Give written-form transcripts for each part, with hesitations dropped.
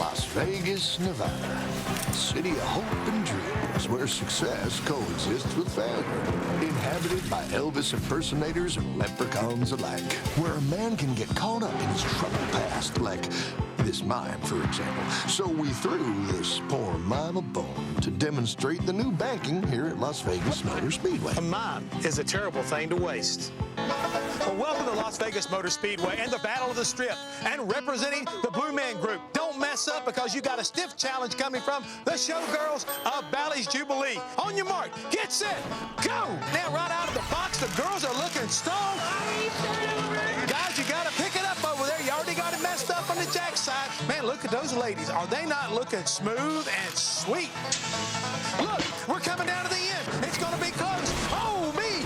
Las Vegas, Nevada. City of hope and dreams, where success coexists with failure. Inhabited by Elvis impersonators and leprechauns alike. Where a man can get caught up in his troubled past, like this mime, for example. So we threw this poor mime a bone to demonstrate the new banking here at Las Vegas Motor Speedway. A mime is a terrible thing to waste. Well, welcome to Las Vegas Motor Speedway and the Battle of the Strip. And representing the Blue Man Group. Don't mess up because you got a stiff challenge coming from the Showgirls of Bally's Jubilee. On your mark, get set, go! Now right out of the box, the girls are looking strong. Guys, you got to pick it up over there. You already got it messed up on the jack side. Man, look at those ladies. Are they not looking smooth and sweet? Look, we're coming down to the end. It's going to be close. Oh, me!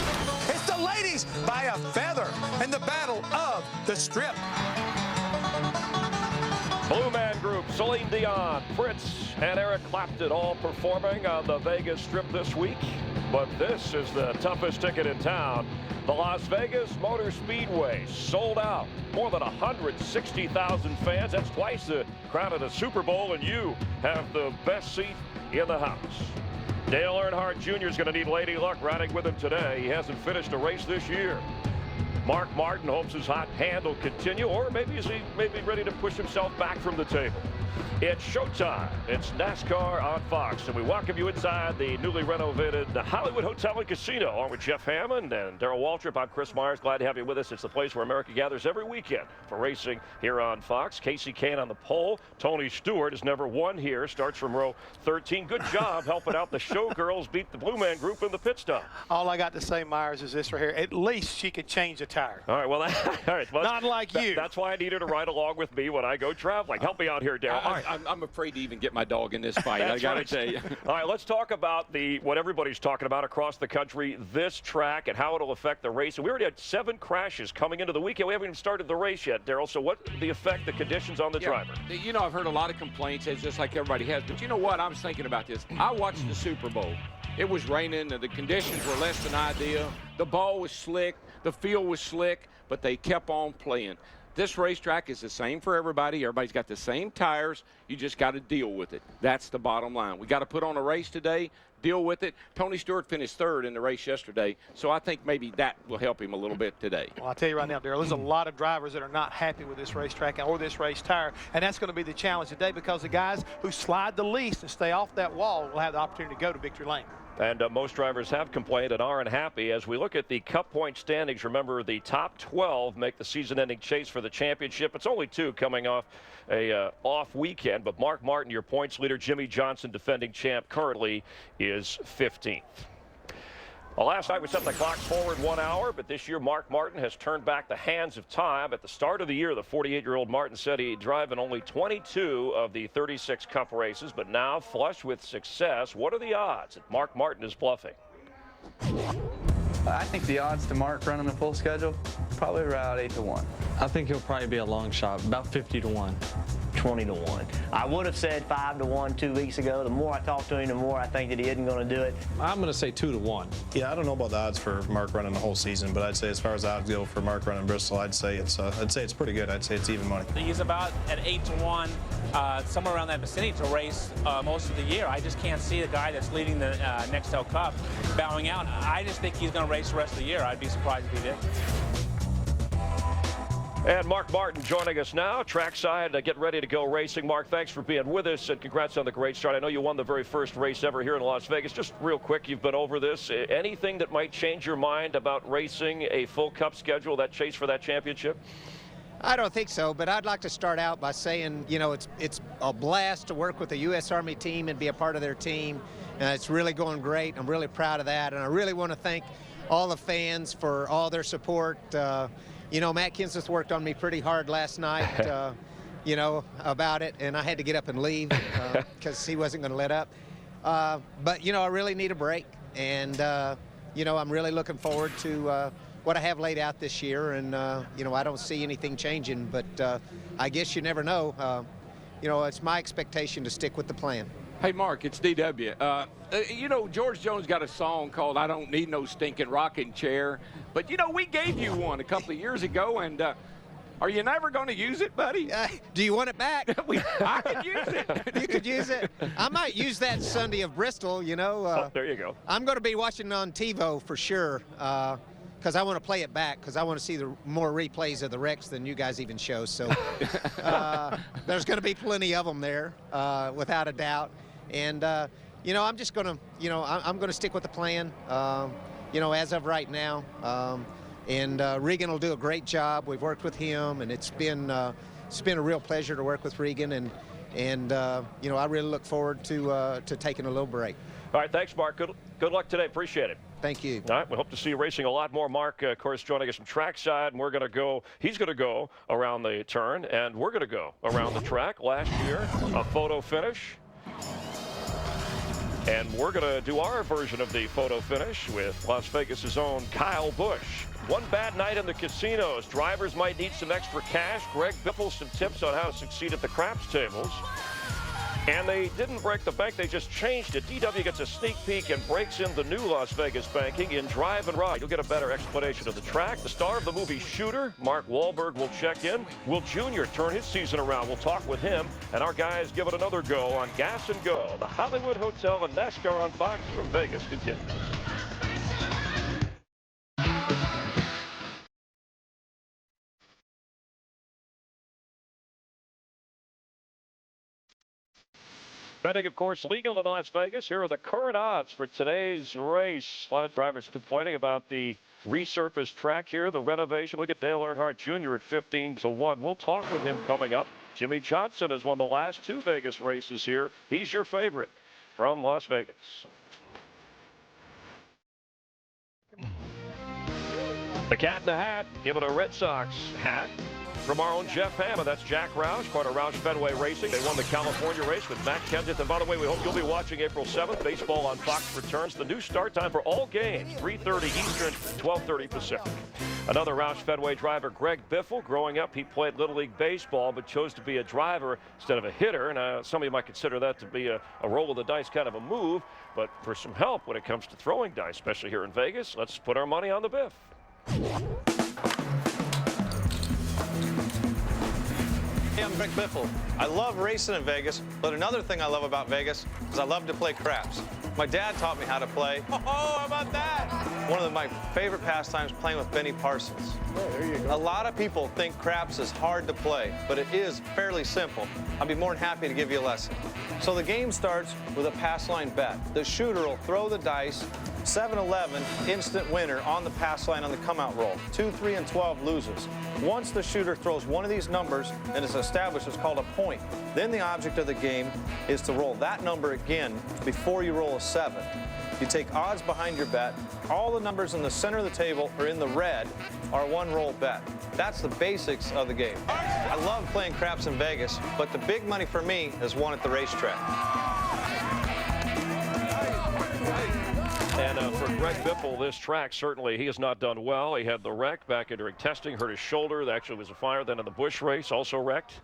It's the ladies by a feather in the Battle of the Strip. Blue Man Group, Celine Dion, Fritz, and Eric Clapton all performing on the Vegas Strip this week. But this is the toughest ticket in town. The Las Vegas Motor Speedway sold out. More than 160,000 fans. That's twice the crowd at a Super Bowl, and you have the best seat in the house. Dale Earnhardt Jr. is going to need Lady Luck riding with him today. He hasn't finished a race this year. Mark Martin hopes his hot hand will continue, or maybe is he ready to push himself back from the table. It's showtime. It's NASCAR on Fox, and we welcome you inside the newly renovated Hollywood Hotel and Casino, along with Jeff Hammond and Darrell Waltrip. I'm Chris Myers. Glad to have you with us. It's the place where America gathers every weekend for racing here on Fox. Casey Kane on the pole. Tony Stewart has never won here. Starts from row 13. Good job helping out the Showgirls beat the Blue Man Group in the pit stop. All I got to say, Myers, is this right here. At least she could change a tire. All right, well, all right. Well, not like you. That's why I need her to ride along with me when I go traveling. Help me out here, Darrell. I'm afraid to even get my dog in this fight. I got to tell you. All right, let's talk about what everybody's talking about across the country, this track and how it'll affect the race. And we already had 7 crashes coming into the weekend. We haven't even started the race yet, Darrell. So what the effect, the conditions on the driver? You know, I've heard a lot of complaints, it's just like everybody has. But you know what? I was thinking about this. I watched the Super Bowl. It was raining, and the conditions were less than ideal. The ball was slick. The field was slick, but they kept on playing. This racetrack is the same for everybody. Everybody's got the same tires. You just got to deal with it. That's the bottom line. We got to put on a race today, deal with it. Tony Stewart finished 3rd in the race yesterday, so I think maybe that will help him a little bit today. Well, I'll tell you right now, Darrell, there's a lot of drivers that are not happy with this racetrack or this race tire, and that's going to be the challenge today because the guys who slide the least and stay off that wall will have the opportunity to go to victory lane. And most drivers have complained and aren't happy. As we look at the Cup point standings, remember the top 12 make the season-ending chase for the championship. It's only 2 coming off a off weekend, but Mark Martin, your points leader, Jimmy Johnson, defending champ, currently is 15th. Well, last night we set the clock forward 1 hour, but this year Mark Martin has turned back the hands of time. At the start of the year, the 48-year-old Martin said he'd drive in only 22 of the 36 Cup races, but now flush with success. What are the odds that Mark Martin is bluffing? I think the odds to Mark running a full schedule, probably around 8 to 1. I think he'll probably be a long shot, about 50 to 1. 20 to 1. I would have said 5 to 1 2 weeks ago. The more I talk to him, the more I think that he isn't going to do it. I'm going to say 2 to 1. Yeah, I don't know about the odds for Mark running the whole season, but I'd say as far as odds go for Mark running Bristol, I'd say it's pretty good. I'd say it's even money. He's about at 8 to 1, somewhere around that vicinity to race most of the year. I just can't see the guy that's leading the Nextel Cup bowing out. I just think he's going to race the rest of the year. I'd be surprised if he did. And Mark Martin joining us now, trackside, get ready to go racing. Mark, thanks for being with us, and congrats on the great start. I know you won the very first race ever here in Las Vegas. Just real quick, you've been over this. Anything that might change your mind about racing a full Cup schedule, that chase for that championship? I don't think so, but I'd like to start out by saying, you know, it's a blast to work with the U.S. Army team and be a part of their team. It's really going great. I'm really proud of that, and I really want to thank all the fans for all their support. You know, Matt Kenseth worked on me pretty hard last night, you know, about it, and I had to get up and leave because he wasn't going to let up. But, you know, I really need a break, and, you know, I'm really looking forward to what I have laid out this year, and, you know, I don't see anything changing, but I guess you never know. You know, it's my expectation to stick with the plan. Hey, Mark, it's DW. You know, George Jones got a song called I Don't Need No Stinking Rocking Chair. But, you know, we gave you one a couple of years ago, and Are you never going to use it, buddy? Do you want it back? I could use it. You could use it. I might use that Sunday of Bristol, you know. Oh, there you go. I'm going to be watching on TiVo for sure because I want to play it back because I want to see the more replays of the wrecks than you guys even show. So there's going to be plenty of them there, without a doubt. And, you know, I'm just going to, you know, I'm going to stick with the plan, you know, as of right now. And Regan will do a great job. We've worked with him, and it's been a real pleasure to work with Regan. And you know, I really look forward to taking a little break. All right, thanks, Mark. Good luck today. Appreciate it. Thank you. All right, we hope to see you racing a lot more. Mark, of course, joining us from trackside, and we're going to go. He's going to go around the turn, and we're going to go around the track. Last year, a photo finish. And we're going to do our version of the photo finish with Las Vegas's own Kyle Busch. One bad night in the casinos. Drivers might need some extra cash. Greg Biffle, some tips on how to succeed at the craps tables. And they didn't break the bank, they just changed it. DW gets a sneak peek and breaks in the new Las Vegas banking in Drive and Ride. You'll get a better explanation of the track. The star of the movie Shooter, Mark Wahlberg, will check in. Will Jr. turn his season around? We'll talk with him. And our guys give it another go on Gas and Go. The Hollywood Hotel and NASCAR on Fox from Vegas continues. Betting, of course, legal in Las Vegas. Here are the current odds for today's race. A lot of drivers complaining about the resurfaced track here, the renovation. Look at Dale Earnhardt Jr. at 15-1. We'll talk with him coming up. Jimmy Johnson has won the last 2 Vegas races here. He's your favorite from Las Vegas. The Cat in the Hat, give it a Red Sox hat. From our own Jeff Hammond, that's Jack Roush, part of Roush Fenway Racing. They won the California race with Matt Kenseth. And by the way, we hope you'll be watching April 7th. Baseball on Fox returns. The new start time for all games, 3:30 Eastern, 12:30 Pacific. Another Roush Fenway driver, Greg Biffle. Growing up, he played Little League Baseball, but chose to be a driver instead of a hitter. And some of you might consider that to be a roll of the dice kind of a move. But for some help when it comes to throwing dice, especially here in Vegas, let's put our money on the Biff. Hey, I'm Greg Biffle. I love racing in Vegas, but another thing I love about Vegas is I love to play craps. My dad taught me how to play. Oh, how about that? One of my favorite pastimes, playing with Benny Parsons. Oh, there you go. A lot of people think craps is hard to play, but it is fairly simple. I'd be more than happy to give you a lesson. So the game starts with a pass line bet. The shooter will throw the dice, 7-11, instant winner on the pass line on the come-out roll. 2, 3, and 12 loses. Once the shooter throws one of these numbers and is established, it's called a point. Then the object of the game is to roll that number again before you roll a 7. You take odds behind your bet. All the numbers in the center of the table or in the red are one roll bet. That's the basics of the game. I love playing craps in Vegas, but the big money for me is won at the racetrack. And for Greg Biffle, this track, certainly he has not done well. He had the wreck back during testing, hurt his shoulder. There actually was a fire. Then in the Busch race, also wrecked.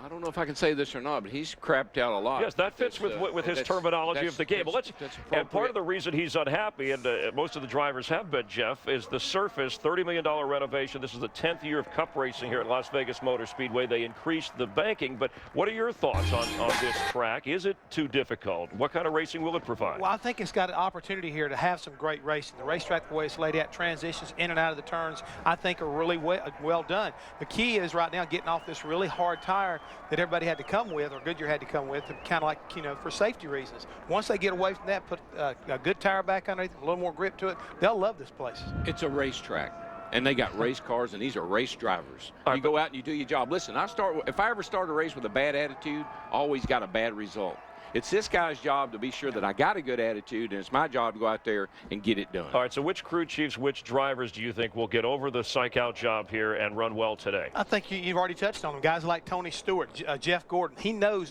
I don't know if I can say this or not, but he's crapped out a lot. Yes, that fits with his terminology of the game. But and part of the reason he's unhappy, and most of the drivers have been, Jeff, is the surface, $30 million renovation. This is the 10th year of Cup racing here at Las Vegas Motor Speedway. They increased the banking. But what are your thoughts on this track? Is it too difficult? What kind of racing will it provide? Well, I think it's got an opportunity here to have some great racing. The racetrack, the way it's laid out, transitions in and out of the turns, I think are really well done. The key is right now getting off this really hard tire that everybody had to come with, or Goodyear had to come with, kind of like, you know, for safety reasons. Once they get away from that, put a good tire back underneath, a little more grip to it, they'll love this place. It's a racetrack, and they got race cars, and these are race drivers. You go out and you do your job. Listen, if I ever start a race with a bad attitude, I always got a bad result. It's this guy's job to be sure that I got a good attitude, and it's my job to go out there and get it done. All right, so which crew chiefs, which drivers do you think will get over the psych-out job here and run well today? I think you've already touched on them. Guys like Tony Stewart, Jeff Gordon.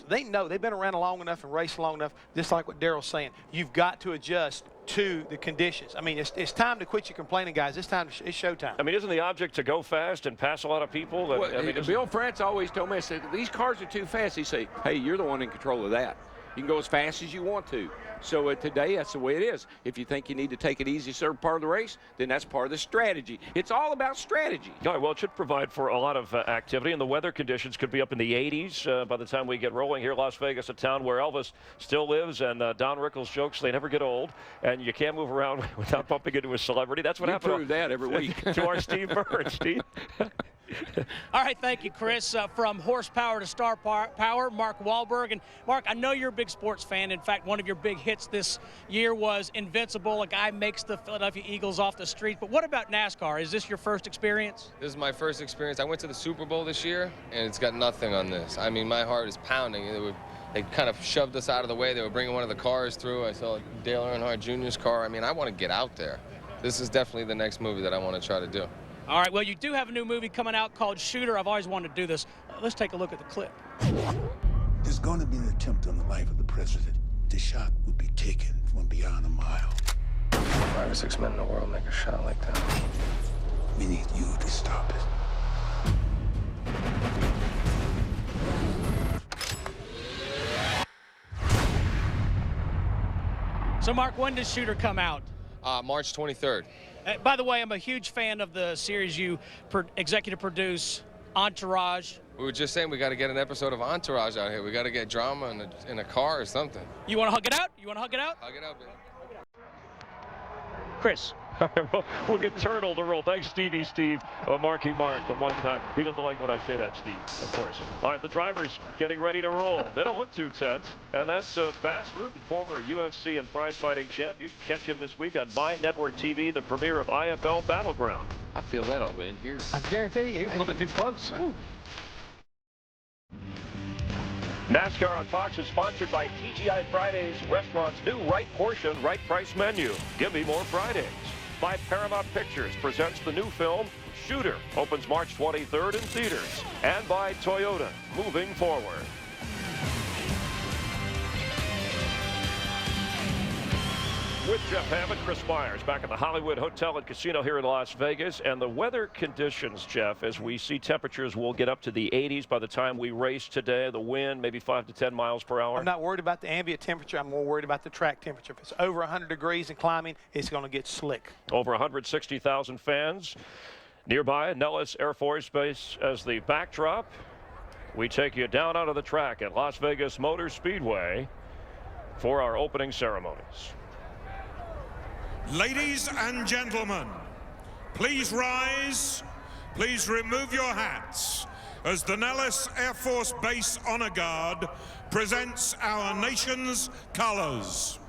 They know, they've been around long enough and raced long enough, just like what Daryl's saying. You've got to adjust to the conditions. I mean, it's time to quit your complaining, guys. It's time. It's showtime. I mean, isn't the object to go fast and pass a lot of people? Well, Bill France always told me, I said, these cars are too fast. He said, hey, you're the one in control of that. You can go as fast as you want to. So today, that's the way it is. If you think you need to take it easy certain part of the race, then that's part of the strategy. It's all about strategy. All right, well, it should provide for a lot of activity, and the weather conditions could be up in the 80s by the time we get rolling here. Las Vegas, a town where Elvis still lives, and Don Rickles jokes they never get old, and you can't move around without bumping into a celebrity. That's what happened. We prove that every week. To our Steve Burns. Steve. All right, thank you, Chris. From horsepower to star power, Mark Wahlberg. And Mark, I know you're a big sports fan. In fact, one of your big hits this year was Invincible. A guy makes the Philadelphia Eagles off the street. But what about NASCAR? Is this your first experience? This is my first experience. I went to the Super Bowl this year, and it's got nothing on this. I mean, my heart is pounding. They kind of shoved us out of the way. They were bringing one of the cars through. I saw Dale Earnhardt Jr.'s car. I mean, I want to get out there. This is definitely the next movie that I want to try to do. All right, well, you do have a new movie coming out called Shooter. I've always wanted to do this. Let's take a look at the clip. There's going to be an attempt on the life of the president. The shot would be taken from beyond a mile. 5 or 6 men in the world make a shot like that. We need you to stop it. So, Mark, when does Shooter come out? March 23rd. By the way, I'm a huge fan of the series you executive produce, Entourage. We were just saying we got to get an episode of Entourage out here. We got to get drama in a car or something. You want to hug it out? You want to hug it out? Hug it out, baby. Chris. We'll get Turtle to roll. Thanks, Stevie Steve. Marky Mark, the one time. He doesn't like when I say that, Steve, of course. All right, the drivers getting ready to roll. They don't look too tense. And that's Bass Rutten, former UFC and prize fighting champ. You can catch him this week on My Network TV, the premiere of IFL Battleground. I feel that over in here. I guarantee you, a little bit too close. NASCAR on Fox is sponsored by TGI Fridays, restaurant's new right portion, right price menu. Give me more Fridays. By Paramount Pictures presents the new film Shooter, opens March 23rd in theaters. And by Toyota, moving forward. With Jeff Hammond, Chris Myers, back at the Hollywood Hotel and Casino here in Las Vegas. And the weather conditions, Jeff, as we see temperatures will get up to the 80s by the time we race today. The wind, maybe 5 to 10 miles per hour. I'm not worried about the ambient temperature. I'm more worried about the track temperature. If it's over 100 degrees and climbing, it's going to get slick. Over 160,000 fans nearby, Nellis Air Force Base as the backdrop. We take you down onto the track at Las Vegas Motor Speedway for our opening ceremonies. Ladies and gentlemen, please rise. Please remove your hats as the Nellis Air Force Base Honor Guard presents our nation's colors.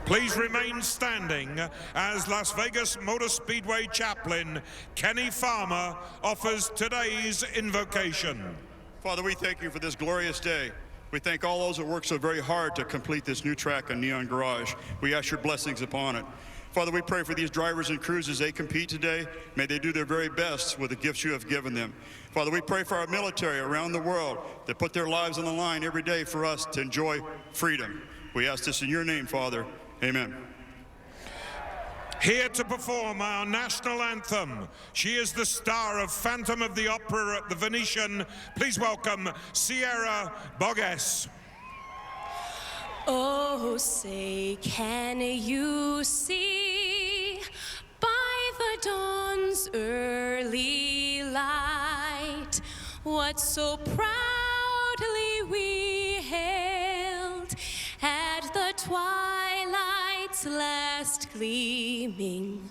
Please remain standing as Las Vegas Motor Speedway chaplain Kenny Farmer offers today's invocation. Father, we thank you for this glorious day. We thank all those that work so very hard to complete this new track on Neon Garage. We ask your blessings upon it. Father, we pray for these drivers and crews as they compete today. May they do their very best with the gifts you have given them. Father, we pray for our military around the world that put their lives on the line every day for us to enjoy freedom. We ask this in your name, Father. Amen. Here to perform our national anthem, she is the star of Phantom of the Opera at the Venetian. Please welcome Sierra Bogues. Oh, say, can you see by the dawn's early light what so proudly we hailed at the twilight's last gleaming,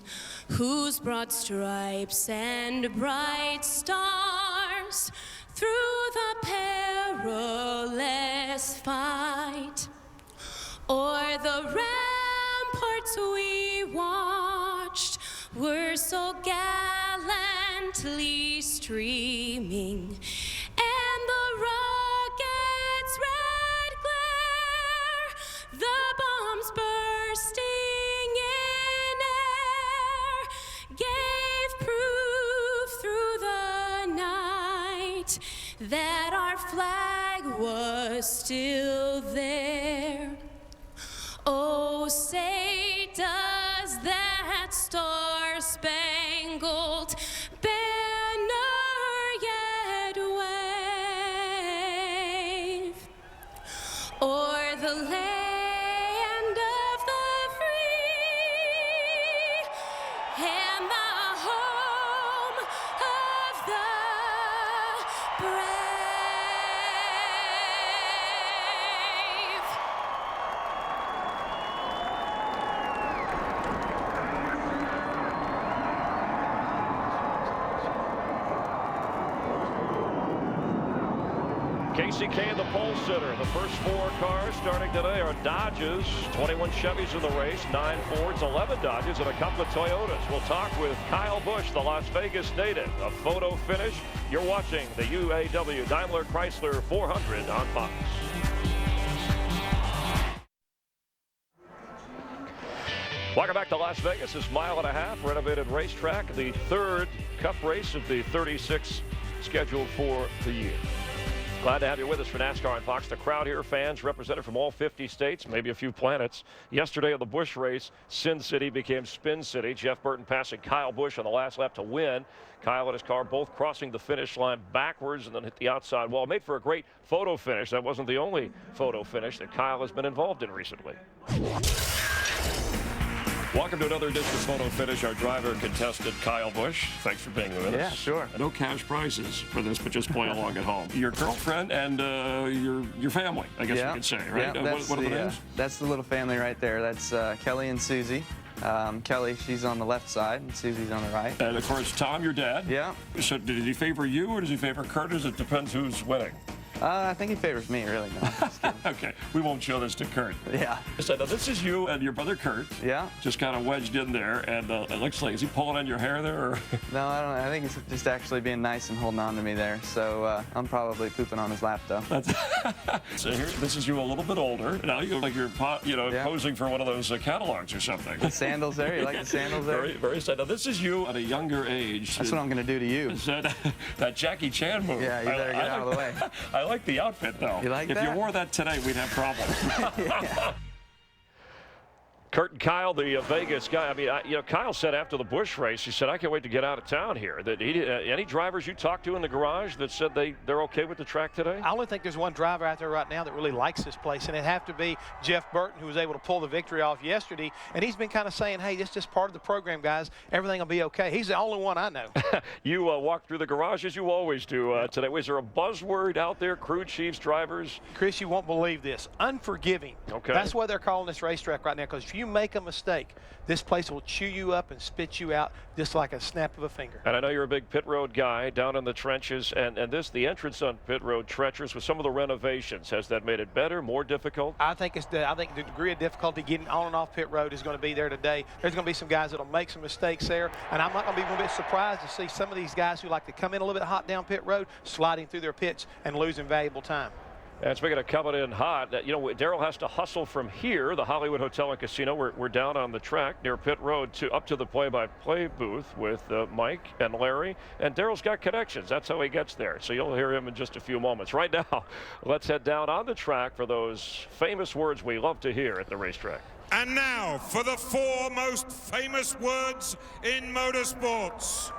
whose broad stripes and bright stars through the perilous fight o'er the ramparts we watched were so gallantly streaming, and the rocket's red glare, the bombs bursting in air, gave proof through the night that our flag was still there. Oh, say, does that star-spangled banner yet wave? the land of the free and the home of the brave. Casey Kane, the pole sitter. The first 4 cars starting today are Dodges, 21 Chevys in the race, 9 Fords, 11 Dodges, and a couple of Toyotas. We'll talk with Kyle Busch, the Las Vegas native. A photo finish. You're watching the UAW-Daimler Chrysler 400 on Fox. Welcome back to Las Vegas. This mile-and-a-half renovated racetrack, the 3rd Cup race of the 36 scheduled for the year. Glad to have you with us for NASCAR on Fox. The crowd here, fans represented from all 50 states, maybe a few planets. Yesterday at the Busch race, Sin City became Spin City. Jeff Burton passing Kyle Busch on the last lap to win. Kyle and his car both crossing the finish line backwards and then hit the outside wall. Made for a great photo finish. That wasn't the only photo finish that Kyle has been involved in recently. Welcome to another edition of Photo Finish. Our driver contestant, Kyle Busch. Thanks for being with us. Yeah, sure. No cash prizes for this, but just play along at home. Your girlfriend and your family, I guess you could say, right? Yeah, what are the names? That's the little family right there. That's Kelly and Susie. Kelly, she's on the left side, and Susie's on the right. And, of course, Tom, your dad. Yeah. So did he favor you, or does he favor Curtis? It depends who's winning. I think he favors me, really. No, okay, we won't show this to Kurt. Yeah. So now this is you and your brother Kurt. Yeah. Just kind of wedged in there, and it looks like, is he pulling on your hair there? Or? No, I don't know. I think he's just actually being nice and holding on to me there. So I'm probably pooping on his lap, though. So here, this is you a little bit older. Now you look like you're, posing for one of those catalogs or something. The sandals there? You like the sandals there? Very, very sad. Now this is you at a younger age. That's what I'm going to do to you. That Jackie Chan move. Yeah, you better get out of the way. I like the outfit, though. You like that? If you wore that today, we'd have problems. Yeah. Kurt and Kyle, the Vegas guy. I mean, Kyle said after the Busch race, he said, "I can't wait to get out of town here." That any drivers you talked to in the garage that said they're okay with the track today? I only think there's one driver out there right now that really likes this place, and it'd have to be Jeff Burton, who was able to pull the victory off yesterday. And he's been kind of saying, "Hey, this is just part of the program, guys. Everything will be okay." He's the only one I know. You walked through the garage as you always do today. Was there a buzzword out there? Crew chiefs, drivers. Chris, you won't believe this. Unforgiving. Okay. That's why they're calling this racetrack right now, because if you make a mistake, this place will chew you up and spit you out just like a snap of a finger. And I know you're a big pit road guy down in the trenches, and the entrance on pit road treacherous with some of the renovations. Has that made it better, more difficult? I think the degree of difficulty getting on and off pit road is going to be there today. There's going to be some guys that'll make some mistakes there, and I'm not going to be a bit surprised to see some of these guys who like to come in a little bit hot down pit road sliding through their pits and losing valuable time. And speaking of coming in hot, Darrell has to hustle from here, the Hollywood Hotel and Casino. We're down on the track near pit road up to the play-by-play booth with Mike and Larry. And Darrell's got connections. That's how he gets there. So you'll hear him in just a few moments. Right now, let's head down on the track for those famous words we love to hear at the racetrack. And now for the 4 most famous words in motorsports.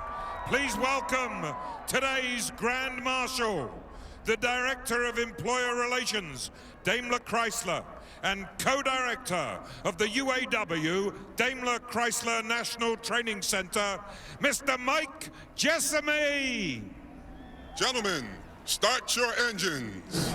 Please welcome today's Grand Marshal, the Director of Employer Relations, Daimler Chrysler, and co-director of the UAW-Daimler Chrysler National Training Center, Mr. Mike Jessamy. Gentlemen, start your engines.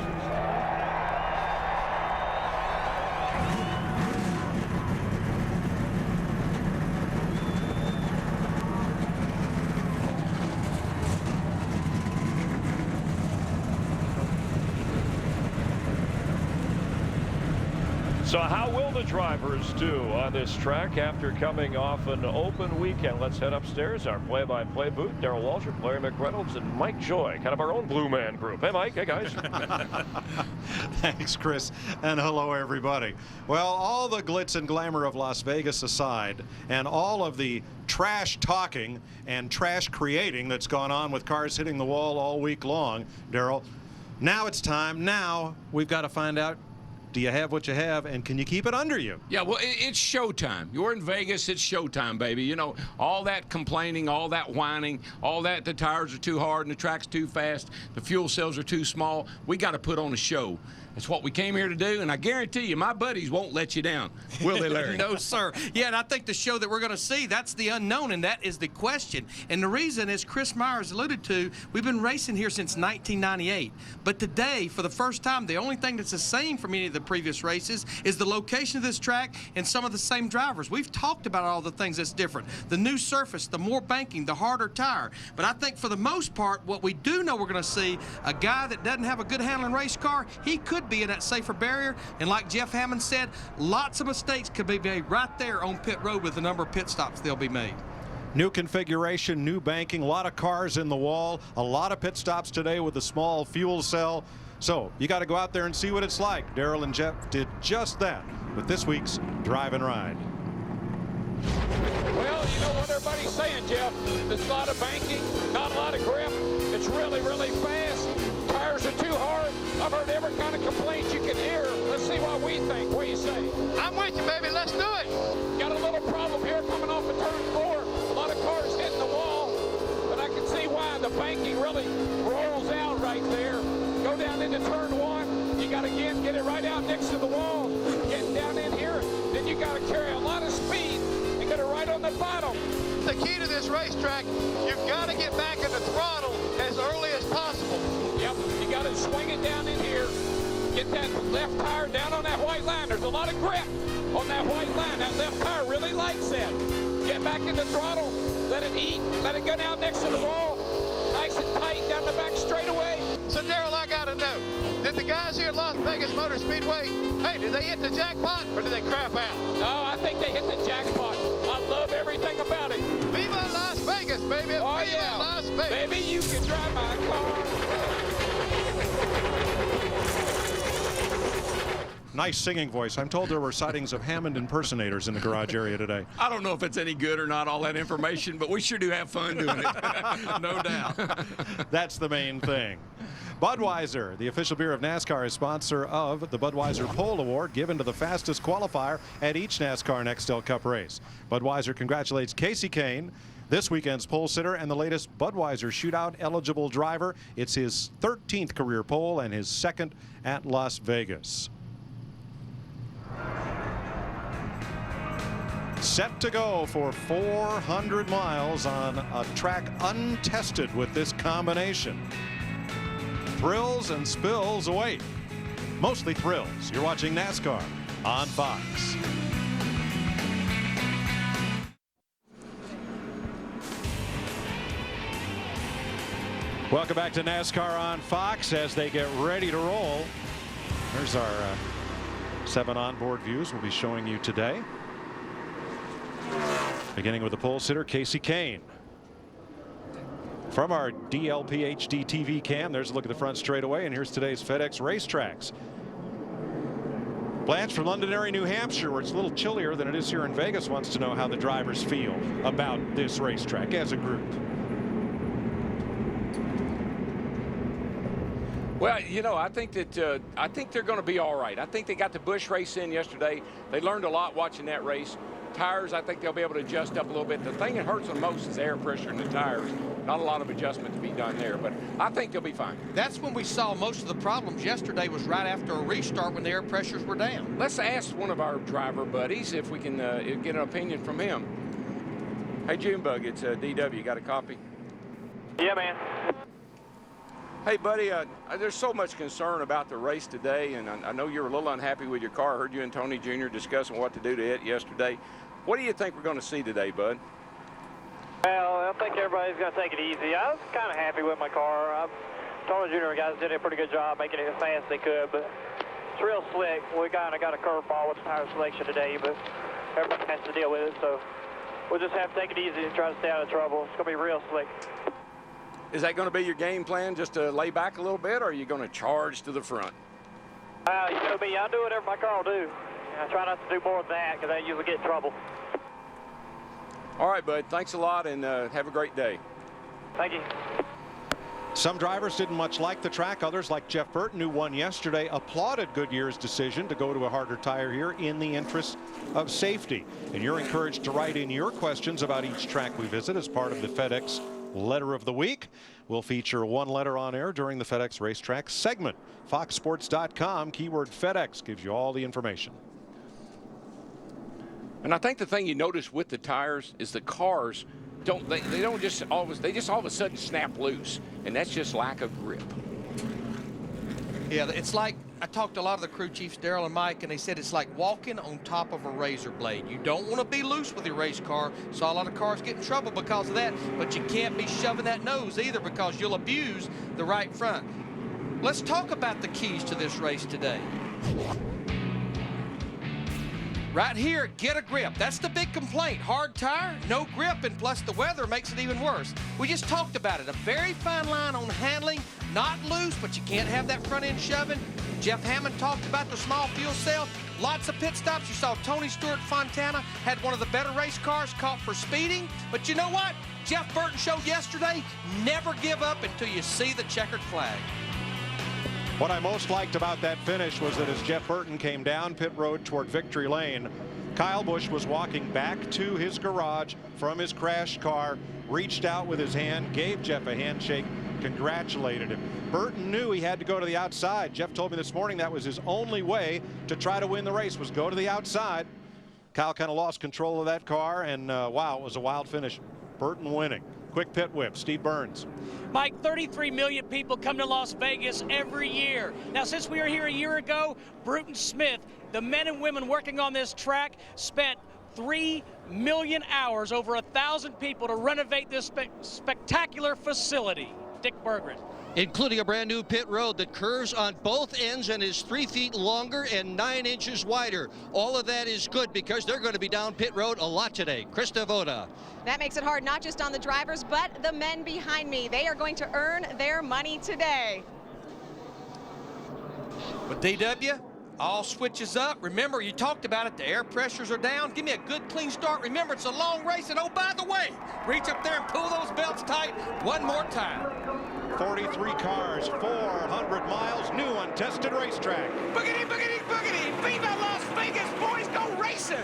So how will the drivers do on this track after coming off an open weekend? Let's head upstairs. Our play-by-play booth, Darrell Waltrip, Larry McReynolds, and Mike Joy, kind of our own Blue Man group. Hey, Mike. Hey, guys. Thanks, Chris, and hello, everybody. Well, all the glitz and glamour of Las Vegas aside, and all of the trash talking and trash creating that's gone on with cars hitting the wall all week long, Darrell, now it's time. Now we've got to find out, do you have what you have, and can you keep it under you? Yeah, well, it's showtime. You're in Vegas, it's showtime, baby. You know, all that complaining, all that whining, all that the tires are too hard and the track's too fast, the fuel cells are too small. We got to put on a show. It's what we came here to do, and I guarantee you my buddies won't let you down. Will they, Larry? No, sir. Yeah, and I think the show that we're going to see, that's the unknown, and that is the question. And the reason, as Chris Myers alluded to, we've been racing here since 1998. But today, for the first time, the only thing that's the same from any of the previous races is the location of this track and some of the same drivers. We've talked about all the things that's different. The new surface, the more banking, the harder tire. But I think for the most part, what we do know we're going to see, a guy that doesn't have a good handling race car, he could be in that safer barrier. And like Jeff Hammond said, lots of mistakes could be made right there on pit road with the number of pit stops they'll be made. New configuration, new banking, a lot of cars in the wall, a lot of pit stops today with the small fuel cell. So you got to go out there and see what it's like. Darrell and Jeff did just that with this week's Drive and Ride. Well, you know what everybody's saying, Jeff. There's a lot of banking, not a lot of grip. It's really, really fast. Tires are too hard. I've heard every kind of complaint you can hear. Let's see what we think. What do you say? I'm with you, baby. Let's do it. Got a little problem here coming off of turn 4. A lot of cars hitting the wall, but I can see why the banking really rolls out right there. Go down into turn 1. You got to get it right out next to the wall. Getting down in here, then you got to carry a lot of speed and get it right on the bottom. The key to this racetrack, you've got to get back in the throttle as early as possible. Yep, you got to swing it down in here. Get that left tire down on that white line. There's a lot of grip on that white line. That left tire really likes that. Get back in the throttle, let it eat, let it go down next to the wall. Nice and tight down the back straightaway. So, Darrell, I got to know, did the guys here at Las Vegas Motor Speedway, hey, did they hit the jackpot or did they crap out? No, I think they hit the jackpot. I love everything about it. Viva Las Vegas, baby. Oh, Viva yeah. Las Vegas. Baby, you can drive my car. Nice singing voice. I'm told there were sightings of Hammond impersonators in the garage area today. I don't know if it's any good or not, all that information, but we sure do have fun doing it. No doubt. That's the main thing. Budweiser, the official beer of NASCAR, is sponsor of the Budweiser Pole Award given to the fastest qualifier at each NASCAR Nextel Cup race. Budweiser congratulates Casey Kane, this weekend's pole sitter and the latest Budweiser shootout eligible driver. It's his 13th career pole and his second at Las Vegas. Set to go for 400 miles on a track untested with this combination. Thrills and spills await. Mostly thrills. You're watching NASCAR on Fox. Welcome back to NASCAR on Fox as they get ready to roll. Here's our 7 onboard views we'll be showing you today. Beginning with the pole sitter, Casey Kane. From our DLP HD TV cam, there's a look at the front straightaway, and here's today's FedEx racetracks. Blanche from Londonderry, New Hampshire, where it's a little chillier than it is here in Vegas, wants to know how the drivers feel about this racetrack as a group. Well, you know, I think they're going to be all right. I think they got the Busch race in yesterday. They learned a lot watching that race. Tires, I think they'll be able to adjust up a little bit. The thing that hurts them most is air pressure in the tires. Not a lot of adjustment to be done there, but I think they'll be fine. That's when we saw most of the problems yesterday, was right after a restart when the air pressures were down. Let's ask one of our driver buddies if we can get an opinion from him. Hey, Junebug, it's DW. Got a copy? Yeah, man. Hey, buddy, there's so much concern about the race today, and I know you're a little unhappy with your car. I heard you and Tony Jr. discussing what to do to it yesterday. What do you think we're going to see today, bud? Well, I think everybody's going to take it easy. I was kind of happy with my car. Tony Jr. guys did a pretty good job making it as fast as they could, but it's real slick. We kind of got a curveball with tire selection today, but everybody has to deal with it, so we'll just have to take it easy and try to stay out of trouble. It's going to be real slick. Is that going to be your game plan, just to lay back a little bit, or are you going to charge to the front? You know me, I do whatever my car will do. I try not to do more than that, because I usually get in trouble. All right, bud. Thanks a lot, and have a great day. Thank you. Some drivers didn't much like the track. Others, like Jeff Burton, who won yesterday, applauded Goodyear's decision to go to a harder tire here in the interest of safety. And you're encouraged to write in your questions about each track we visit as part of the FedEx letter of the week. We'll feature one letter on air during the FedEx Racetrack segment. FoxSports.com, keyword FedEx gives you all the information. And I think the thing you notice with the tires is the cars they don't just always all of a sudden snap loose, and that's just lack of grip. Yeah, it's like, I talked to a lot of the crew chiefs, Daryl and Mike, and they said it's like walking on top of a razor blade. You don't want to be loose with your race car. Saw a lot of cars get in trouble because of that, but you can't be shoving that nose either because you'll abuse the right front. Let's talk about the keys to this race today. Right here, get a grip. That's the big complaint. Hard tire, no grip, and plus the weather makes it even worse. We just talked about it. A very fine line on handling, not loose, but you can't have that front end shoving. Jeff Hammond talked about the small fuel cell. Lots of pit stops. You saw Tony Stewart Fontana had one of the better race cars caught for speeding. But you know what? Jeff Burton showed yesterday, never give up until you see the checkered flag. What I most liked about that finish was that as Jeff Burton came down pit road toward Victory Lane, Kyle Busch was walking back to his garage from his crashed car, reached out with his hand, gave Jeff a handshake, congratulated him. Burton knew he had to go to the outside. Jeff told me this morning that was his only way to try to win the race, was go to the outside. Kyle kind of lost control of that car, and wow, it was a wild finish. Burton winning. Quick pit whip, Steve Burns. Mike, 33 million people come to Las Vegas every year. Now, since we were here a year ago, Bruton Smith, the men and women working on this track, spent 3 million hours, over 1,000 people, to renovate this spectacular facility. Dick Berggren. Including a brand new pit road that curves on both ends and is 3 feet longer and 9 inches wider. All of that is good because they're going to be down pit road a lot today. Krista Voda. That makes it hard not just on the drivers, but the men behind me. They are going to earn their money today. With DW, all switches up. Remember, you talked about it, the air pressures are down. Give me a good, clean start. Remember, it's a long race, and oh, by the way, reach up there and pull those belts tight one more time. 43 cars, 400 miles, new untested racetrack. Boogity, boogity, boogity. Viva Las Vegas, boys, go racing.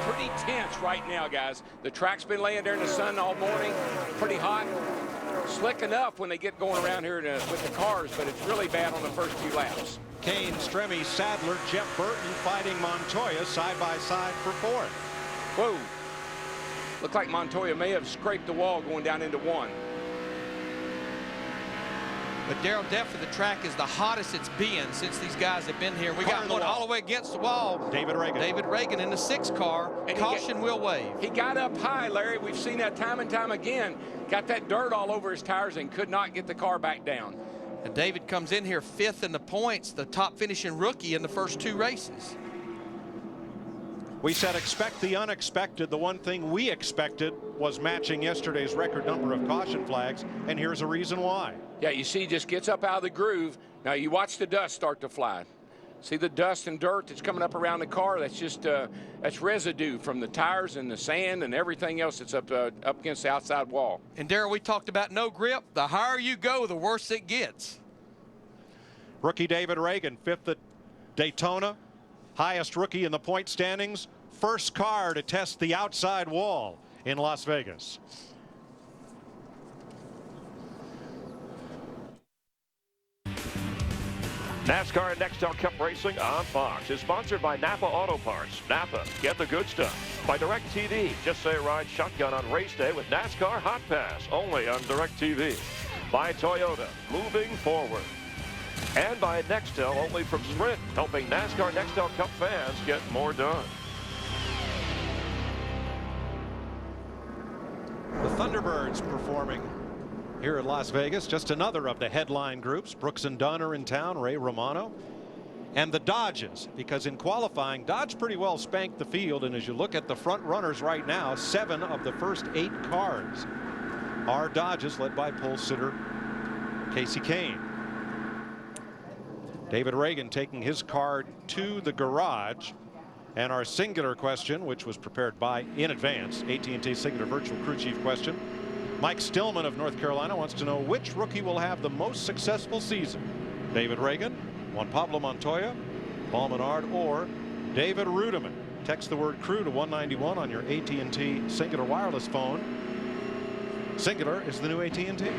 Pretty tense right now, guys. The track's been laying there in the sun all morning, pretty hot. Slick enough when they get going around here with the cars, but it's really bad on the first few laps. Kane, Stremme, Sadler, Jeff Burton fighting Montoya side by side for fourth. Whoa. Looked like Montoya may have scraped the wall going down into one. But Daryl, definitely the track is the hottest it's been since these guys have been here. We got one all the way against the wall. David Reagan. David Reagan in the 6 car. And caution will wave. He got up high, Larry. We've seen that time and time again. Got that dirt all over his tires and could not get the car back down. And David comes in here 5th in the points, the top finishing rookie in the first 2 races. We said expect the unexpected. The one thing we expected was matching yesterday's record number of caution flags, and here's a reason why. Yeah, you see, just gets up out of the groove. Now you watch the dust start to fly. See the dust and dirt that's coming up around the car? That's just that's residue from the tires and the sand and everything else that's up against the outside wall. And Daryl, we talked about no grip. The higher you go, the worse it gets. Rookie David Reagan, 5th at Daytona, highest rookie in the point standings, first car to test the outside wall in Las Vegas. NASCAR Nextel Cup Racing on Fox is sponsored by Napa Auto Parts. Napa, get the good stuff. By DirecTV, just say ride shotgun on race day with NASCAR Hot Pass, only on DirecTV. By Toyota, moving forward. And by Nextel, only from Sprint, helping NASCAR Nextel Cup fans get more done. The Thunderbirds performing here at Las Vegas. Just another of the headline groups. Brooks and Dunn are in town, Ray Romano. And the Dodges, because in qualifying, Dodge pretty well spanked the field. And as you look at the front runners right now, 7 of the first 8 cars are Dodges, led by pole sitter Casey Kane. David Reagan taking his car to the garage. And our singular question, which was prepared in advance, AT&T Singular Virtual Crew Chief question. Mike Stillman of North Carolina wants to know which rookie will have the most successful season. David Reagan, Juan Pablo Montoya, Paul Menard, or David Rudiman. Text the word crew to 191 on your AT&T Singular wireless phone. Singular is the new AT&T.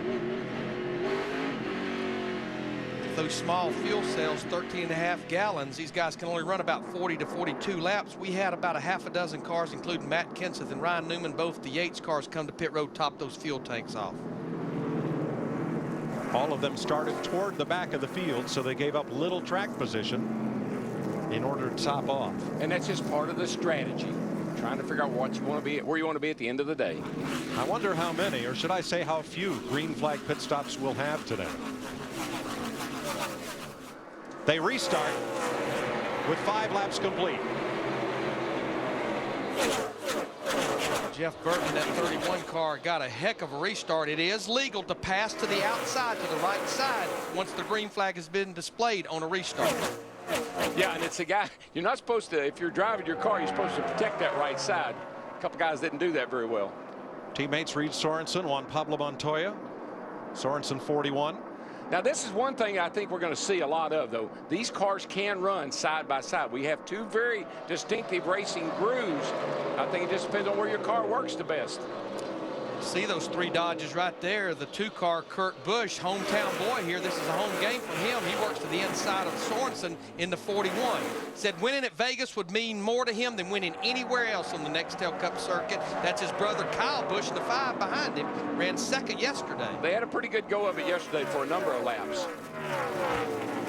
Those small fuel cells, 13.5 gallons, these guys can only run about 40 to 42 laps. We had about a half a dozen cars, including Matt Kenseth and Ryan Newman, both the Yates cars, come to pit road, top those fuel tanks off. All of them started toward the back of the field, so they gave up little track position in order to top off. And that's just part of the strategy, trying to figure out what you want to be, where you want to be at the end of the day. I wonder how many, or should I say how few, green flag pit stops we'll have today. They restart with 5 laps complete. Jeff Burton, that 31 car, got a heck of a restart. It is legal to pass to the outside, to the right side, once the green flag has been displayed on a restart. Yeah, and it's a guy, you're not supposed to, if you're driving your car, you're supposed to protect that right side. A couple guys didn't do that very well. Teammates Reed Sorensen, Juan Pablo Montoya. Sorensen 41. Now, this is one thing I think we're going to see a lot of, though. These cars can run side by side. We have two very distinctive racing grooves. I think it just depends on where your car works the best. See those 3 Dodges right there. The 2-car Kurt Busch, hometown boy here. This is a home game for him. He works to the inside of Sorensen in the 41. Said winning at Vegas would mean more to him than winning anywhere else on the Nextel Cup circuit. That's his brother Kyle Busch, the 5 behind him, ran second yesterday. They had a pretty good go of it yesterday for a number of laps.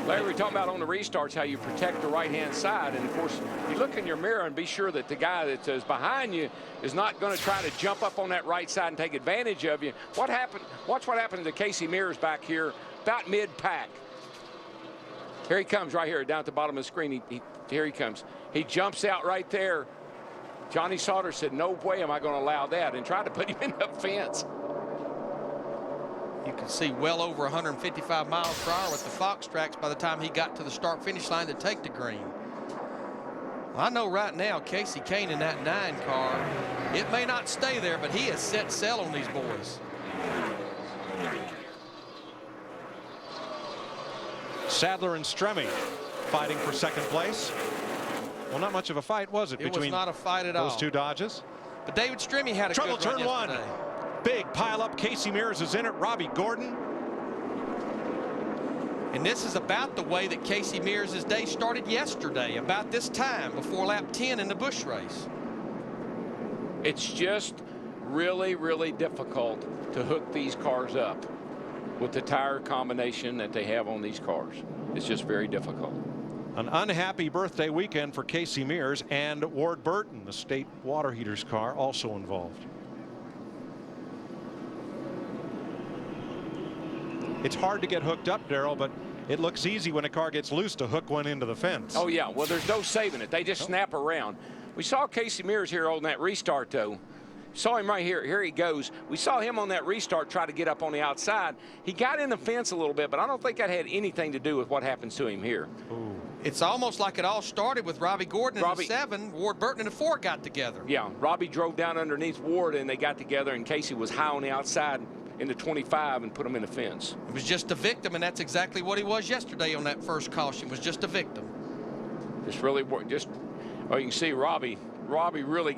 Larry, we're talking about on the restarts how you protect the right-hand side. And, of course, you look in your mirror and be sure that the guy that is behind you is not going to try to jump up on that right side and take advantage of you. Watch what happened to Casey Mears back here about mid-pack. Here he comes right here down at the bottom of the screen. Here he comes. He jumps out right there. Johnny Sauter said, no way am I going to allow that, and tried to put him in the fence. You can see well over 155 miles per hour with the Fox tracks by the time he got to the start-finish line to take the green. I know right now Casey Kane in that 9 car, it may not stay there, but he has set sail on these boys. Sadler and Stremme fighting for second place. Well, not much of a fight, was it? It was not a fight at all. Those 2 Dodges. But David Stremme had a trouble good run turn 1. yesterday. Big pile up. Casey Mears is in it. Robbie Gordon. And this is about the way that Casey Mears' day started yesterday, about this time before lap 10 in the Busch race. It's just really, really difficult to hook these cars up with the tire combination that they have on these cars. It's just very difficult. An unhappy birthday weekend for Casey Mears and Ward Burton, the state water heaters car, also involved. It's hard to get hooked up, Darrell, but it looks easy when a car gets loose to hook one into the fence. Oh, yeah. Well, there's no saving it. They just snap around. We saw Casey Mears here on that restart, though. Saw him right here. Here he goes. We saw him on that restart try to get up on the outside. He got in the fence a little bit, but I don't think that had anything to do with what happens to him here. Ooh. It's almost like it all started with Robbie Gordon in the 7. Ward Burton in the 4 got together. Yeah, Robbie drove down underneath Ward, and they got together, and Casey was high on the outside in the 25 and put him in the fence. It was just a victim, and that's exactly what he was yesterday on that first caution, was just a victim. Well, you can see Robbie really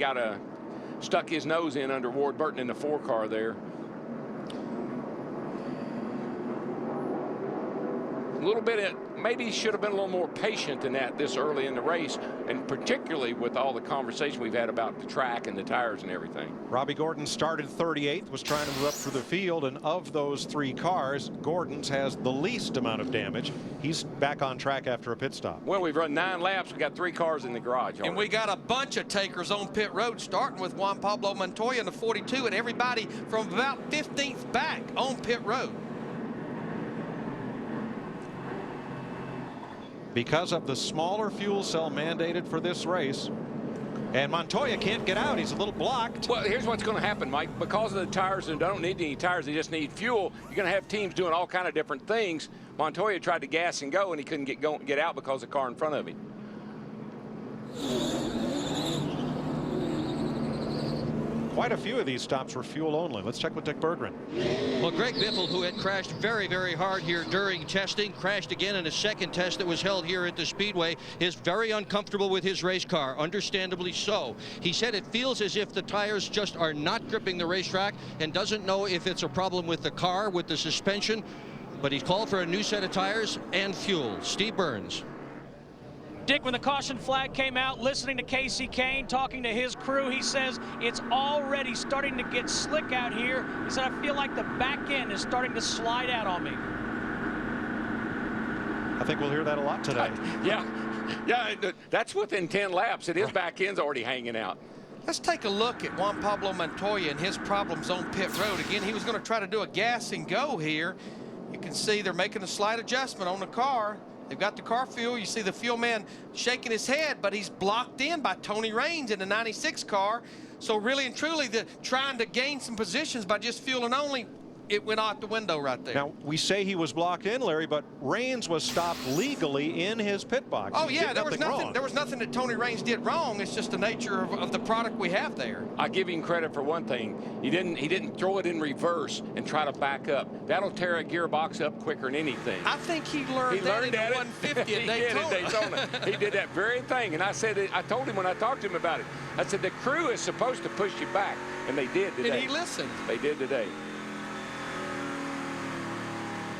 stuck his nose in under Ward Burton in the 4 car there. A little bit, maybe he should have been a little more patient than that this early in the race, and particularly with all the conversation we've had about the track and the tires and everything. Robbie Gordon started 38th, was trying to move up through the field, and of those 3 cars, Gordon's has the least amount of damage. He's back on track after a pit stop. Well, we've run 9 laps. We got 3 cars in the garage already. And we got a bunch of takers on pit road, starting with Juan Pablo Montoya in the 42, and everybody from about 15th back on pit road. Because of the smaller fuel cell mandated for this race. And Montoya can't get out. He's a little blocked. Well, here's what's going to happen, Mike. Because of the tires, and don't need any tires, they just need fuel. You're going to have teams doing all kind of different things. Montoya tried to gas and go, and he couldn't get out because of the car in front of him. quite a few of these stops were fuel only. Let's check with Dick Berggren. Well, Greg Biffle, who had crashed very, very hard here during testing, crashed again in a second test that was held here at the Speedway, is very uncomfortable with his race car, understandably so. He said it feels as if the tires just are not gripping the racetrack and doesn't know if it's a problem with the car, with the suspension, but he's called for a new set of tires and fuel. Steve Burns. Dick, when the caution flag came out, listening to Casey Kane, talking to his crew, he says it's already starting to get slick out here. He said, I feel like the back end is starting to slide out on me. I think we'll hear that a lot today. Yeah, that's within 10 laps, and his back end's already hanging out. Let's take a look at Juan Pablo Montoya and his problems on pit road. Again, he was going to try to do a gas and go here. You can see they're making a slight adjustment on the car. They've got the car fuel. You see the fuel man shaking his head, but he's blocked in by Tony Raines in the 96 car. So really and truly, trying to gain some positions by just fueling only, it went out the window right there. Now, we say he was blocked in, Larry, but Raines was stopped legally in his pit box. Oh, yeah, there was nothing that Tony Raines did wrong. It's just the nature of the product we have there. I give him credit for one thing. He didn't throw it in reverse and try to back up. That'll tear a gearbox up quicker than anything. I think he learned that in the 150 at Daytona. He did at Daytona. He did that very thing, and I told him when I talked to him about it, I said the crew is supposed to push you back, and they did today. And he listened. They did today.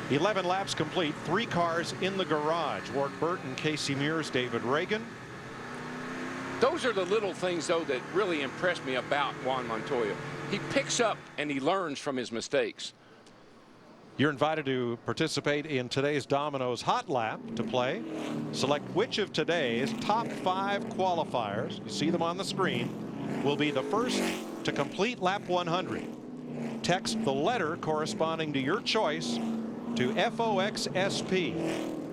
11 laps complete, 3 cars in the garage. Ward Burton, Casey Mears, David Reagan. Those are the little things, though, that really impressed me about Juan Montoya. He picks up and he learns from his mistakes. You're invited to participate in today's Domino's Hot Lap to play. Select which of today's top 5 qualifiers, you see them on the screen, will be the first to complete lap 100. Text the letter corresponding to your choice to FOXSP.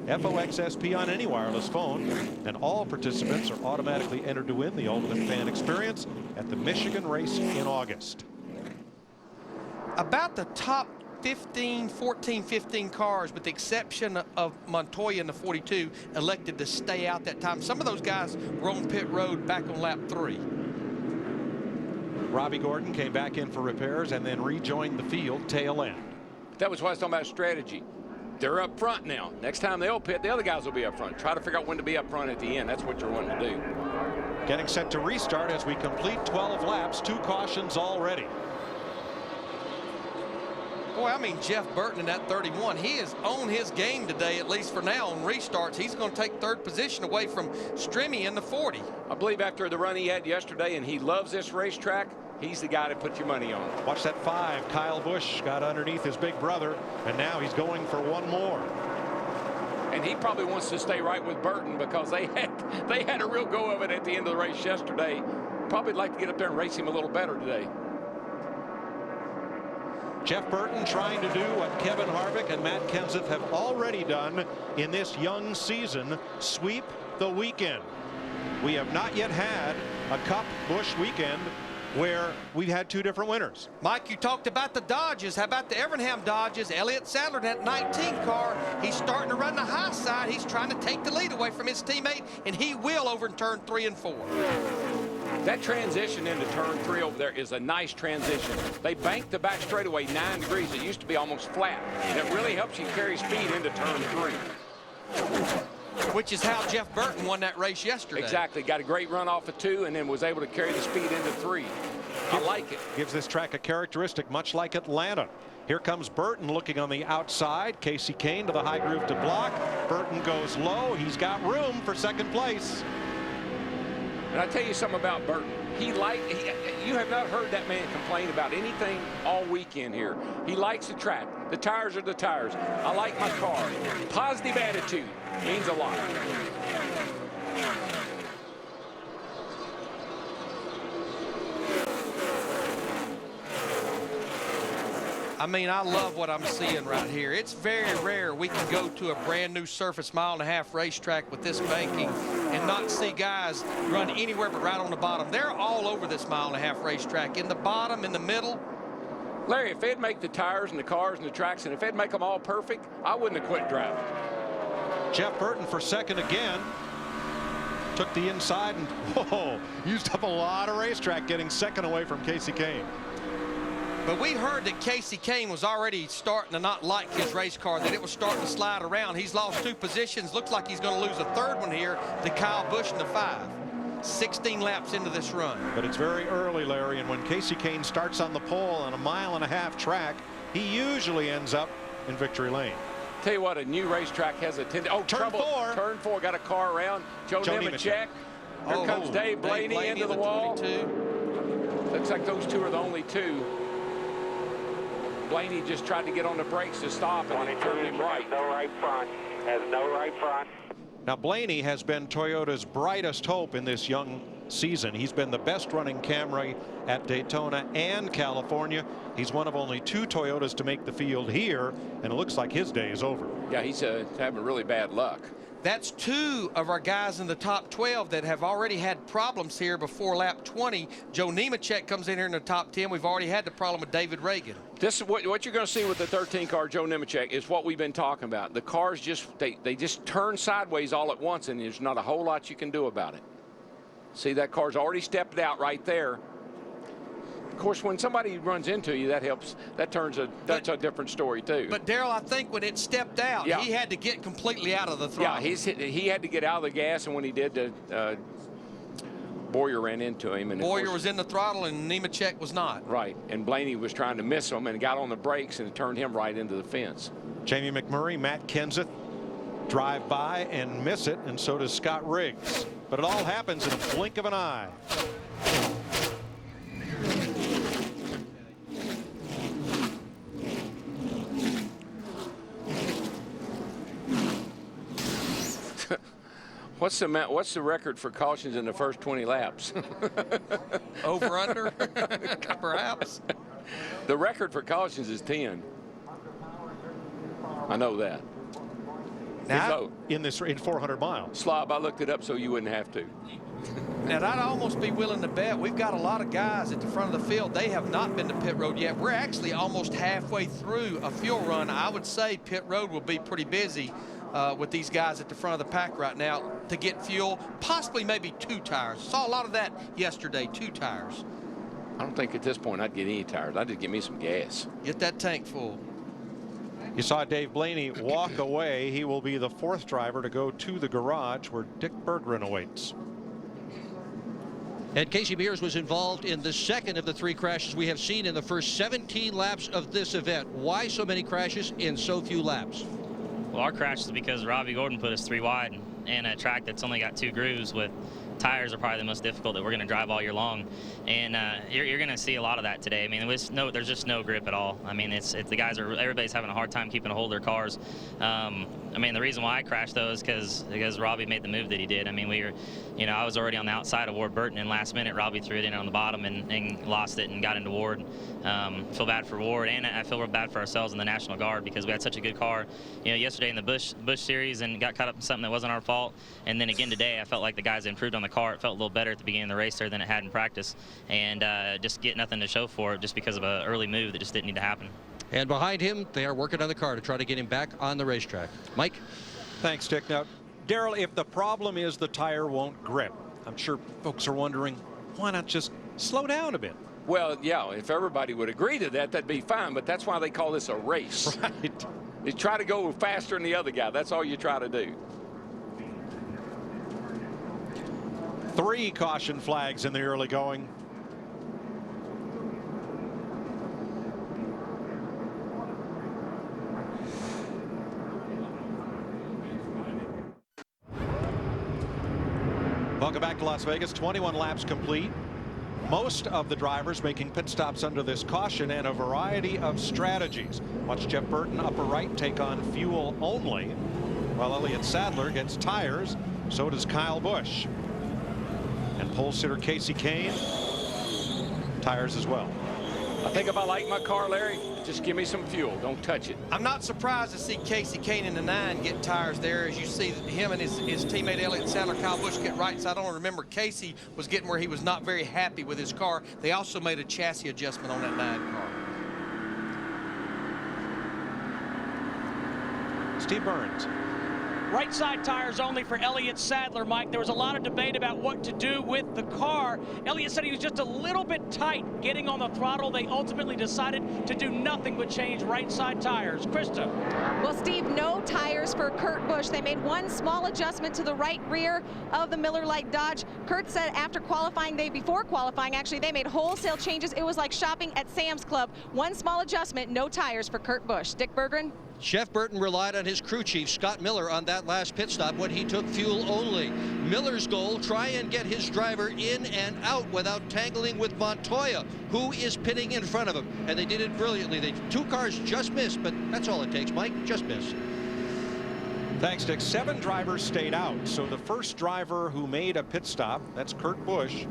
FOXSP on any wireless phone, and all participants are automatically entered to win the ultimate fan experience at the Michigan race in August. About the top 14, 15 cars, with the exception of Montoya in the 42, elected to stay out that time. Some of those guys were on pit road back on lap 3. Robbie Gordon came back in for repairs and then rejoined the field tail end. That was why I was talking about strategy. They're up front now. Next time they'll pit, the other guys will be up front. Try to figure out when to be up front at the end. That's what you're wanting to do. Getting set to restart as we complete 12 laps, 2 cautions already. Boy, I mean, Jeff Burton in that 31, he is on his game today, at least for now, on restarts. He's going to take 3rd position away from Strimmy in the 40. I believe after the run he had yesterday, and he loves this racetrack, he's the guy to put your money on. Watch that 5. Kyle Busch got underneath his big brother, and now he's going for one more. And he probably wants to stay right with Burton because they had a real go of it at the end of the race yesterday. Probably like to get up there and race him a little better today. Jeff Burton trying to do what Kevin Harvick and Matt Kenseth have already done in this young season, sweep the weekend. We have not yet had a Cup Busch weekend where we've had 2 different winners. Mike, you talked about the Dodges. How about the Evernham Dodges? Elliott Sadler in that 19 car. He's starting to run the high side. He's trying to take the lead away from his teammate, and he will over in turn 3 and 4. That transition into turn 3 over there is a nice transition. They banked the back straightaway 9 degrees. It used to be almost flat. And it really helps you carry speed into turn 3. Which is how Jeff Burton won that race yesterday. Exactly. Got a great run off of 2 and then was able to carry the speed into 3. I like it. Gives this track a characteristic much like Atlanta. Here comes Burton looking on the outside. Casey Kane to the high groove to block. Burton goes low. He's got room for 2nd place. And I tell you something about Burton. You have not heard that man complain about anything all weekend here. He likes the track. The tires are the tires. I like my car. Positive attitude means a lot. I mean, I love what I'm seeing right here. It's very rare we can go to a brand new surface 1.5 mile racetrack with this banking and not see guys run anywhere but right on the bottom. They're all over this 1.5 mile racetrack, in the bottom, in the middle. Larry, if they'd make the tires and the cars and the tracks, and if they'd make them all perfect, I wouldn't have quit driving. Jeff Burton for 2nd again. took the inside and whoa, used up a lot of racetrack getting second away from Casey Kane. But we heard that Casey Kane was already starting to not like his race car, that it was starting to slide around. He's lost 2 positions. Looks like he's going to lose a 3rd one here to Kyle Busch in the 5. 16 laps into this run. But it's very early, Larry, and when Casey Kane starts on the pole on a 1.5 mile track, he usually ends up in victory lane. Tell you what, a new racetrack has a tendency. Oh, Turn 4. Turn 4, got a car around. Joe Nemechek. Here comes Dave Blaney into the wall. 22. Looks like those 2 are the only 2. Blaney just tried to get on the brakes to stop, and it turned him right. No right front. Has no right front. Now, Blaney has been Toyota's brightest hope in this young season. He's been the best running Camry at Daytona and California. He's one of only 2 Toyotas to make the field here, and it looks like his day is over. Yeah, he's having really bad luck. That's 2 of our guys in the top 12 that have already had problems here before lap 20. Joe Nemechek comes in here in the top 10. We've already had the problem with David Reagan. This is what you're going to see with the 13 car, Joe Nemechek, is what we've been talking about. The cars just, they just turn sideways all at once, and there's not a whole lot you can do about it. See, that car's already stepped out right there. Of course, when somebody runs into you, that helps. That's a different story too. But Darrell, I think when it stepped out, he had to get completely out of the throttle. Yeah, he had to get out of the gas, and when he did, Boyer ran into him. And Boyer was in the throttle, and Nemechek was not. Right, and Blaney was trying to miss him and got on the brakes, and it turned him right into the fence. Jamie McMurray, Matt Kenseth drive by and miss it, and so does Scott Riggs. But it all happens in a blink of an eye. What's the record for cautions in the first 20 laps? Over under, perhaps. The record for cautions is 10. I know that. Now, in 400 miles. Slob, I looked it up so you wouldn't have to. And I'd almost be willing to bet we've got a lot of guys at the front of the field. They have not been to pit road yet. We're actually almost halfway through a fuel run. I would say pit road will be pretty busy with these guys at the front of the pack right now to get fuel, possibly maybe 2 tires. Saw a lot of that yesterday, 2 tires. I don't think at this point I'd get any tires. I'd just get me some gas. Get that tank full. You saw Dave Blaney walk away. He will be the 4th driver to go to the garage where Dick Berggren awaits. And Casey Mears was involved in the 2nd of the 3 crashes we have seen in the first 17 laps of this event. Why so many crashes in so few laps? Well, our crash is because Robbie Gordon put us 3 wide in a track that's only got 2 grooves with tires are probably the most difficult that we're going to drive all year long. And you're going to see a lot of that today. I mean, there's just no grip at all. I mean, everybody's having a hard time keeping a hold of their cars. I mean, the reason why I crashed though is because Robbie made the move that he did. I mean, I was already on the outside of Ward Burton, and last minute Robbie threw it in on the bottom and lost it and got into Ward. Feel bad for Ward, and I feel real bad for ourselves in the National Guard because we had such a good car, yesterday in the Busch series and got caught up in something that wasn't our fault. And then again today, I felt like the guys improved on the car. It felt a little better at the beginning of the race there than it had in practice, and just get nothing to show for it just because of an early move that just didn't need to happen. And behind him, they are working on the car to try to get him back on the racetrack. Mike? Thanks, Dick. Now, Darrell, if the problem is the tire won't grip, I'm sure folks are wondering, why not just slow down a bit? Well, yeah, if everybody would agree to that, that'd be fine, but that's why they call this a race. Right. You try to go faster than the other guy. That's all you try to do. 3 caution flags in the early going. Welcome back to Las Vegas. 21 laps complete. Most of the drivers making pit stops under this caution and a variety of strategies. Watch Jeff Burton upper right take on fuel only, while Elliott Sadler gets tires. So does Kyle Busch. And pole sitter Casey Kane, tires as well. I think if I like my car, Larry, just give me some fuel. Don't touch it. I'm not surprised to see Casey Kane in the 9 get tires there. As you see him and his teammate Elliott Sadler, Kyle Busch get right side on. Remember, Casey was getting where he was not very happy with his car. They also made a chassis adjustment on that 9 car. Steve Burns. Right side tires only for Elliott Sadler, Mike. There was a lot of debate about what to do with the car. Elliott said he was just a little bit tight getting on the throttle. They ultimately decided to do nothing but change right side tires. Krista. Well, Steve, no tires for Kurt Busch. They made one small adjustment to the right rear of the Miller Lite Dodge. Kurt said after qualifying, before qualifying, actually, they made wholesale changes. It was like shopping at Sam's Club. One small adjustment, no tires for Kurt Busch. Dick Berggren. Jeff Burton relied on his crew chief, Scott Miller, on that last pit stop when he took fuel only. Miller's goal, try and get his driver in and out without tangling with Montoya, who is pitting in front of him. And they did it brilliantly. Two cars just missed, but that's all it takes, Mike, just miss. Thanks, Dick. 7 drivers stayed out. So the first driver who made a pit stop, that's Kurt Busch.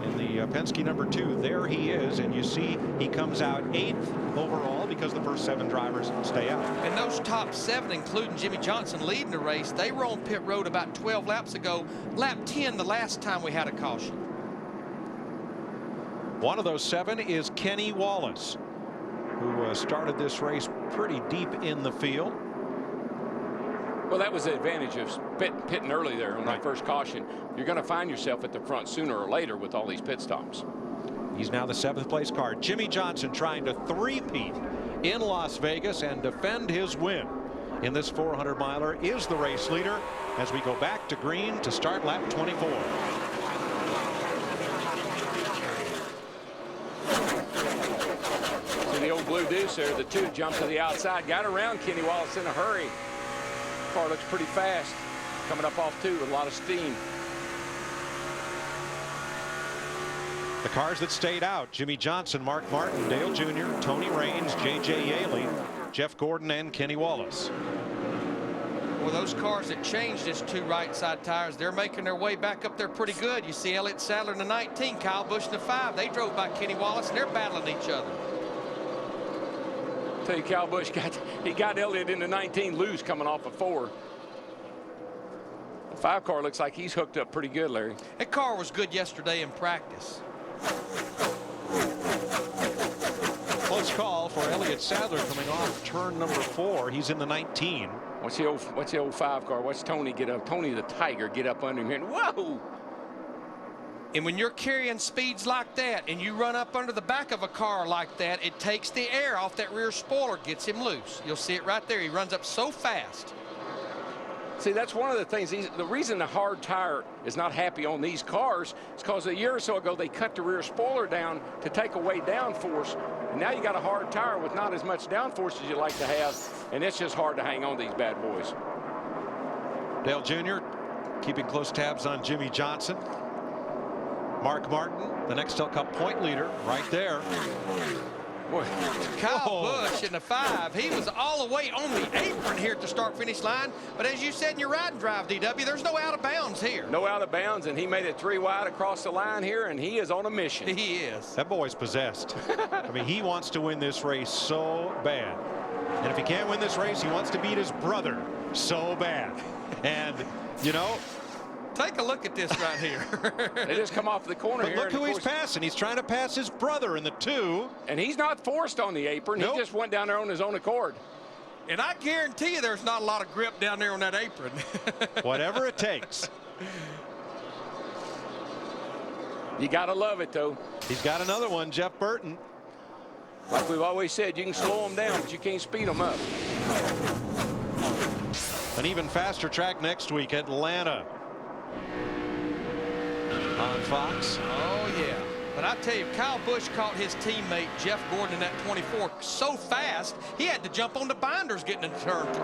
In the Penske number 2, there he is, and you see he comes out 8th overall because the first 7 drivers stay out. And those top 7, including Jimmy Johnson leading the race, they were on pit road about 12 laps ago. Lap 10 the last time we had a caution. One of those 7 is Kenny Wallace, who started this race pretty deep in the field. Well, that was the advantage of pitting early there on that first caution. You're going to find yourself at the front sooner or later with all these pit stops. He's now the 7th place car. Jimmy Johnson trying to three-peat in Las Vegas and defend his win in this 400-miler, is the race leader as we go back to green to start lap 24. See the old blue deuce there. The 2 jumped to the outside, got around Kenny Wallace in a hurry. Car looks pretty fast, coming up off 2 with a lot of steam. The cars that stayed out: Jimmy Johnson, Mark Martin, Dale Jr., Tony Raines, J.J. Yaley, Jeff Gordon, and Kenny Wallace. Well, those cars that changed just 2 right side tires, they're making their way back up there pretty good. You see Elliott Sadler in the 19, Kyle Busch in the 5. They drove by Kenny Wallace, and they're battling each other. Tell you, Kyle Busch got Elliott in the 19 loose coming off of 4. The 5 car looks like he's hooked up pretty good, Larry. That car was good yesterday in practice. Close call for Elliott Sadler coming off turn number 4. He's in the 19. What's the old 5 car? Watch Tony get up. Tony the Tiger get up under him here. And whoa! And when you're carrying speeds like that and you run up under the back of a car like that, it takes the air off that rear spoiler, gets him loose. You'll see it right there. He runs up so fast. See, that's one of the things. The reason the hard tire is not happy on these cars is because a year or so ago they cut the rear spoiler down to take away downforce. And now you got a hard tire with not as much downforce as you like to have, and it's just hard to hang on these bad boys. Dale Jr. keeping close tabs on Jimmy Johnson. Mark Martin, the Nextel Cup point leader, right there. Boy, Kyle Busch in the 5, he was all the way on the apron here at the start-finish line. But as you said in your ride and drive, DW, there's no out of bounds here. No out of bounds, and he made it 3 wide across the line here, and he is on a mission. He is. That boy's possessed. I mean, he wants to win this race so bad. And if he can't win this race, he wants to beat his brother so bad. And, you know, take a look at this right here. They just come off the corner but here. Look who he's passing. He's trying to pass his brother in the 2. And he's not forced on the apron. Nope. He just went down there on his own accord. And I guarantee you there's not a lot of grip down there on that apron. Whatever it takes. You got to love it, though. He's got another one, Jeff Burton. Like we've always said, you can slow them down, but you can't speed them up. An even faster track next week, Atlanta. On Fox. Oh, yeah. But I tell you, Kyle Busch caught his teammate Jeff Gordon in that 24 so fast, he had to jump on the binders getting into turn 3.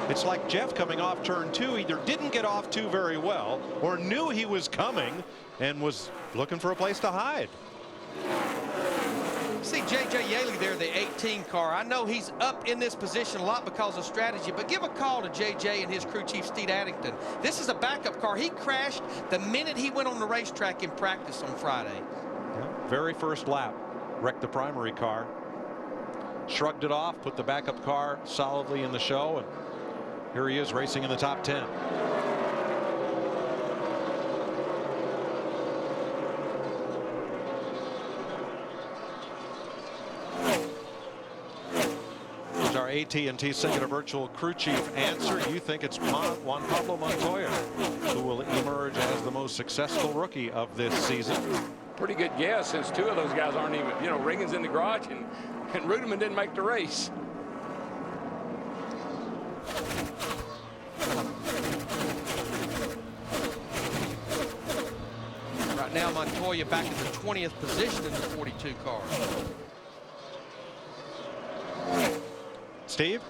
It's like Jeff coming off turn 2 either didn't get off 2 very well or knew he was coming and was looking for a place to hide. See J.J. Yaley there, the 18 car. I know he's up in this position a lot because of strategy, but give a call to J.J. and his crew chief, Steve Addington. This is a backup car. He crashed the minute he went on the racetrack in practice on Friday. Yeah, very first lap, wrecked the primary car. Shrugged it off, put the backup car solidly in the show, and here he is racing in the top 10. There's our AT&T Singular Virtual Crew Chief answer. You think it's Juan Pablo Montoya who will emerge as the most successful rookie of this season. Pretty good guess, since two of those guys aren't even, you know, Regan's in the garage and Ruderman didn't make the race. Right now, Montoya back in the 20th position in the 42 car. Steve?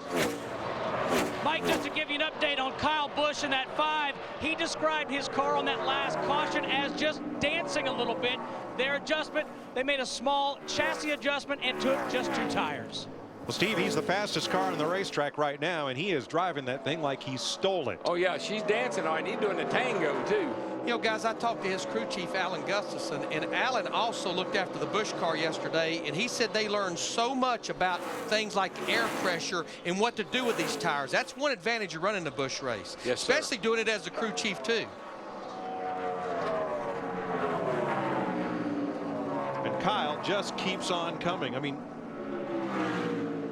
Mike, just to give you an update on Kyle Busch in that 5, he described his car on that last caution as just dancing a little bit. Their adjustment, they made a small chassis adjustment and took just 2 tires. Well, Steve, he's the fastest car on the racetrack right now, and he is driving that thing like he stole it. Oh, yeah, she's dancing on it. He's doing the tango, too. You know, guys, I talked to his crew chief, Alan Gustafson, and Alan also looked after the Busch car yesterday, and he said they learned so much about things like air pressure and what to do with these tires. That's one advantage of running the Busch race, yes, sir. Especially doing it as the crew chief, too. And Kyle just keeps on coming. I mean,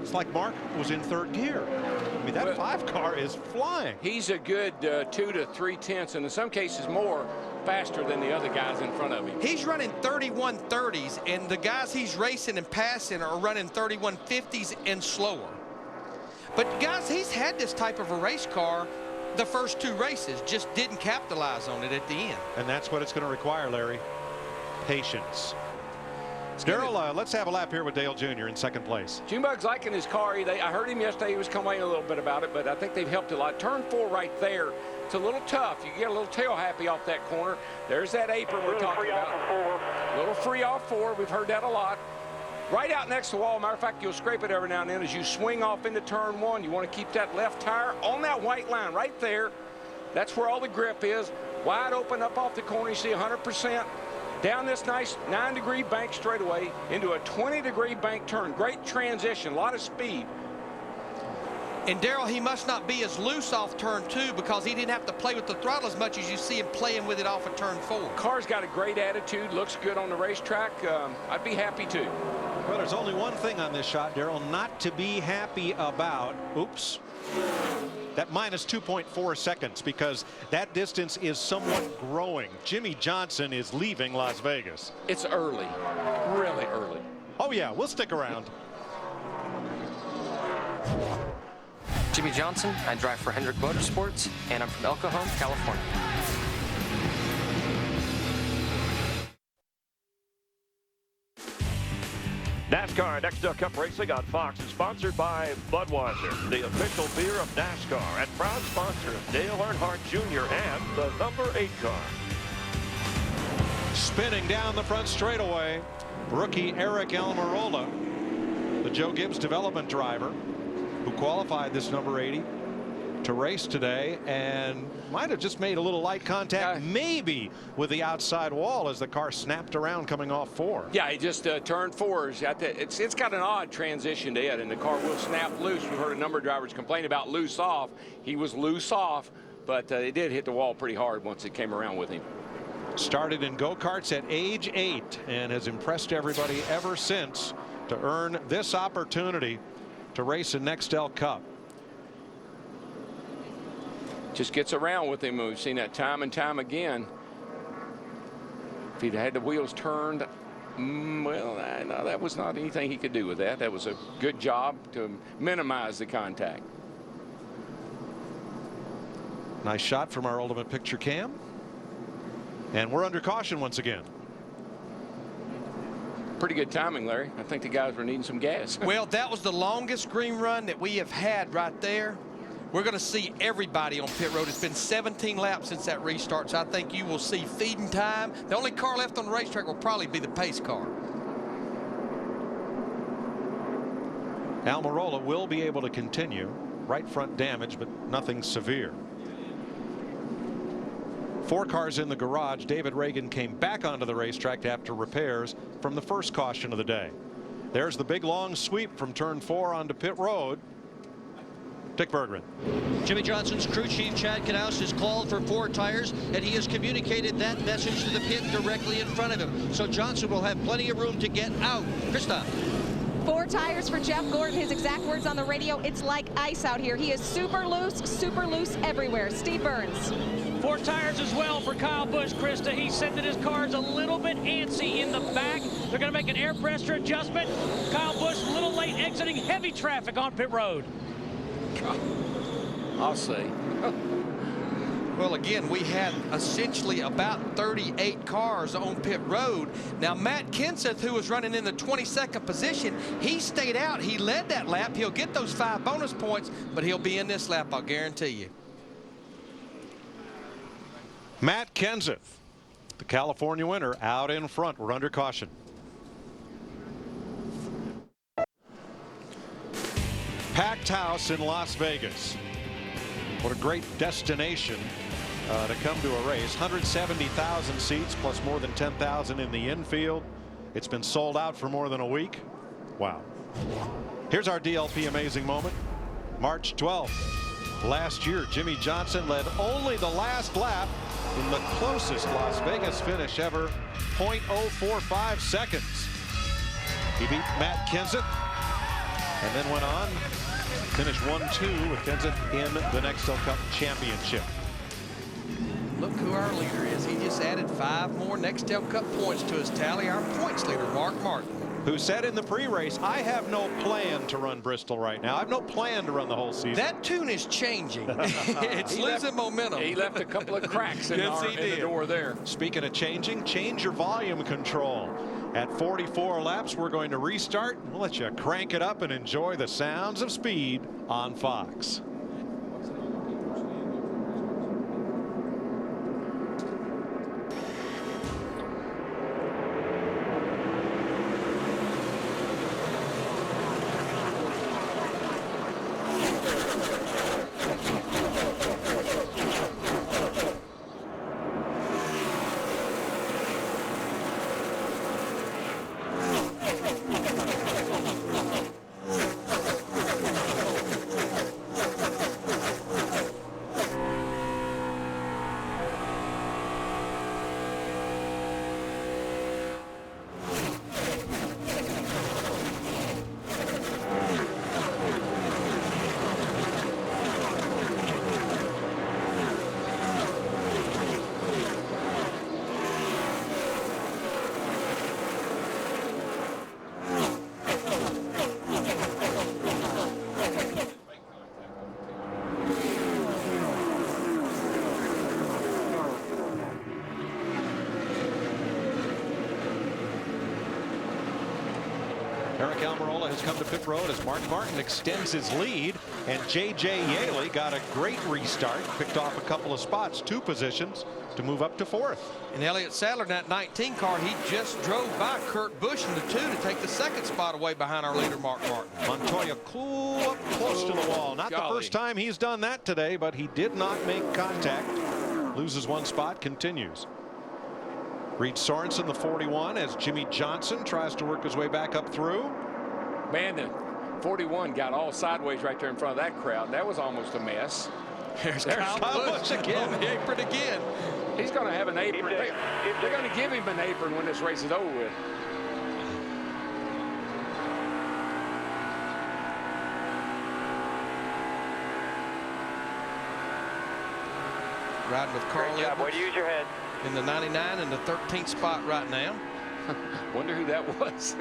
it's like Mark was in 3rd gear. I mean, that 5 car is flying. He's a good 2 to 3 tenths, and in some cases more, faster than the other guys in front of him. He's running 31.30s, and the guys he's racing and passing are running 31.50s and slower. But guys, he's had this type of a race car the first 2 races, just didn't capitalize on it at the end. And that's what it's going to require, Larry. Patience. Darrell, let's have a lap here with Dale Jr. in 2nd place. Junebug's liking his car. I heard him yesterday. He was complaining a little bit about it, but I think they've helped a lot. Turn 4 right there. It's a little tough. You get a little tail happy off that corner. There's that apron we're talking about. A little free off 4. We've heard that a lot. Right out next to the wall. Matter of fact, you'll scrape it every now and then as you swing off into turn 1. You want to keep that left tire on that white line right there. That's where all the grip is. Wide open up off the corner. You see 100%. Down this nice 9-degree bank straightaway into a 20-degree bank turn. Great transition, a lot of speed. And Darrell, he must not be as loose off turn 2 because he didn't have to play with the throttle as much as you see him playing with it off of turn 4. Car's got a great attitude, looks good on the racetrack. I'd be happy too. Well, there's only one thing on this shot, Darrell, not to be happy about. Oops. That minus 2.4 seconds, because that distance is somewhat growing. Jimmy Johnson is leaving Las Vegas. It's early, really early. Oh yeah, we'll stick around. Jimmy Johnson, I drive for Hendrick Motorsports, and I'm from El Cajon, California. NASCAR Nextel Cup Racing on Fox is sponsored by Budweiser, the official beer of NASCAR, and proud sponsor of Dale Earnhardt Jr. and the number 8 car. Spinning down the front straightaway, rookie Eric Almirola, the Joe Gibbs development driver, who qualified this number 80 to race today and might have just made a little light contact, maybe with the outside wall as the car snapped around coming off 4. Yeah, he just turned 4. It's got an odd transition to it, and the car will snap loose. We've heard a number of drivers complain about loose off. He was loose off, but it did hit the wall pretty hard once it came around with him. Started in go-karts at age 8 and has impressed everybody ever since to earn this opportunity to race a Nextel Cup. Just gets around with him. We've seen that time and time again. If he'd had the wheels turned, well, no, that was not anything he could do with that. That was a good job to minimize the contact. Nice shot from our ultimate picture cam. And we're under caution once again. Pretty good timing, Larry. I think the guys were needing some gas. Well, that was the longest green run that we have had right there. We're going to see everybody on pit road. It's been 17 laps since that restart, so I think you will see feeding time. The only car left on the racetrack will probably be the pace car. Almirola will be able to continue. Right front damage, but nothing severe. 4 cars in the garage. David Reagan came back onto the racetrack after repairs from the first caution of the day. There's the big long sweep from turn 4 onto pit road. Dick Berggren. Jimmy Johnson's crew chief Chad Knaus has called for 4 tires, and he has communicated that message to the pit directly in front of him. So Johnson will have plenty of room to get out. Christoph. 4 tires for Jeff Gordon. His exact words on the radio, it's like ice out here. He is super loose everywhere. Steve Burns. 4 tires as well for Kyle Busch, Krista. He said that his car is a little bit antsy in the back. They're going to make an air pressure adjustment. Kyle Busch a little late exiting heavy traffic on pit road. I'll see. Well, again, we had essentially about 38 cars on pit road. Now, Matt Kenseth, who was running in the 22nd position, he stayed out. He led that lap. He'll get those 5 bonus points, but he'll be in this lap, I'll guarantee you. Matt Kenseth, the California winner, out in front. We're under caution. Packed house in Las Vegas. What a great destination to come to a race. 170,000 seats plus more than 10,000 in the infield. It's been sold out for more than a week. Wow. Here's our DLP amazing moment. March 12th. Last year, Jimmy Johnson led only the last lap in the closest Las Vegas finish ever, 0.045 seconds. He beat Matt Kenseth and then went on to finish 1-2 with Kenseth in the Nextel Cup Championship. Look who our leader is. He just added 5 more Nextel Cup points to his tally. Our points leader, Mark Martin. Who said in the pre-race, I have no plan to run Bristol right now. I have no plan to run the whole season. That tune is changing. It's losing momentum. He left a couple of cracks in, the door there. Speaking of changing, change your volume control. At 44 laps, we're going to restart. We'll let you crank it up and enjoy the sounds of speed on Fox. Eric Almirola has come to pit road as Mark Martin extends his lead, and J.J. Yaley got a great restart, picked off a couple of spots, 2 positions to move up to 4th. And Elliott Sadler in that 19 car, he just drove by Kurt Busch in the 2 to take the 2nd spot away behind our leader, Mark Martin. Montoya cool up close to the wall. Not the first time he's done that today, but he did not make contact. Loses 1 spot, continues. Reed Sorensen, the 41, as Jimmy Johnson tries to work his way back up through. Man, the 41 got all sideways right there in front of that crowd. That was almost a mess. There's Kyle Busch again. On the apron again. He's going to have an apron. They're going to give him an apron when this race is over with. Riding with Carl Edwards. Way to use your head. In the 99 and the 13th spot right now. Wonder who that was.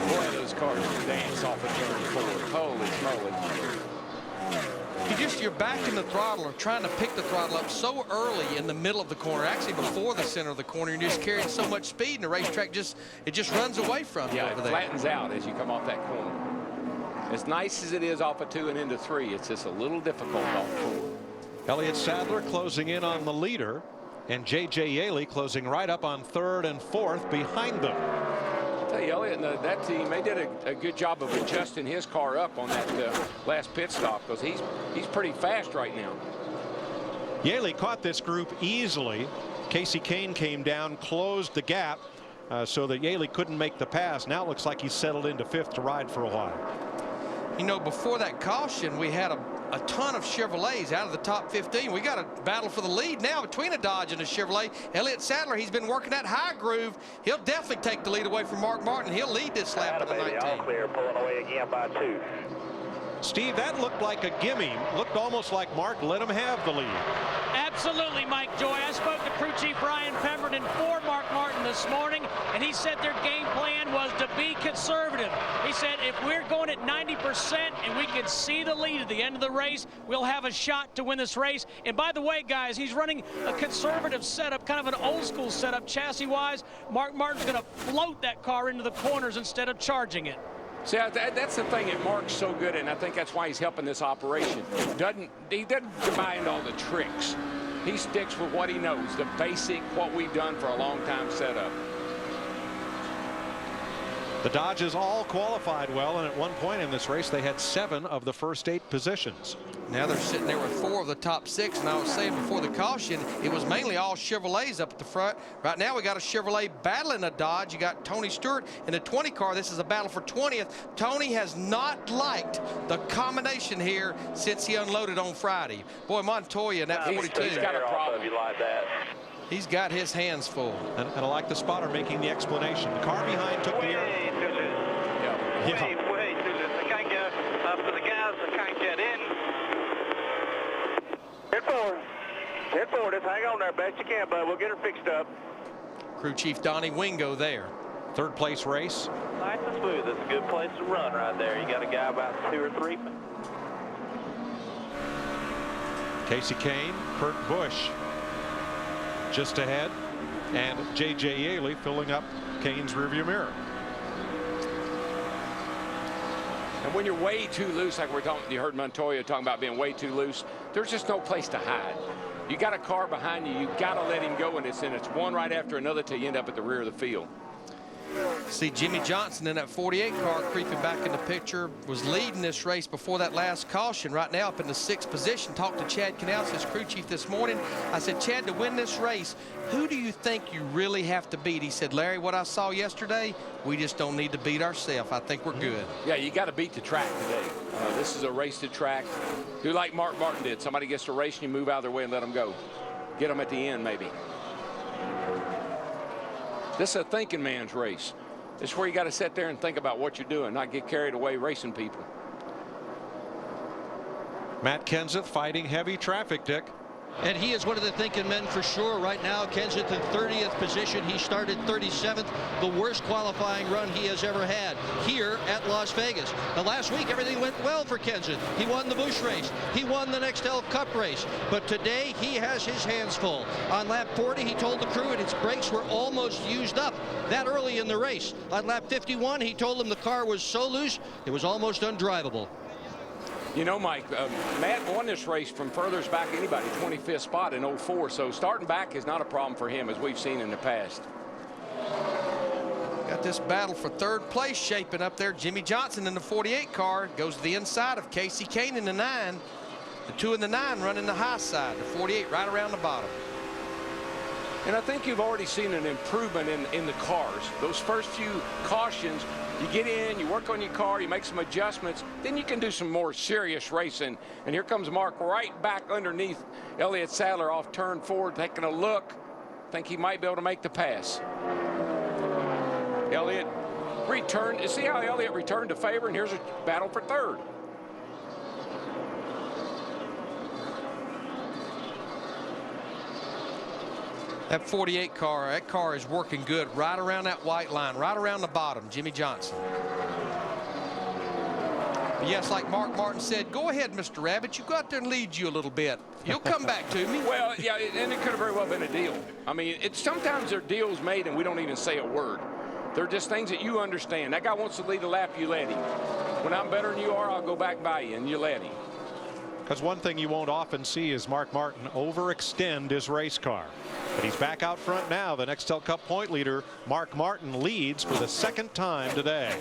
Boy, those cars dance off of turn 4. Holy smoly. You're back in the throttle or trying to pick the throttle up so early in the middle of the corner, actually before the center of the corner, and you're just carrying so much speed, and the racetrack just runs away from you. Yeah, over it there. flattens out as you come off that corner. As nice as it is off of 2 and into 3, it's just a little difficult off 4. Elliott Sadler closing in on the leader, and J.J. Yaley closing right up on 3rd and 4th behind them. I tell you, Elliott and that team, they did a good job of adjusting his car up on that last pit stop, because he's pretty fast right now. Yaley caught this group easily. Casey Kane came down, closed the gap so that Yaley couldn't make the pass. Now it looks like he's settled into 5th to ride for a while. You know, before that caution, we had a ton of Chevrolets out of the top 15. We got a battle for the lead now between a Dodge and a Chevrolet. Elliott Sadler, he's been working that high groove. He'll definitely take the lead away from Mark Martin. He'll lead this lap of the 19. All clear, pulling away again by 2. Steve, that looked like a gimme. Looked almost like Mark let him have the lead. Absolutely, Mike Joy. I spoke to crew chief Ryan Pemberton for Mark Martin this morning, and he said their game plan was to be conservative. He said if we're going at 90% and we can see the lead at the end of the race, we'll have a shot to win this race. And by the way, guys, he's running a conservative setup, kind of an old school setup chassis-wise. Mark Martin's going to float that car into the corners instead of charging it. See, that's the thing that Mark's so good at, and I think that's why he's helping this operation. He doesn't buy into all the tricks. He sticks with what he knows, the basic, what we've done for a long time setup. The Dodges all qualified well, and at one point in this race, they had 7 of the first 8 positions. Now they're sitting there with 4 of the top 6, and I was saying before the caution, it was mainly all Chevrolets up at the front. Right now we got a Chevrolet battling a Dodge. You got Tony Stewart in the 20 car. This is a battle for 20th. Tony has not liked the combination here since he unloaded on Friday. Boy, Montoya in that 42. He's got a problem. He's got his hands full. And I like the spotter making the explanation. The car behind took the air. Wait, I can't get up to the gas. I can't get in. Head forward. Head forward. Just hang on there best you can, bud. We'll get her fixed up. Crew Chief Donnie Wingo there. 3rd place race. Nice and smooth. That's a good place to run right there. You got a guy about 2 or 3. Casey Kane, Kurt Busch just ahead, and J.J. Yaley filling up Kane's rearview mirror. And when you're way too loose, like you heard Montoya talking about being way too loose, there's just no place to hide. You got a car behind you, you got to let him go, and it's one right after another till you end up at the rear of the field. See Jimmy Johnson in that 48 car creeping back in the picture, was leading this race before that last caution. Right now up in the 6th position. Talked to Chad Canals, his crew chief, this morning. I said, Chad, to win this race, who do you think you really have to beat? He said, Larry, what I saw yesterday, we just don't need to beat ourselves. I think we're good. Yeah, you got to beat the track today. This is a race to track. Do like Mark Martin did. Somebody gets to race and you move out of their way and let them go. Get them at the end, maybe. This is a thinking man's race. This is where you got to sit there and think about what you're doing, not get carried away racing people. Matt Kenseth fighting heavy traffic, Dick. And he is one of the thinking men for sure. Right now, Kenseth in 30th position. He started 37th, the worst qualifying run he has ever had here at Las Vegas. Now, last week, everything went well for Kenseth. He won the Busch race. He won the Nextel Cup race. But today, he has his hands full. On lap 40, he told the crew its brakes were almost used up that early in the race. On lap 51, he told them the car was so loose, it was almost undrivable. You know, Mike, Matt won this race from furthest back anybody, 25th spot in 04. So starting back is not a problem for him, as we've seen in the past. Got this battle for 3rd place shaping up there. Jimmy Johnson in the 48 car goes to the inside of Casey Kane in the 9. The 2 and the 9 running the high side. The 48 right around the bottom. And I think you've already seen an improvement in the cars. Those first few cautions, you get in, you work on your car, you make some adjustments, then you can do some more serious racing. And here comes Mark right back underneath Elliott Sadler off turn 4, taking a look. Think he might be able to make the pass. Elliott returned. You see how Elliott returned to favor, and here's a battle for 3rd. That 48 car, that car is working good right around that white line, right around the bottom, Jimmy Johnson. But yes, like Mark Martin said, go ahead, Mr. Rabbit. You go out there and lead you a little bit. You'll come back to me. Well, yeah, and it could have very well been a deal. I mean, sometimes there are deals made and we don't even say a word. They're just things that you understand. That guy wants to lead a lap, you let him. When I'm better than you are, I'll go back by you, and you let him. Because one thing you won't often see is Mark Martin overextend his race car. But he's back out front now. The Nextel Cup point leader, Mark Martin, leads for the 2nd time today.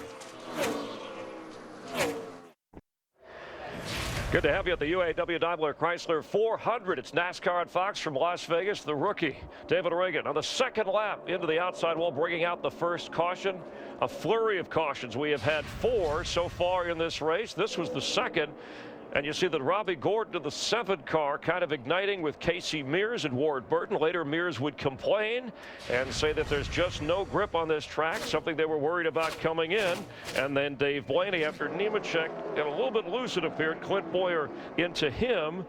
Good to have you at the UAW-Daimler Chrysler 400. It's NASCAR on Fox from Las Vegas. The rookie, David Reagan, on the second lap into the outside wall, bringing out the first caution. A flurry of cautions. We have had 4 so far in this race. This was the second. And you see that Robbie Gordon to the 7th car, kind of igniting with Casey Mears and Ward Burton. Later, Mears would complain and say that there's just no grip on this track, something they were worried about coming in. And then Dave Blaney, after Nemechek got a little bit loose, it appeared, Clint Boyer into him.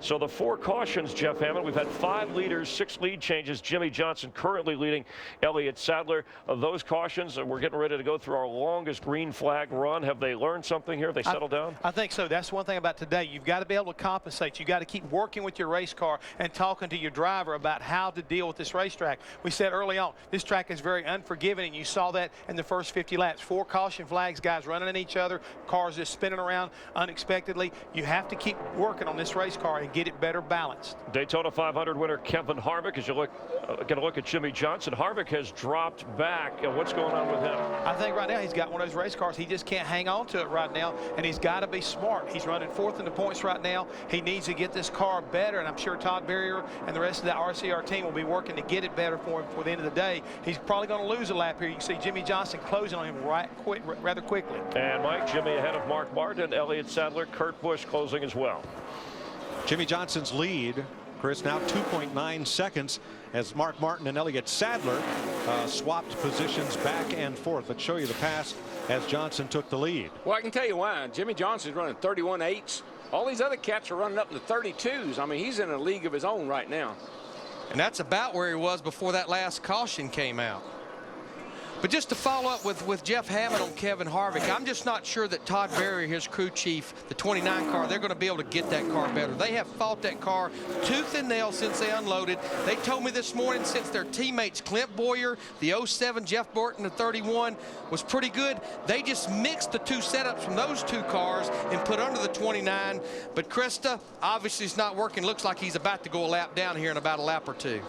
So the 4 cautions, Jeff Hammond. We've had 5 leaders, 6 lead changes. Jimmy Johnson currently leading Elliott Sadler. Of those cautions, we're getting ready to go through our longest green flag run. Have they learned something here? Have they settled down? I think so. That's one thing about today. You've got to be able to compensate. You've got to keep working with your race car and talking to your driver about how to deal with this racetrack. We said early on, this track is very unforgiving, and you saw that in the first 50 laps. 4 caution flags, guys running at each other, cars just spinning around unexpectedly. You have to keep working on this race car and get it better balanced. Daytona 500 winner Kevin Harvick, as you look, get a look at Jimmy Johnson. Harvick has dropped back. What's going on with him? I think right now he's got one of those race cars. He just can't hang on to it right now, and he's got to be smart. He's running 4th in the points right now. He needs to get this car better, and I'm sure Todd Berrier and the rest of the RCR team will be working to get it better for him for the end of the day. He's probably going to lose a lap here. You can see Jimmy Johnson closing on him rather quickly. And Mike, Jimmy ahead of Mark Martin, Elliott Sadler, Kurt Busch closing as well. Jimmy Johnson's lead, Chris, now 2.9 seconds as Mark Martin and Elliott Sadler swapped positions back and forth. Let's show you the pass as Johnson took the lead. Well, I can tell you why. Jimmy Johnson's running 31.8s. All these other cats are running up in the 32s. I mean, he's in a league of his own right now. And that's about where he was before that last caution came out. But just to follow up with Jeff Hammond on Kevin Harvick, I'm just not sure that Todd Berrier, his crew chief, the 29 car, they're going to be able to get that car better. They have fought that car tooth and nail since they unloaded. They told me this morning since their teammates Clint Boyer, the 07, Jeff Burton, the 31, was pretty good. They just mixed the 2 setups from those 2 cars and put under the 29. But Krista, obviously it's not working. Looks like he's about to go a lap down here in about a lap or 2.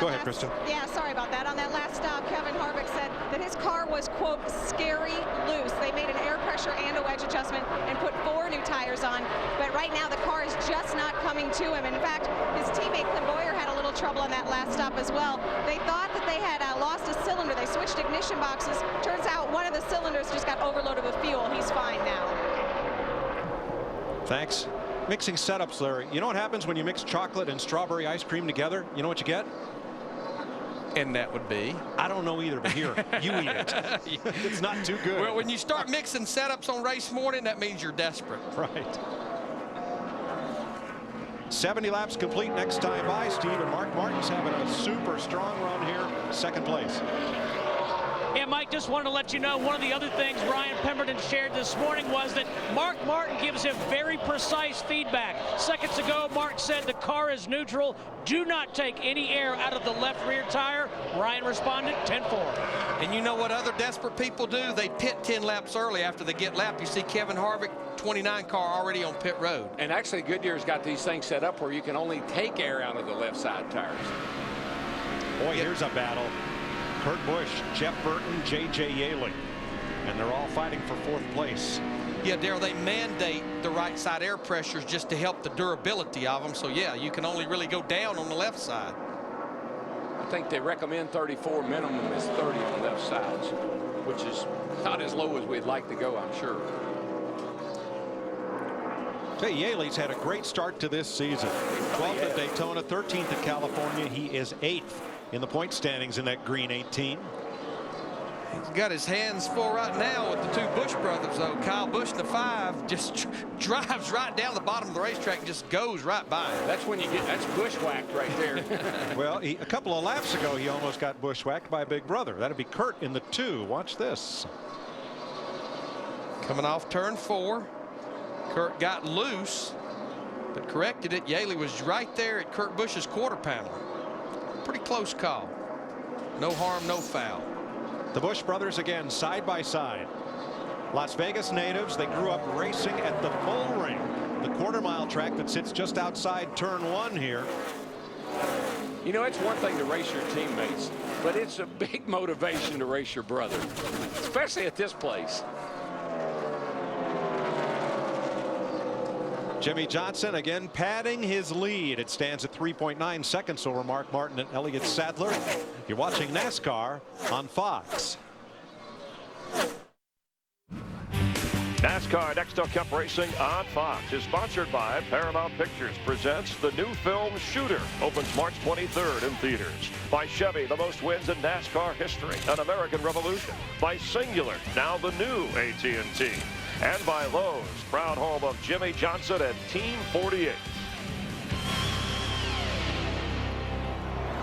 Go ahead, Kristen. Yeah, sorry about that. On that last stop, Kevin Harvick said that his car was, quote, scary loose. They made an air pressure and a wedge adjustment and put 4 new tires on. But right now, the car is just not coming to him. In fact, his teammate Clint Boyer had a little trouble on that last stop as well. They thought that they had lost a cylinder. They switched ignition boxes. Turns out one of the cylinders just got overloaded with fuel. He's fine now. Thanks. Mixing setups, Larry. You know what happens when you mix chocolate and strawberry ice cream together? You know what you get? And that would be? I don't know either, but here, you eat it. It's not too good. Well, when you start mixing setups on race morning, that means you're desperate. Right. 70 laps complete next time by. Steve, and Mark Martin's having a super strong run here, 2nd place. Yeah, Mike, just wanted to let you know one of the other things Ryan Pemberton shared this morning was that Mark Martin gives him very precise feedback. Seconds ago, Mark said the car is neutral. Do not take any air out of the left rear tire. Ryan responded 10-4. And you know what other desperate people do? They pit 10 laps early after they get lapped. You see Kevin Harvick, 29 car, already on pit road. And actually, Goodyear's got these things set up where you can only take air out of the left side tires. Boy, here's a battle. Kurt Busch, Jeff Burton, J.J. Yaley. And they're all fighting for 4th place. Yeah, Darrell, they mandate the right side air pressures just to help the durability of them. So, yeah, you can only really go down on the left side. I think they recommend 34. Minimum is 30 on left sides, which is not as low as we'd like to go, I'm sure. Hey, Yaley's had a great start to this season. 12th at Daytona, 13th at California. He is 8th in the point standings in that green 18. He's got his hands full right now with the 2 Busch brothers, though. Kyle Busch in the 5 just drives right down the bottom of the racetrack and just goes right by him. That's when you get, that's bushwhacked right there. Well, a couple of laps ago, he almost got bushwhacked by a big brother. That'd be Kurt in the 2. Watch this. Coming off turn 4. Kurt got loose, but corrected it. Yaley was right there at Kurt Busch's quarter panel. Pretty close call. No harm, no foul. The Busch brothers again side by side. Las Vegas natives, they grew up racing at the Bull Ring, the quarter-mile track that sits just outside turn 1 here. You know, it's one thing to race your teammates, but it's a big motivation to race your brother, especially at this place. Jimmy Johnson again padding his lead. It stands at 3.9 seconds over Mark Martin and Elliott Sadler. You're watching NASCAR on Fox. NASCAR Nextel Cup Racing on Fox is sponsored by Paramount Pictures presents the new film Shooter. Opens March 23rd in theaters. By Chevy, the most wins in NASCAR history, an American revolution. By Singular, now the new AT&T. And by Lowe's, proud home of Jimmy Johnson and Team 48.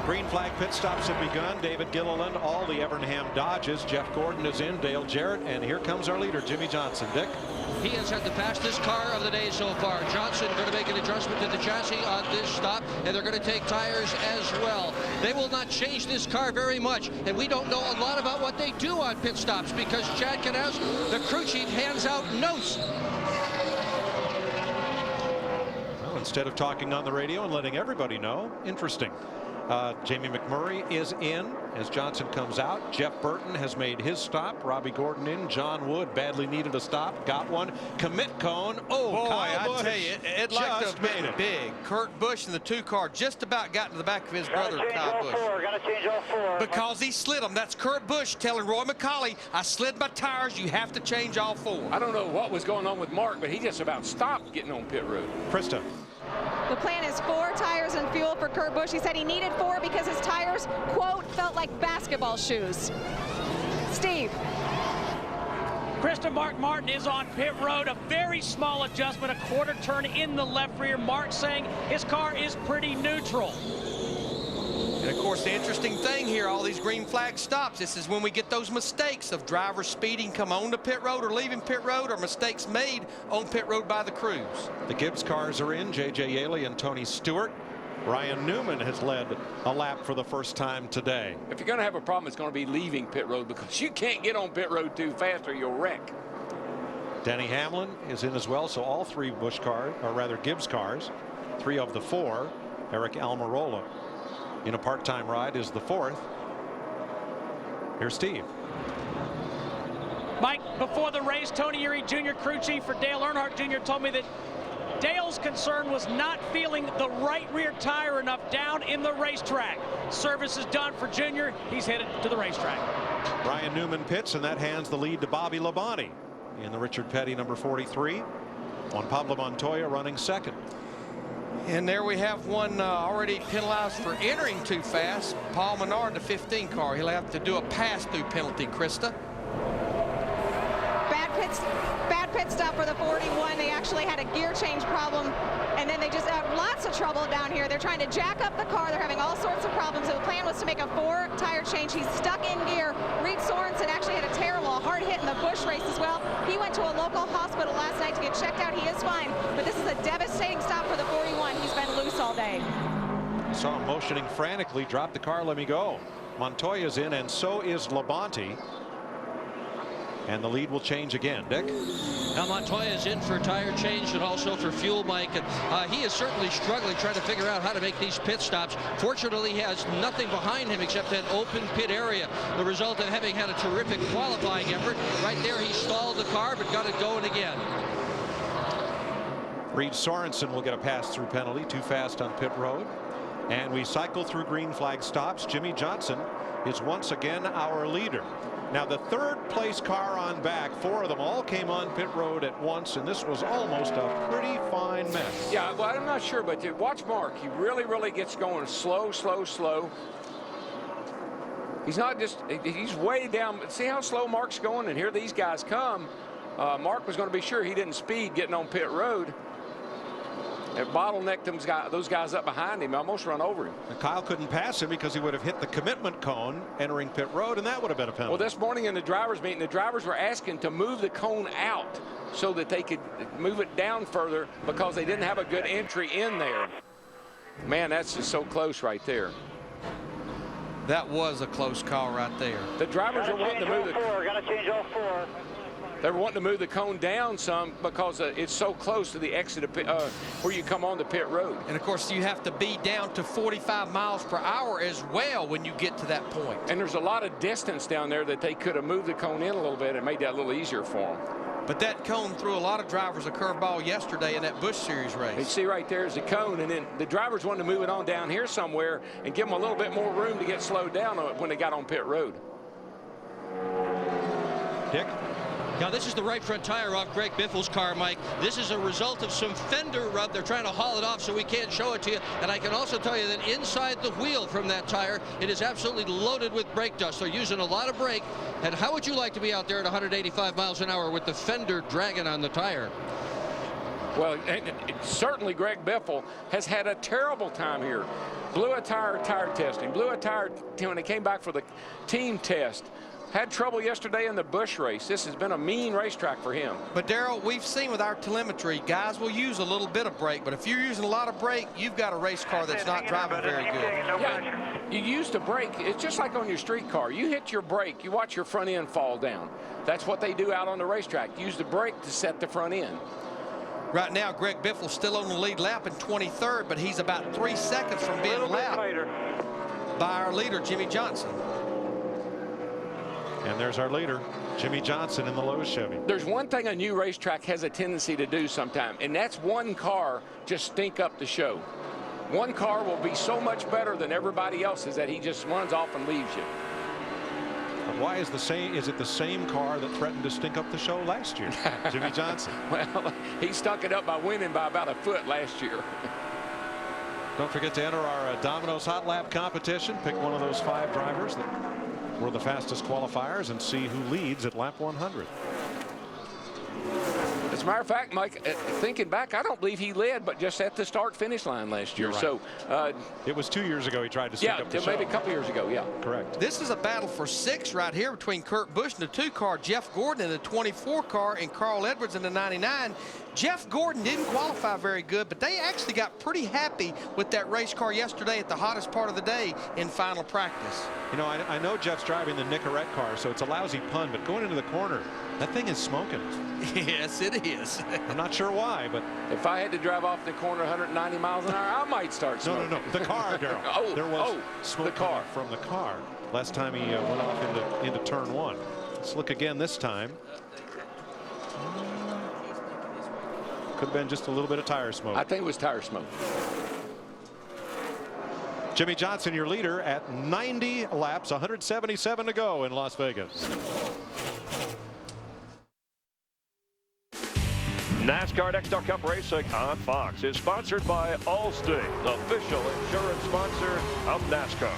Green flag pit stops have begun. David Gilliland, all the Evernham Dodges. Jeff Gordon is in, Dale Jarrett, and here comes our leader, Jimmy Johnson. Dick? He has had the fastest car of the day so far. Johnson going to make an adjustment to the chassis on this stop, and they're going to take tires as well. They will not change this car very much, and we don't know a lot about what they do on pit stops because Chad Knaus, the crew chief, hands out notes. Well, instead of talking on the radio and letting everybody know, interesting. Jamie McMurray is in as Johnson comes out. Jeff Burton has made his stop. Robbie Gordon in. John Wood badly needed a stop. Got one. Commit cone. Oh, boy, Kyle I tell you, it looked just a made bit it. big. Kurt Busch in the 2 car just about got to the back of his brother, Kyle Busch. Gotta change all 4. Because he slid them. That's Kurt Busch telling Roy McCauley, I slid my tires. You have to change all 4. I don't know what was going on with Mark, but he just about stopped getting on pit road. Krista. The plan is 4 tires and fuel for Kurt Busch. He said he needed 4 because his tires, quote, felt like basketball shoes. Steve. Krista, Mark Martin is on pit road. A very small adjustment, a quarter turn in the left rear. Mark saying his car is pretty neutral. And of course, the interesting thing here, all these green flag stops, this is when we get those mistakes of drivers speeding, come on to pit road or leaving pit road, or mistakes made on pit road by the crews. The Gibbs cars are in. J.J. Yaley and Tony Stewart. Ryan Newman has led a lap for the first time today. If you're going to have a problem, it's going to be leaving pit road because you can't get on pit road too fast or you'll wreck. Denny Hamlin is in as well, so all 3 Busch cars, or rather Gibbs cars, 3 of the 4. Eric Almirola in a part-time ride is the 4th. Here's Steve. Mike, before the race, Tony Eury Jr., crew chief for Dale Earnhardt Jr., told me that Dale's concern was not feeling the right rear tire enough down in the racetrack. Service is done for Jr. He's headed to the racetrack. Ryan Newman pits, and that hands the lead to Bobby Labonte in the Richard Petty number 43. Juan Pablo Montoya running second. And there we have one already penalized for entering too fast. Paul Menard, the 15 car. He'll have to do a pass-through penalty, Krista. Bad pit stop for the 41. They actually had a gear change problem, and then they just had lots of trouble down here. They're trying to jack up the car. They're having all sorts of problems. So the plan was to make a 4 tire change. He's stuck in gear. Reed Sorensen actually had a hard hit in the Busch race as well. He went to a local hospital last night to get checked out. He is fine, but this is a devastating stop for the 41. He's been loose all day. Saw him motioning frantically. Drop the car, let me go. Montoya's in, and so is Labonte. And the lead will change again. Dick? Now Montoya is in for a tire change and also for fuel, Mike. And he is certainly struggling trying to figure out how to make these pit stops. Fortunately, he has nothing behind him except an open pit area. The result of having had a terrific qualifying effort. Right there, he stalled the car but got it going again. Reed Sorensen will get a pass-through penalty. Too fast on pit road. And we cycle through green flag stops. Jimmy Johnson is once again our leader. Now the 3rd place car on back, 4 of them all came on pit road at once, and this was almost a pretty fine mess. Yeah, well, I'm not sure, but watch Mark. He really gets going slow. He's not just, he's way down. See how slow Mark's going, and here these guys come. Mark was going to be sure he didn't speed getting on pit road. It bottlenecked those guys up behind him, almost run over him. And Kyle couldn't pass him because he would have hit the commitment cone entering pit road, and that would have been a penalty. Well, this morning in the drivers' meeting, the drivers were asking to move the cone out so that they could move it down further because they didn't have a good entry in there. Man, that's just so close right there. That was a close call right there. The drivers are wanting to move the cone. Gotta change all 4. They're wanting to move the cone down some because it's so close to the exit of where you come on the pit road. And of course, you have to be down to 45 miles per hour as well when you get to that point. And there's a lot of distance down there that they could have moved the cone in a little bit and made that a little easier for them. But that cone threw a lot of drivers a curveball yesterday in that Busch Series race. You see right there is the cone, and then the drivers wanted to move it on down here somewhere and give them a little bit more room to get slowed down when they got on pit road. Dick? Now, this is the right front tire off Greg Biffle's car, Mike. This is a result of some fender rub. They're trying to haul it off so we can't show it to you. And I can also tell you that inside the wheel from that tire, it is absolutely loaded with brake dust. They're using a lot of brake. And how would you like to be out there at 185 miles an hour with the fender dragging on the tire? Well, certainly Greg Biffle has had a terrible time here. Blew a tire testing, blew a tire when they came back for the team test. Had trouble yesterday in the Busch race. This has been a mean racetrack for him. But Darrell, we've seen with our telemetry, guys will use a little bit of brake, but if you're using a lot of brake, you've got a race car that's not driving very good. Yeah, you use the brake. It's just like on your street car. You hit your brake, you watch your front end fall down. That's what they do out on the racetrack. Use the brake to set the front end. Right now, Greg Biffle's still on the lead lap in 23rd, but he's about 3 seconds from being lapped by our leader, Jimmy Johnson. And there's our leader, Jimmy Johnson in the Lowe's Chevy. There's one thing a new racetrack has a tendency to do sometime, and that's one car just stink up the show. One car will be so much better than everybody else's that he just runs off and leaves you. But why is it the same car that threatened to stink up the show last year? Jimmy Johnson. Well, he stunk it up by winning by about a foot last year. Don't forget to enter our Domino's Hot Lap competition. Pick one of those 5 drivers that were the fastest qualifiers and see who leads at lap 100. As a matter of fact, Mike, thinking back, I don't believe he led, but just at the start-finish line last year. Right. So it was 2 years ago he tried to stink up the show. Maybe a couple years ago, yeah. Correct. This is a battle for 6 right here between Kurt Busch in the 2 car, Jeff Gordon in the 24 car, and Carl Edwards in the 99. Jeff Gordon didn't qualify very good, but they actually got pretty happy with that race car yesterday at the hottest part of the day in final practice. You know, I know Jeff's driving the Nicorette car, so it's a lousy pun, but going into the corner, that thing is smoking. Yes, it is. I'm not sure why, but if I had to drive off the corner 190 miles an hour, I might start smoking. No. The car, Darrell. There was smoke from the car last time he went off into turn 1. Let's look again this time. Could have been just a little bit of tire smoke. I think it was tire smoke. Jimmy Johnson, your leader, at 90 laps, 177 to go in Las Vegas. NASCAR Nextel Cup Racing on Fox is sponsored by Allstate, official insurance sponsor of NASCAR.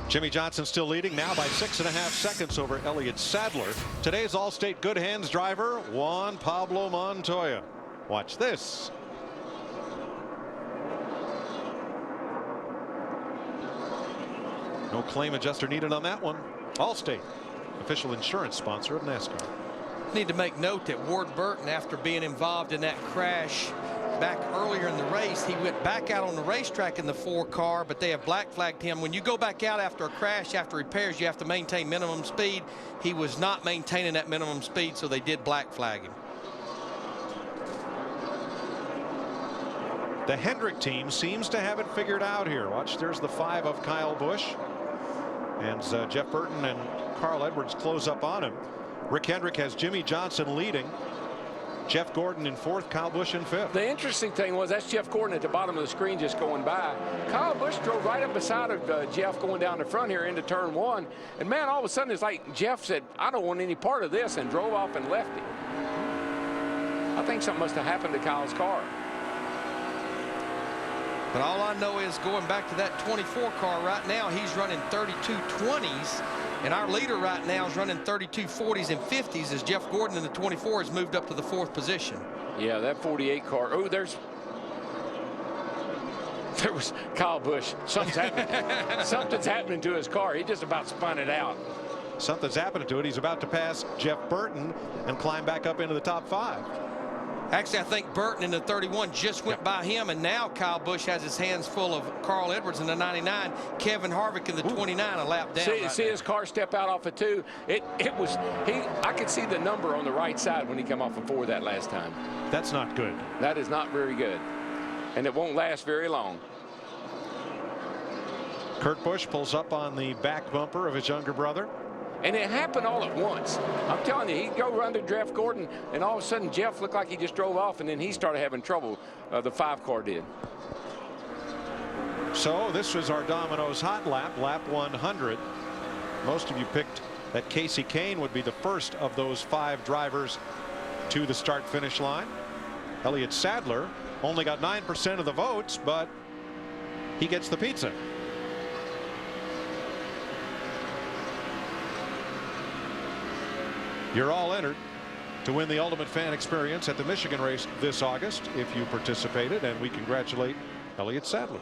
Jimmy Johnson still leading now by 6.5 seconds over Elliott Sadler. Today's Allstate Good Hands driver, Juan Pablo Montoya. Watch this. No claim adjuster needed on that one. Allstate, official insurance sponsor of NASCAR. Need to make note that Ward Burton, after being involved in that crash back earlier in the race, he went back out on the racetrack in the 4 car, but they have black flagged him. When you go back out after a crash, after repairs, you have to maintain minimum speed. He was not maintaining that minimum speed, so they did black flag him. The Hendrick team seems to have it figured out here. Watch, there's the 5 of Kyle Busch. And Jeff Burton and Carl Edwards close up on him. Rick Hendrick has Jimmy Johnson leading. Jeff Gordon in 4th, Kyle Busch in 5th. The interesting thing was that's Jeff Gordon at the bottom of the screen just going by. Kyle Busch drove right up beside of Jeff going down the front here into turn 1. And man, all of a sudden it's like Jeff said, I don't want any part of this, and drove off and left him. I think something must have happened to Kyle's car. But all I know is going back to that 24 car right now, he's running 32.20s. And our leader right now is running 32.40s and 50s as Jeff Gordon in the 24 has moved up to the 4th position. Yeah, that 48 car. Oh, there was Kyle Busch. Something's happening. Something's happening to his car. He just about spun it out. Something's happening to it. He's about to pass Jeff Burton and climb back up into the top 5. Actually, I think Burton in the 31 just went by him, and now Kyle Busch has his hands full of Carl Edwards in the 99, Kevin Harvick in the 29, a lap down. See his car step out off of 2. I could see the number on the right side when he came off of 4 that last time. That's not good. That is not very good, and it won't last very long. Kurt Busch pulls up on the back bumper of his younger brother. And it happened all at once. I'm telling you, he'd go run to Jeff Gordon, and all of a sudden Jeff looked like he just drove off, and then he started having trouble. The 5 car did. So this was our Domino's hot lap, lap 100. Most of you picked that Casey Kane would be the first of those 5 drivers to the start-finish line. Elliott Sadler only got 9% of the votes, but he gets the pizza. You're all entered to win the ultimate fan experience at the Michigan race this August if you participated, and we congratulate Elliott Sadler.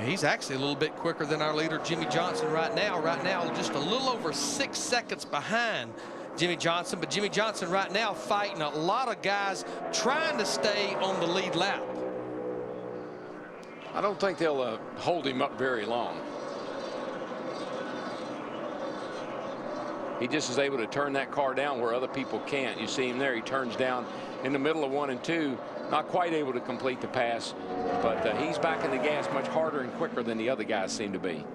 He's actually a little bit quicker than our leader Jimmy Johnson right now. Right now, just a little over 6 seconds behind Jimmy Johnson. But Jimmy Johnson right now fighting a lot of guys trying to stay on the lead lap. I don't think they'll hold him up very long. He just is able to turn that car down where other people can't. You see him there. He turns down in the middle of 1 and 2. Not quite able to complete the pass, but he's back in the gas much harder and quicker than the other guys seem to be.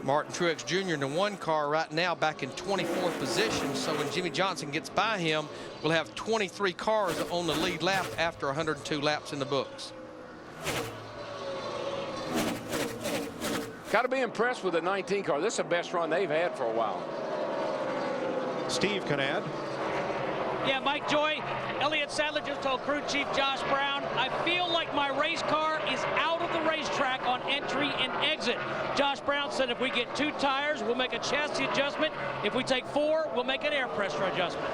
Martin Truex Jr. in the 1 car right now back in 24th position. So when Jimmy Johnson gets by him, we'll have 23 cars on the lead lap after 102 laps in the books. Got to be impressed with the 19 car. This is the best run they've had for a while. Steve can add. Yeah, Mike Joy, Elliott Sadler just told crew chief Josh Brown, I feel like my race car is out of the racetrack on entry and exit. Josh Brown said if we get 2 tires, we'll make a chassis adjustment. If we take 4, we'll make an air pressure adjustment.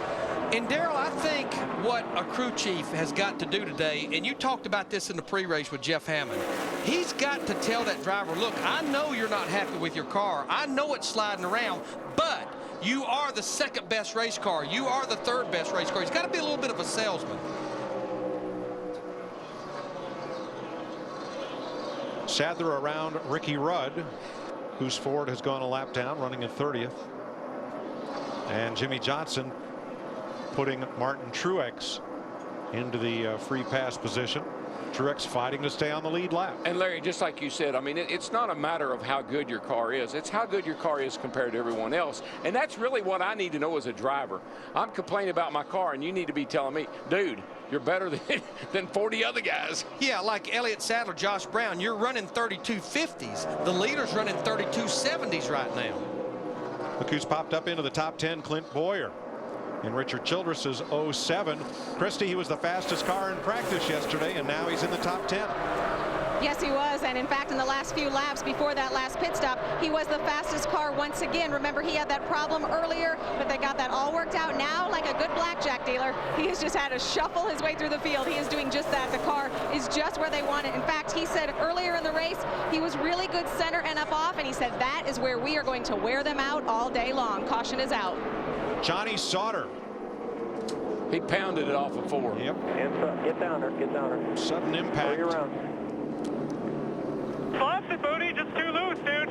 And Darrell, I think what a crew chief has got to do today, and you talked about this in the pre-race with Jeff Hammond, he's got to tell that driver, look, I know you're not happy with your car. I know it's sliding around, but you are the 2nd best race car. You are the 3rd best race car. He's got to be a little bit of a salesman. Sadler around Ricky Rudd, whose Ford has gone a lap down, running in 30th. And Jimmy Johnson putting Martin Truex into the free pass position. Truex fighting to stay on the lead lap. And Larry, just like you said, I mean, it's not a matter of how good your car is. It's how good your car is compared to everyone else. And that's really what I need to know as a driver. I'm complaining about my car, and you need to be telling me, dude, you're better than 40 other guys. Yeah, like Elliott Sadler, Josh Brown, you're running 3250s. The leader's running 3270s right now. Look who's popped up into the top 10, Clint Boyer. In Richard Childress's 07. Christy, he was the fastest car in practice yesterday, and now he's in the top 10. Yes, he was, and in fact, in the last few laps before that last pit stop, he was the fastest car once again. Remember, he had that problem earlier, but they got that all worked out. Now, like a good blackjack dealer, he has just had to shuffle his way through the field. He is doing just that. The car is just where they want it. In fact, he said earlier in the race, he was really good center and up off, and he said that is where we are going to wear them out all day long. Caution is out. Johnny Sauter. He pounded it off of 4. Yep. Get down there, get down there. Sudden impact. Plastic booty, just too loose, dude.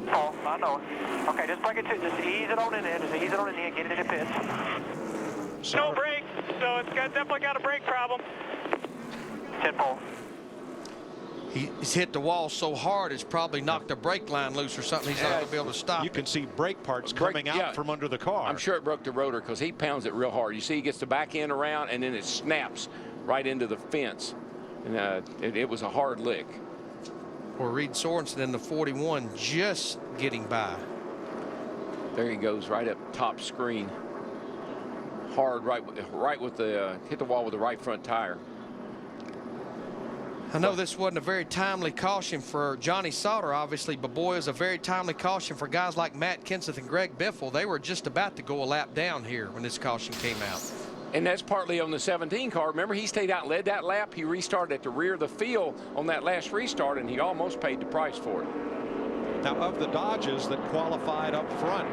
Oh, I know. Okay, just plug it to, just ease it on in there, just ease it on in there, get it in the pits. No brakes, so it's definitely got a brake problem. 10 pole. He's hit the wall so hard it's probably knocked the brake line loose or something. He's not going to be able to stop. You can see brake parts coming out from under the car. I'm sure it broke the rotor because he pounds it real hard. You see he gets the back end around and then it snaps right into the fence. And it was a hard lick. Or Reed Sorensen in the 41 just getting by. There he goes right up top screen. Hard right with the hit the wall with the right front tire. I know this wasn't a very timely caution for Johnny Sauter, obviously, but boy, it was a very timely caution for guys like Matt Kenseth and Greg Biffle. They were just about to go a lap down here when this caution came out. And that's partly on the 17 car. Remember, he stayed out and led that lap. He restarted at the rear of the field on that last restart, and he almost paid the price for it. Now, of the Dodges that qualified up front,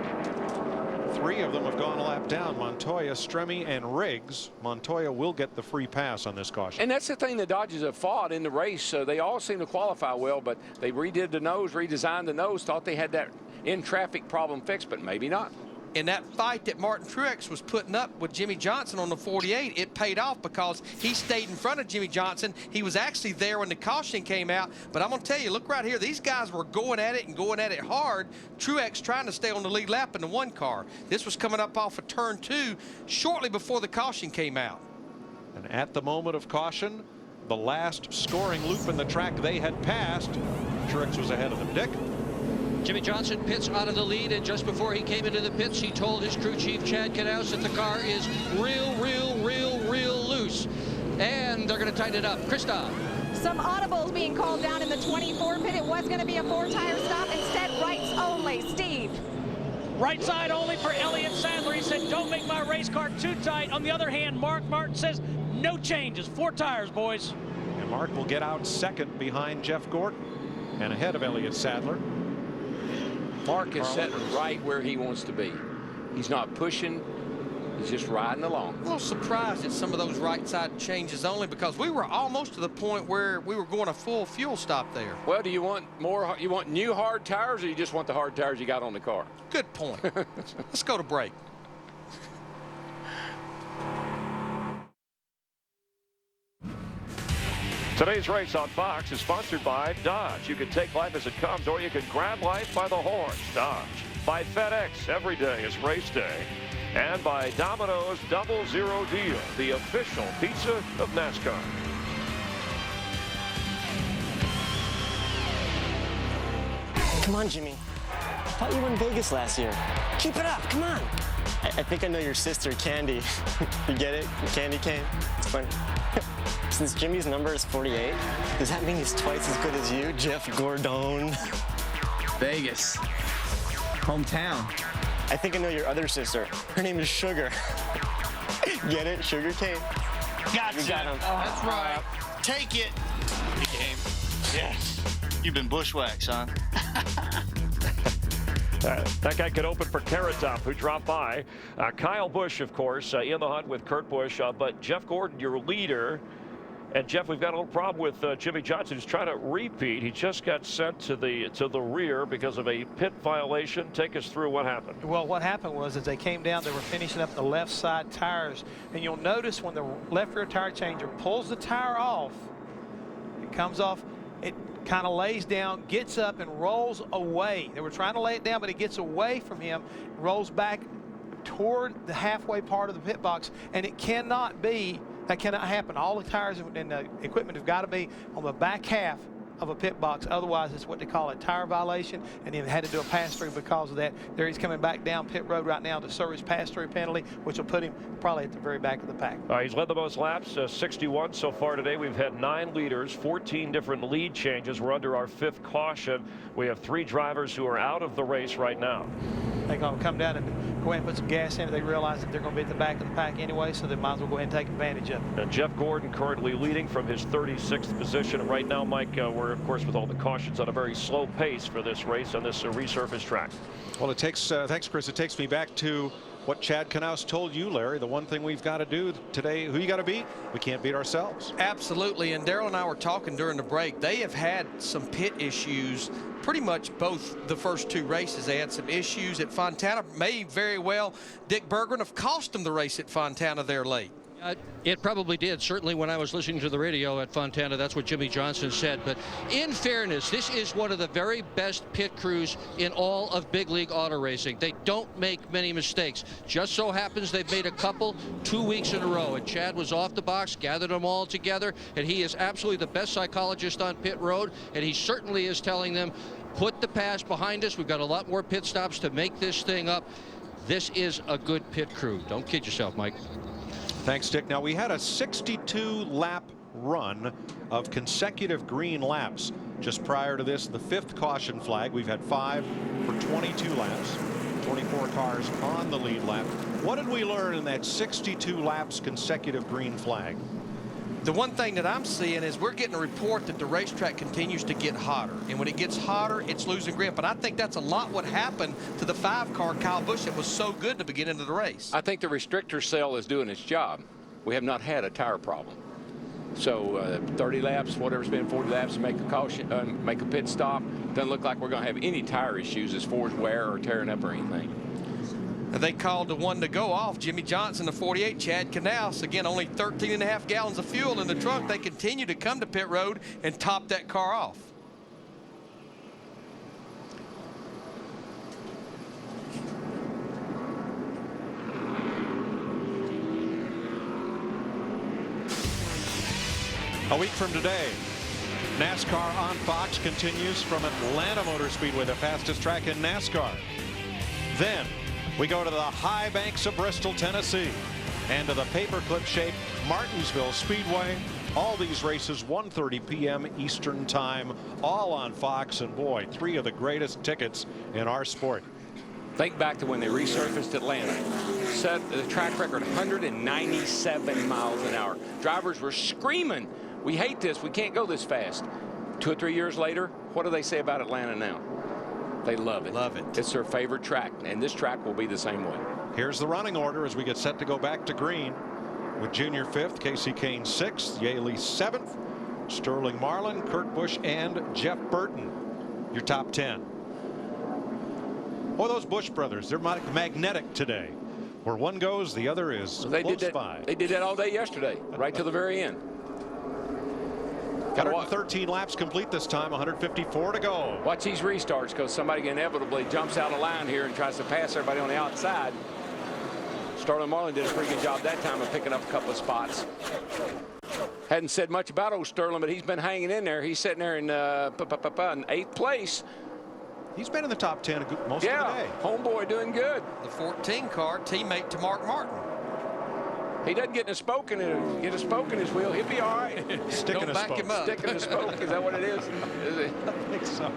3 of them have gone a lap down. Montoya, Stremme, and Riggs. Montoya will get the free pass on this caution. And that's the thing the Dodgers have fought in the race. They all seem to qualify well, but they redid the nose, redesigned the nose, thought they had that in-traffic problem fixed, but maybe not. And that fight that Martin Truex was putting up with Jimmy Johnson on the 48, it paid off because he stayed in front of Jimmy Johnson. He was actually there when the caution came out. But I'm going to tell you, look right here. These guys were going at it and going at it hard. Truex trying to stay on the lead lap in the 1 car. This was coming up off of turn 2 shortly before the caution came out. And at the moment of caution, the last scoring loop in the track they had passed, Truex was ahead of them. Dick? Jimmy Johnson pits out of the lead, and just before he came into the pits, he told his crew chief, Chad Knaus, that the car is real loose. And they're going to tighten it up. Krista. Some audibles being called down in the 24 pit. It was going to be a 4-tire stop. Instead, rights only. Steve. Right side only for Elliott Sadler. He said, don't make my race car too tight. On the other hand, Mark Martin says, no changes. 4 tires, boys. And Mark will get out second behind Jeff Gordon and ahead of Elliott Sadler. Mark is sitting right where he wants to be. He's not pushing. He's just riding along. A little surprised at some of those right side changes only because we were almost to the point where we were going a full fuel stop there. Well, do you want more? You want new hard tires, or you just want the hard tires you got on the car? Good point. Let's go to break. Today's race on Fox is sponsored by Dodge. You can take life as it comes, or you can grab life by the horns. Dodge. By FedEx, every day is race day. And by Domino's Double Zero Deal, the official pizza of NASCAR. Come on, Jimmy. I thought you won Vegas last year. Keep it up, come on. I think I know your sister, Candy. You get it? Candy cane? It's funny. Since Jimmy's number is 48, does that mean he's twice as good as you, Jeff Gordon? Vegas. Hometown. I think I know your other sister. Her name is Sugar. Get it? Sugar cane? Gotcha. You got him. That's right. Take it. Good game. Yes. You've been bushwhacked, son. That guy could open for Carrot Top, who dropped by. Kyle Busch, of course, in the hunt with Kurt Busch. But Jeff Gordon, your leader. And Jeff, we've got a little problem with Jimmy Johnson. He's trying to repeat. He just got sent to the rear because of a pit violation. Take us through what happened. Well, what happened was as they came down, they were finishing up the left side tires. And you'll notice when the left rear tire changer pulls the tire off, it comes off, it kind of lays down, gets up, and rolls away. They were trying to lay it down, but it gets away from him, rolls back toward the halfway part of the pit box, and it cannot be. That cannot happen. All the tires and the equipment have got to be on the back half of a pit box. Otherwise, it's what they call a tire violation, and then had to do a pass-through because of that. There he's coming back down pit road right now to serve his pass-through penalty, which will put him probably at the very back of the pack. He's led the most laps, 61 so far today. We've had 9 leaders, 14 different lead changes. We're under our 5th caution. We have 3 drivers who are out of the race right now. They're going to come down and go ahead and put some gas in. They realize that they're going to be at the back of the pack anyway, so they might as well go ahead and take advantage of it. And Jeff Gordon currently leading from his 36th position. Right now, Mike, we're, of course, with all the cautions on a very slow pace for this race on this resurfaced track. Well, it takes, thanks, Chris. It takes me back to what Chad Knaus told you, Larry. The one thing we've got to do today, who you got to beat? We can't beat ourselves. Absolutely. And Daryl and I were talking during the break. They have had some pit issues pretty much both the first 2 races. They had some issues at Fontana. May very well Dick Berggren have cost them the race at Fontana there late. It probably did. Certainly when I was listening to the radio at Fontana, that's what Jimmy Johnson said. But in fairness, this is one of the very best pit crews in all of big league auto racing. They don't make many mistakes. Just so happens they've made a couple 2 weeks in a row. And Chad was off the box, gathered them all together. And he is absolutely the best psychologist on pit road. And he certainly is telling them, put the past behind us. We've got a lot more pit stops to make this thing up. This is a good pit crew. Don't kid yourself, Mike. Thanks, Dick. Now, we had a 62-lap run of consecutive green laps. Just prior to this, the 5th caution flag. We've had 5 for 22 laps, 24 cars on the lead lap. What did we learn in that 62 laps consecutive green flag? The one thing that I'm seeing is we're getting a report that the racetrack continues to get hotter. And when it gets hotter, it's losing grip. And I think that's a lot what happened to the 5-car Kyle Busch that was so good at the beginning of the race. I think the restrictor cell is doing its job. We have not had a tire problem. So 30 laps, whatever's been 40 laps, make a caution, make a pit stop. Doesn't look like we're going to have any tire issues as far as wear or tearing up or anything. They called the one to go off, Jimmy Johnson, the 48, Chad Knaus. Again, only 13.5 gallons of fuel in the trunk. They continue to come to pit road and top that car off. A week from today, NASCAR on Fox continues from Atlanta Motor Speedway, the fastest track in NASCAR. Then we go to the high banks of Bristol, Tennessee, and to the paperclip-shaped Martinsville Speedway. All these races 1:30 p.m. Eastern Time, all on Fox. And boy, 3 of the greatest tickets in our sport. Think back to when they resurfaced Atlanta. Set the track record 197 miles an hour. Drivers were screaming, "We hate this. We can't go this fast." 2 or 3 years later, what do they say about Atlanta now? They love it. Love it. It's their favorite track, and this track will be the same way. Here's the running order as we get set to go back to green, with Junior 5th, Casey Kane 6th, Yaley 7th, Sterling Marlin, Kurt Busch, and Jeff Burton. Your top 10. Boy, those Busch brothers, they're magnetic today. Where one goes, the other is close by. They did that all day yesterday, right to the very end. 113 laps complete this time, 154 to go. Watch these restarts, because somebody inevitably jumps out of line here and tries to pass everybody on the outside. Sterling Marlin did a pretty good job that time of picking up a couple of spots. Hadn't said much about old Sterling, but he's been hanging in there. He's sitting there in 8th place. He's been in the top 10 most of the day. Homeboy doing good. The 14 car, teammate to Mark Martin. He doesn't get a spoke in his wheel. He'll be all right. Sticking a spoke. Sticking a spoke. Is that what it is? Is it? I think so.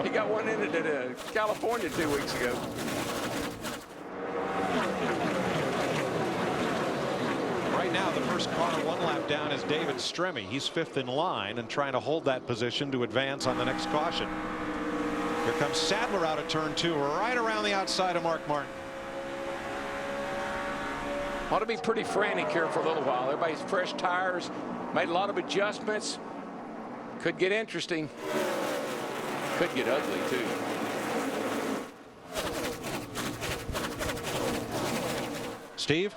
He got one in it at California 2 weeks ago. Right now, the first car 1 lap down is David Stremme. He's 5th in line and trying to hold that position to advance on the next caution. Here comes Sadler out of turn 2, right around the outside of Mark Martin. Ought to be pretty frantic here for a little while. Everybody's fresh tires, made a lot of adjustments. Could get interesting. Could get ugly, too. Steve?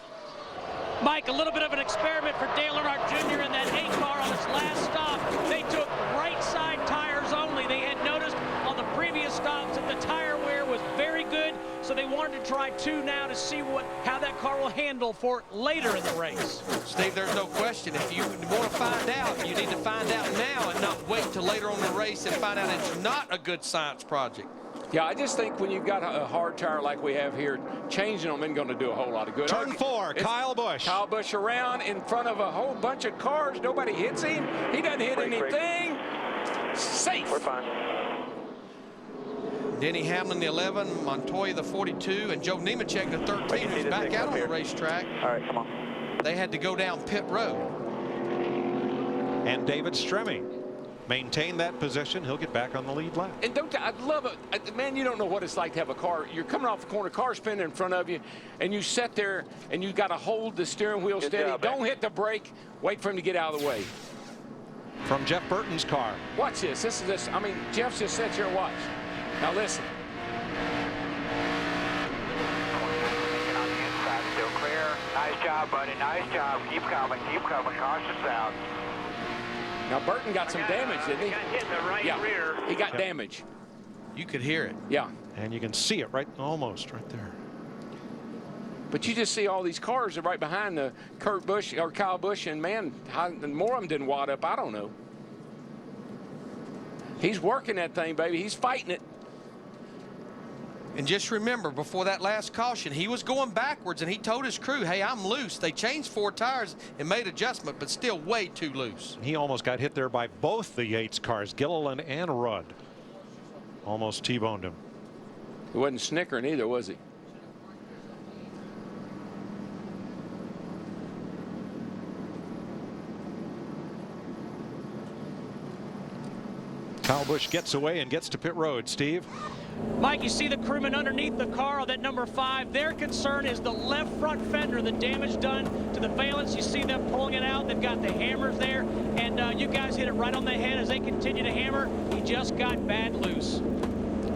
Mike, a little bit of an experiment for Dale Earnhardt Jr. in that 8 car on his last stop. They took right side tires only. They had noticed on the previous stops that the tire wear was very good, so they wanted to try 2 now to see how that car will handle for later in the race. Steve, there's no question. If you want to find out, you need to find out now and not wait till later on in the race and find out it's not a good science project. Yeah, I just think when you've got a hard tire like we have here, changing them isn't going to do a whole lot of good. Turn 4, Kyle Busch. Kyle Busch around in front of a whole bunch of cars. Nobody hits him. He doesn't hit anything. Safe. We're fine. Denny Hamlin, the 11, Montoya, the 42, and Joe Nemechek, the 13, who's back out on the racetrack. All right, come on. They had to go down pit road. And David Stremme maintain that position. He'll get back on the lead lap. And I love it. Man, you don't know what it's like to have a car. You're coming off the corner, car spinning in front of you, and you sit there and you got to hold the steering wheel steady. Don't hit the brake. Wait for him to get out of the way. From Jeff Burton's car. Watch this. I mean, Jeff just sits here and watch. Now listen. Still clear. Nice job, buddy. Nice job. Keep coming. Keep coming. Caution sound. Now Burton got some damage, didn't he? Got hit in the right rear. He got damage. You could hear it. Yeah. And you can see it almost right there. But you just see all these cars are right behind the Kurt Busch or Kyle Busch, and man, more of them didn't wad up. I don't know. He's working that thing, baby. He's fighting it. And just remember, before that last caution, he was going backwards, and he told his crew, hey, I'm loose. They changed 4 tires and made adjustment, but still way too loose. He almost got hit there by both the Yates cars, Gilliland and Rudd. Almost T-boned him. He wasn't snickering either, was he? Kyle Busch gets away and gets to pit road. Steve? Mike, you see the crewman underneath the car on that number 5. Their concern is the left front fender, the damage done to the valance. You see them pulling it out. They've got the hammers there, and you guys hit it right on the head as they continue to hammer. He just got bad loose.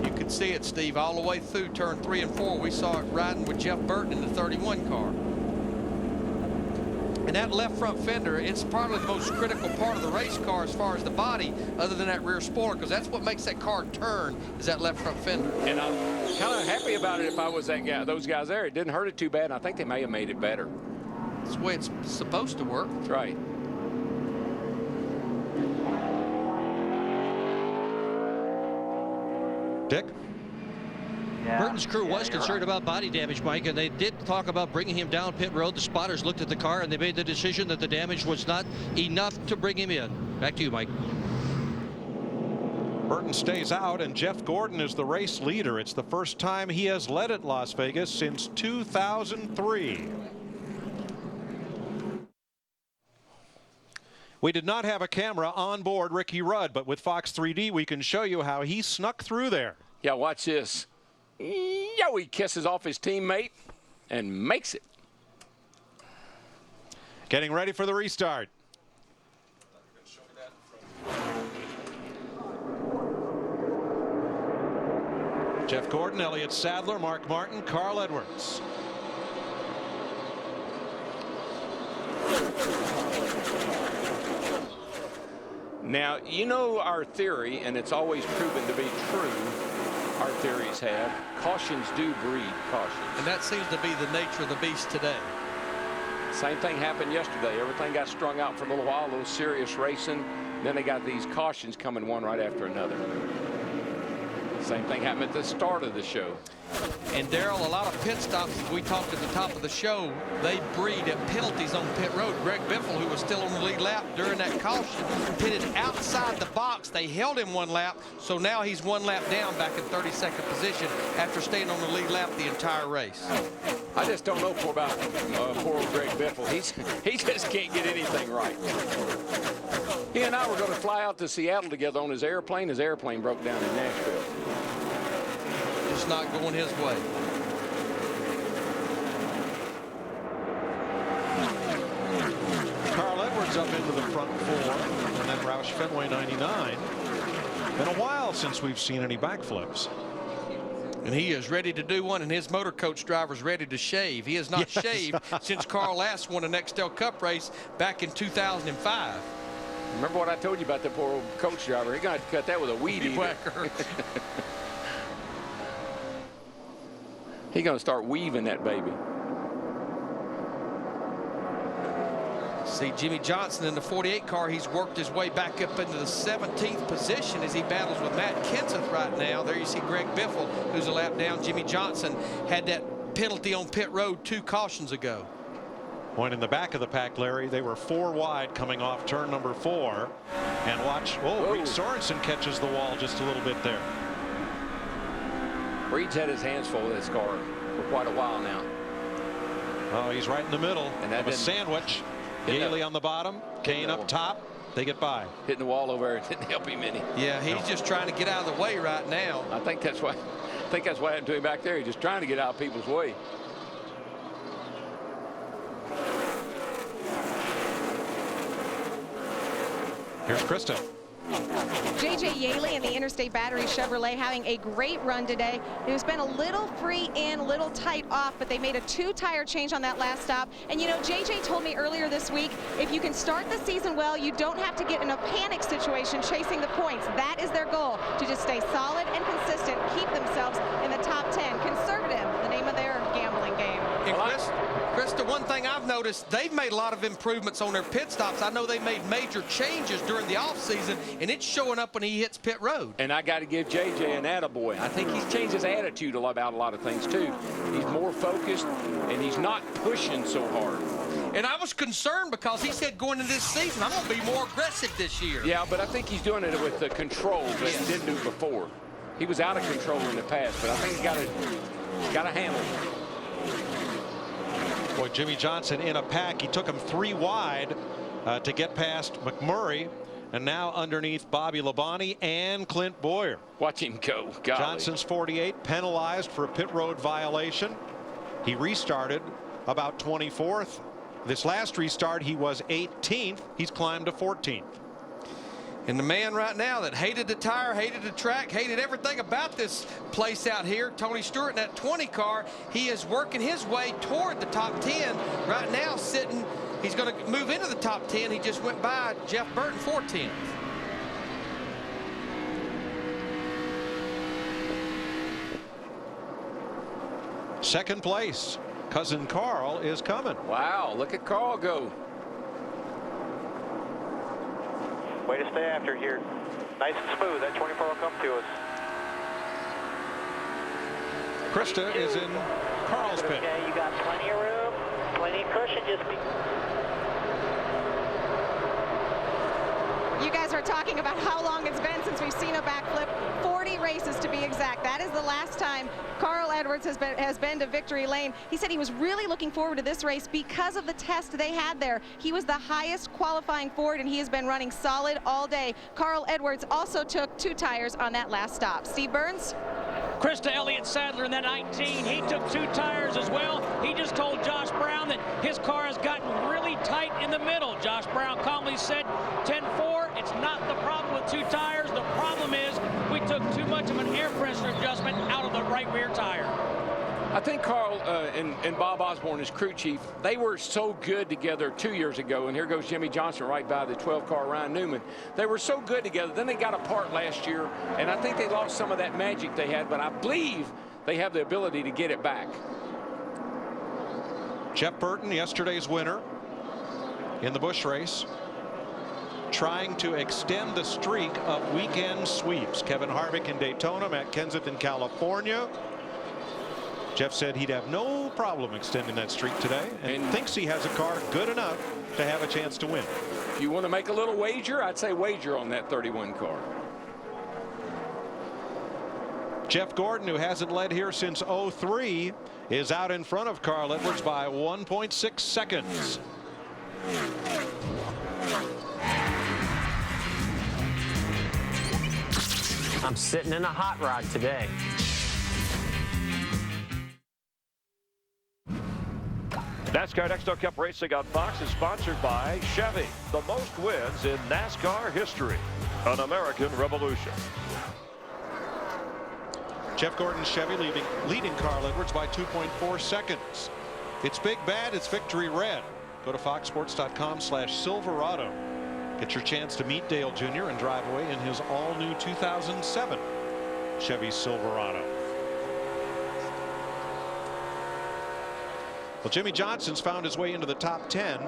You could could see it, Steve, all the way through turn 3 and 4. We saw it riding with Jeff Burton in the 31 car. And that left front fender, it's probably the most critical part of the race car as far as the body, other than that rear spoiler, because that's what makes that car turn, is that left front fender. And I'm kind of happy about it if I was that guy, those guys there. It didn't hurt it too bad, and I think they may have made it better. That's the way it's supposed to work. That's right. Dick? Burton's crew was concerned about body damage, Mike, and they did talk about bringing him down pit road. The spotters looked at the car, and they made the decision that the damage was not enough to bring him in. Back to you, Mike. Burton stays out, and Jeff Gordon is the race leader. It's the first time he has led at Las Vegas since 2003. We did not have a camera on board Ricky Rudd, but with Fox 3D, we can show you how he snuck through there. Yeah, watch this. Yeah, he kisses off his teammate and makes it. Getting ready for the restart. Jeff Gordon, Elliott Sadler, Mark Martin, Carl Edwards. Now, you know our theory, and it's always proven to be true, our theories have. Cautions do breed cautions. And that seems to be the nature of the beast today. Same thing happened yesterday. Everything got strung out for a little while, a little serious racing. Then they got these cautions coming one right after another. Same thing happened at the start of the show. And Daryl, a lot of pit stops, as we talked at the top of the show, they breed at penalties on pit road. Greg Biffle, who was still on the lead lap during that caution, pitted outside the box. They held him one lap, so now he's one lap down back in 32nd position after staying on the lead lap the entire race. I just don't know about poor old Greg Biffle. He just can't get anything right. He and I were going to fly out to Seattle together on his airplane. His airplane broke down in Nashville. Just not going his way. Carl Edwards up into the front 4, and then Roush Fenway 99. Been a while since we've seen any backflips. And he is ready to do one, and his motor coach driver's ready to shave. He has not shaved since Carl last won a Nextel Cup race back in 2005. Remember what I told you about the poor old coach driver? He's going to cut that with a weed whacker. He's going to start weaving that baby. See Jimmy Johnson in the 48 car. He's worked his way back up into the 17th position as he battles with Matt Kenseth right now. There you see Greg Biffle, who's a lap down. Jimmy Johnson had that penalty on pit road 2 cautions ago. Point in the back of the pack, Larry. They were 4 wide coming off turn number 4. And watch, Reed Sorensen catches the wall just a little bit there. Reed's had his hands full of this car for quite a while now. Oh, he's right in the middle and that of a sandwich. Haley on the bottom, Kane up top. They get by. Hitting the wall over there didn't help him any. Yeah, he's just trying to get out of the way right now. I think that's what happened to him back there. He's just trying to get out of people's way. Here's Krista. J.J. Yaley and the Interstate Battery Chevrolet having a great run today. It was been a little free in, a little tight off, but they made a 2-tire change on that last stop. And, you know, J.J. told me earlier this week, if you can start the season well, you don't have to get in a panic situation chasing the points. That is their goal, to just stay solid and consistent, keep themselves in the top 10. Conservative, the name of their gambling game. And Krista, one thing I've noticed, they've made a lot of improvements on their pit stops. I know they made major changes during the offseason, and it's showing up when he hits pit road. And I got to give JJ an attaboy. I think he's changed his attitude about a lot of things, too. He's more focused, and he's not pushing so hard. And I was concerned because he said going into this season, I'm going to be more aggressive this year. Yeah, but I think he's doing it with the control that he didn't do before. He was out of control in the past, but I think he's got to handle it. Boy, Jimmy Johnson in a pack. He took him 3 wide to get past McMurray, and now underneath Bobby Labonte and Clint Boyer. Watch him go. Golly. Johnson's 48 penalized for a pit road violation. He restarted about 24th. This last restart he was 18th. He's climbed to 14th. And the man right now that hated the tire, hated the track, hated everything about this place out here, Tony Stewart in that 20 car, he is working his way toward the top 10. Right now sitting, he's going to move into the top 10. He just went by Jeff Burton 14th. Second place, cousin Carl is coming. Wow, look at Carl go. Way to stay after it here. Nice and smooth. That 24 will come to us. Krista is in Carl's pit. Okay, you got plenty of room, plenty of cushion. You guys are talking about how long it's been since we've seen a backflip. 40 races to be exact. That is the last time Carl Edwards has been to victory lane. He said he was really looking forward to this race because of the test they had there. He was the highest qualifying Ford, and he has been running solid all day. Carl Edwards also took 2 tires on that last stop. Steve Burns? Krista Elliott Sadler in that 19, he took 2 tires as well. He just told Josh Brown that his car has gotten really tight in the middle. Josh Brown calmly said 10-4, it's not the problem with 2 tires. The problem is we took too much of an air pressure adjustment out of the right rear tire. I think Carl and Bob Osborne, his crew chief, they were so good together 2 years ago, and here goes Jimmy Johnson right by the 12-car Ryan Newman. They were so good together. Then they got apart last year, and I think they lost some of that magic they had, but I believe they have the ability to get it back. Jeff Burton, yesterday's winner in the Busch race, trying to extend the streak of weekend sweeps. Kevin Harvick in Daytona, Matt Kenseth in California. Jeff said he'd have no problem extending that streak today and thinks he has a car good enough to have a chance to win. If you want to make a little wager, I'd say wager on that 31 car. Jeff Gordon, who hasn't led here since '03, is out in front of Carl Edwards by 1.6 seconds. I'm sitting in a hot rod today. NASCAR Nextel Cup Racing on Fox is sponsored by Chevy, the most wins in NASCAR history, an American revolution. Jeff Gordon Chevy leading Carl Edwards by 2.4 seconds. It's Big Bad, it's Victory Red. Go to foxsports.com/Silverado. Get your chance to meet Dale Jr. and drive away in his all-new 2007 Chevy Silverado. Well, Jimmy Johnson's found his way into the top 10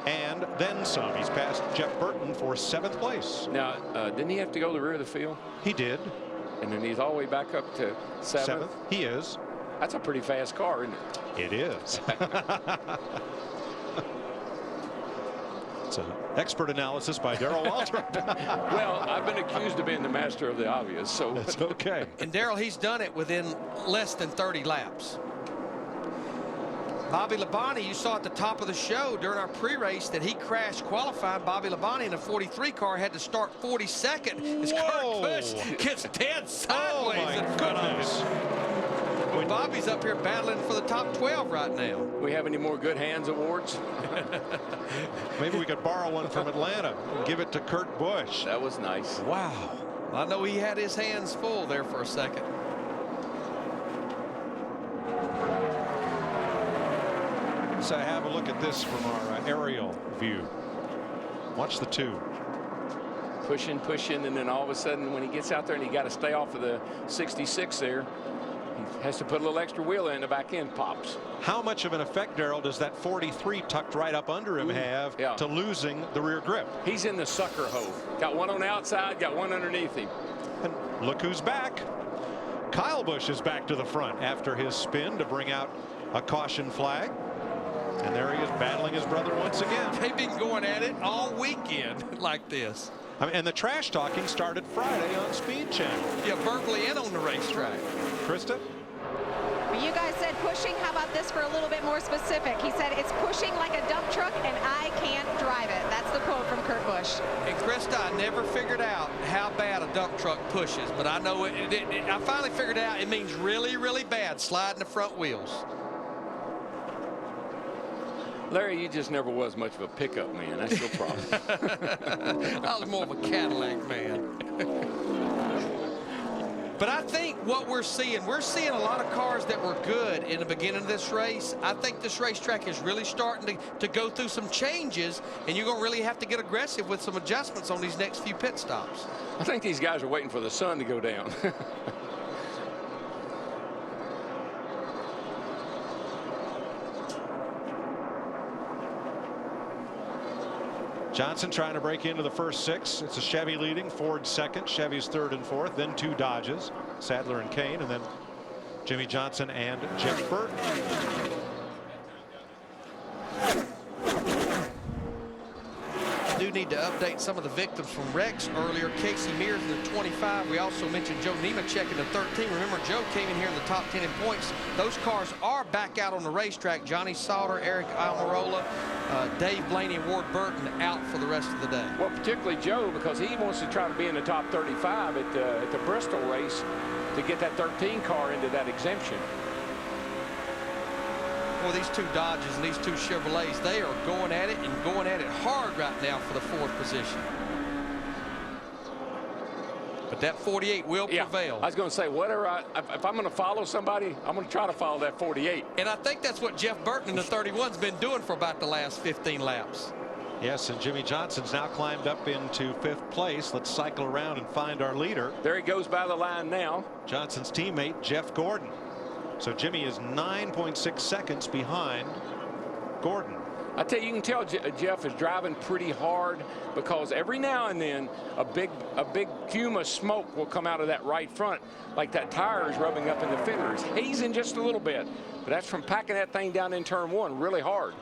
and then some. He's passed Jeff Burton for 7th place. Now, didn't he have to go to the rear of the field? He did. And then he's all the way back up to 7th? He is. That's a pretty fast car, isn't it? It is. It's an expert analysis by Darrell Waltrip. Well, I've been accused of being the master of the obvious, so it's okay. And Darrell, he's done it within less than 30 laps. Bobby Labonte, you saw at the top of the show during our pre-race that he crashed qualifying. Bobby Labonte in a 43 car had to start 42nd as Kurt Busch gets dead sideways in front of us. Well, Bobby's up here battling for the top 12 right now. We have any more Good Hands awards? Maybe we could borrow one from Atlanta and give it to Kurt Busch. That was nice. Wow. I know he had his hands full there for a second. So have a look at this from our aerial view. Watch the 2. Pushing, and then all of a sudden when he gets out there and he got to stay off of the 66 there, he has to put a little extra wheel in, the back end pops. How much of an effect, Darrell, does that 43 tucked right up under him have to losing the rear grip? He's in the sucker hole. Got one on the outside, got one underneath him. And look who's back. Kyle Busch is back to the front after his spin to bring out a caution flag. And there he is battling his brother once again. They've been going at it all weekend like this. I mean, and the trash talking started Friday on Speed Channel. Yeah, verbally and on the racetrack. Krista? Well, you guys said pushing. How about this for a little bit more specific? He said it's pushing like a dump truck and I can't drive it. That's the quote from Kurt Busch. And Krista, I never figured out how bad a dump truck pushes, but I know I finally figured out it means really, really bad sliding the front wheels. Larry, you just never was much of a pickup man. That's your problem. I was more of a Cadillac man. But I think what we're seeing a lot of cars that were good in the beginning of this race. I think this racetrack is really starting to go through some changes, and you're going to really have to get aggressive with some adjustments on these next few pit stops. I think these guys are waiting for the sun to go down. Johnson trying to break into the first 6. It's a Chevy leading, Ford second, Chevy's third and fourth, then 2 Dodges, Sadler and Kane, and then Jimmy Johnson and Jeff Burton. Do need to update some of the victims from wrecks earlier. Casey Mears in the 25. We also mentioned Joe Nemechek in the 13. Remember, Joe came in here in the top 10 in points. Those cars are back out on the racetrack. Johnny Sauter, Eric Almirola, Dave Blaney, and Ward Burton out for the rest of the day. Well, particularly Joe, because he wants to try to be in the top 35 at the Bristol race to get that 13 car into that exemption. Well, these 2 Dodges and these 2 Chevrolets, they are going at it and going at it hard right now for the 4th position. But that 48 will prevail. I was going to say, if I'm going to follow somebody, I'm going to try to follow that 48. And I think that's what Jeff Burton in the 31's been doing for about the last 15 laps. Yes, and Jimmy Johnson's now climbed up into 5th place. Let's cycle around and find our leader. There he goes by the line now. Johnson's teammate, Jeff Gordon. So Jimmy is 9.6 seconds behind Gordon. I tell you, you can tell Jeff is driving pretty hard, because every now and then a big fume of smoke will come out of that right front, like that tire is rubbing up in the fenders. Hazing just a little bit, but that's from packing that thing down in turn 1 really hard.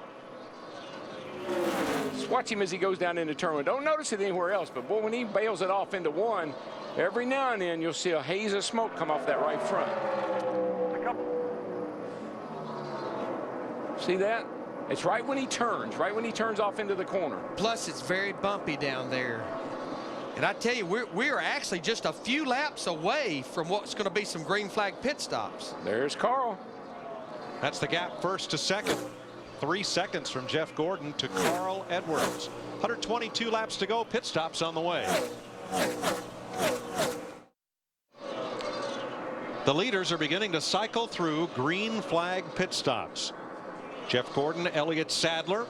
Just watch him as he goes down into turn 1. Don't notice it anywhere else, but boy, when he bails it off into 1, every now and then you'll see a haze of smoke come off that right front. See that? It's right when he turns off into the corner. Plus, it's very bumpy down there. And I tell you, we're actually just a few laps away from what's going to be some green flag pit stops. There's Carl. That's the gap first to second. 3 seconds from Jeff Gordon to Carl Edwards. 122 laps to go. Pit stops on the way. The leaders are beginning to cycle through green flag pit stops. Jeff Gordon, Elliott Sadler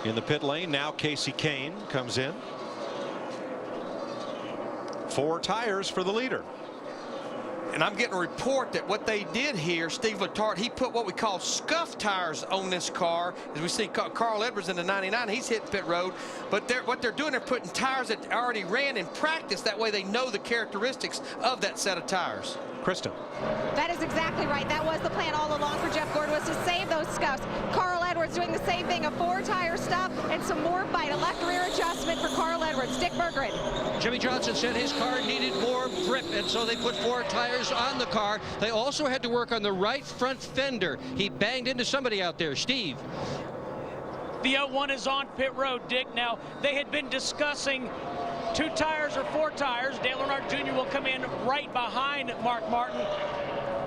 in the pit lane. Now Casey Kane comes in. 4 tires for the leader. And I'm getting a report that what they did here, Steve Letarte, he put what we call scuff tires on this car. As we see Carl Edwards in the 99, he's hitting pit road. But what they're doing, they're putting tires that already ran in practice. That way they know the characteristics of that set of tires. Krista. That is exactly right. That was the plan all along for Jeff Gordon, was to save those scuffs. Carl Edwards doing the same thing, a 4-tire stop and some more bite, a left rear adjustment for Carl Edwards. Dick Berggren. Jimmy Johnson said his car needed more grip, and so they put 4 tires on the car. They also had to work on the right front fender. He banged into somebody out there. Steve. The 01 is on pit road, Dick. Now, they had been discussing 2 tires or 4 tires. Dale Earnhardt Jr. will come in right behind Mark Martin.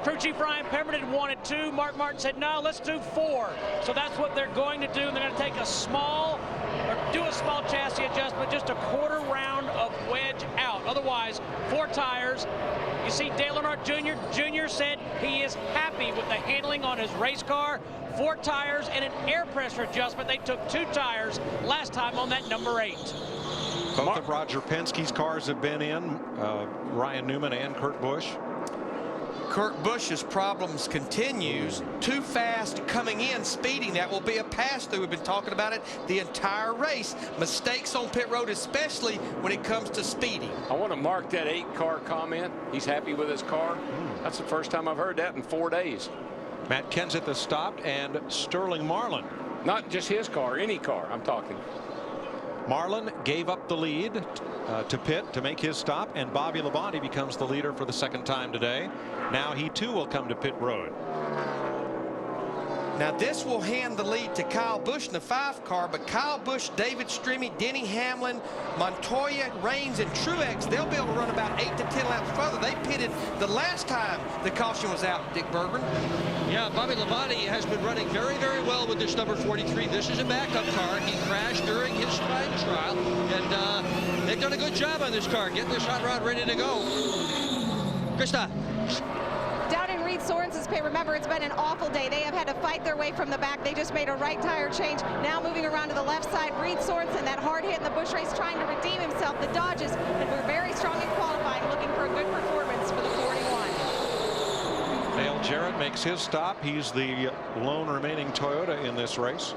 Crew Chief Ryan Pemberton wanted 2. Mark Martin said, no, let's do 4. So that's what they're going to do. And they're going to take a small chassis adjustment, just a quarter round of wedge out. Otherwise, 4 tires. You see Dale Earnhardt Jr. said he is happy with the handling on his race car. 4 tires and an air pressure adjustment. They took 2 tires last time on that number 8. Both of Roger Penske's cars have been in, Ryan Newman and Kurt Busch. Kurt Busch's problems continues. Too fast coming in, speeding. That will be a pass-through. We've been talking about it the entire race. Mistakes on pit road, especially when it comes to speeding. I want to mark that 8-car comment. He's happy with his car. That's the first time I've heard that in 4 days. Matt Kenseth has stopped, and Sterling Marlin. Not just his car, any car I'm talking. Marlin gave up the lead to pit to make his stop, and Bobby Labonte becomes the leader for the 2nd time today. Now he too will come to pit road. Now this will hand the lead to Kyle Busch in the 5 car, but Kyle Busch, David Stremme, Denny Hamlin, Montoya, Raines, and Truex, they'll be able to run about 8 to 10 laps further. They pitted the last time the caution was out, Dick Berggren. Yeah, Bobby Labonte has been running very, very well with this number 43. This is a backup car. He crashed during his time trial, and they've done a good job on this car, getting this hot rod ready to go. Krista. Down in Reed Sorensen's pit, remember, it's been an awful day. They have had to fight their way from the back. They just made a right tire change. Now moving around to the left side, Reed Sorensen, that hard hit in the Busch race, trying to redeem himself. The Dodges, and we're very strong in qualifying, looking for a good performance for the 41. Dale Jarrett makes his stop. He's the lone remaining Toyota in this race.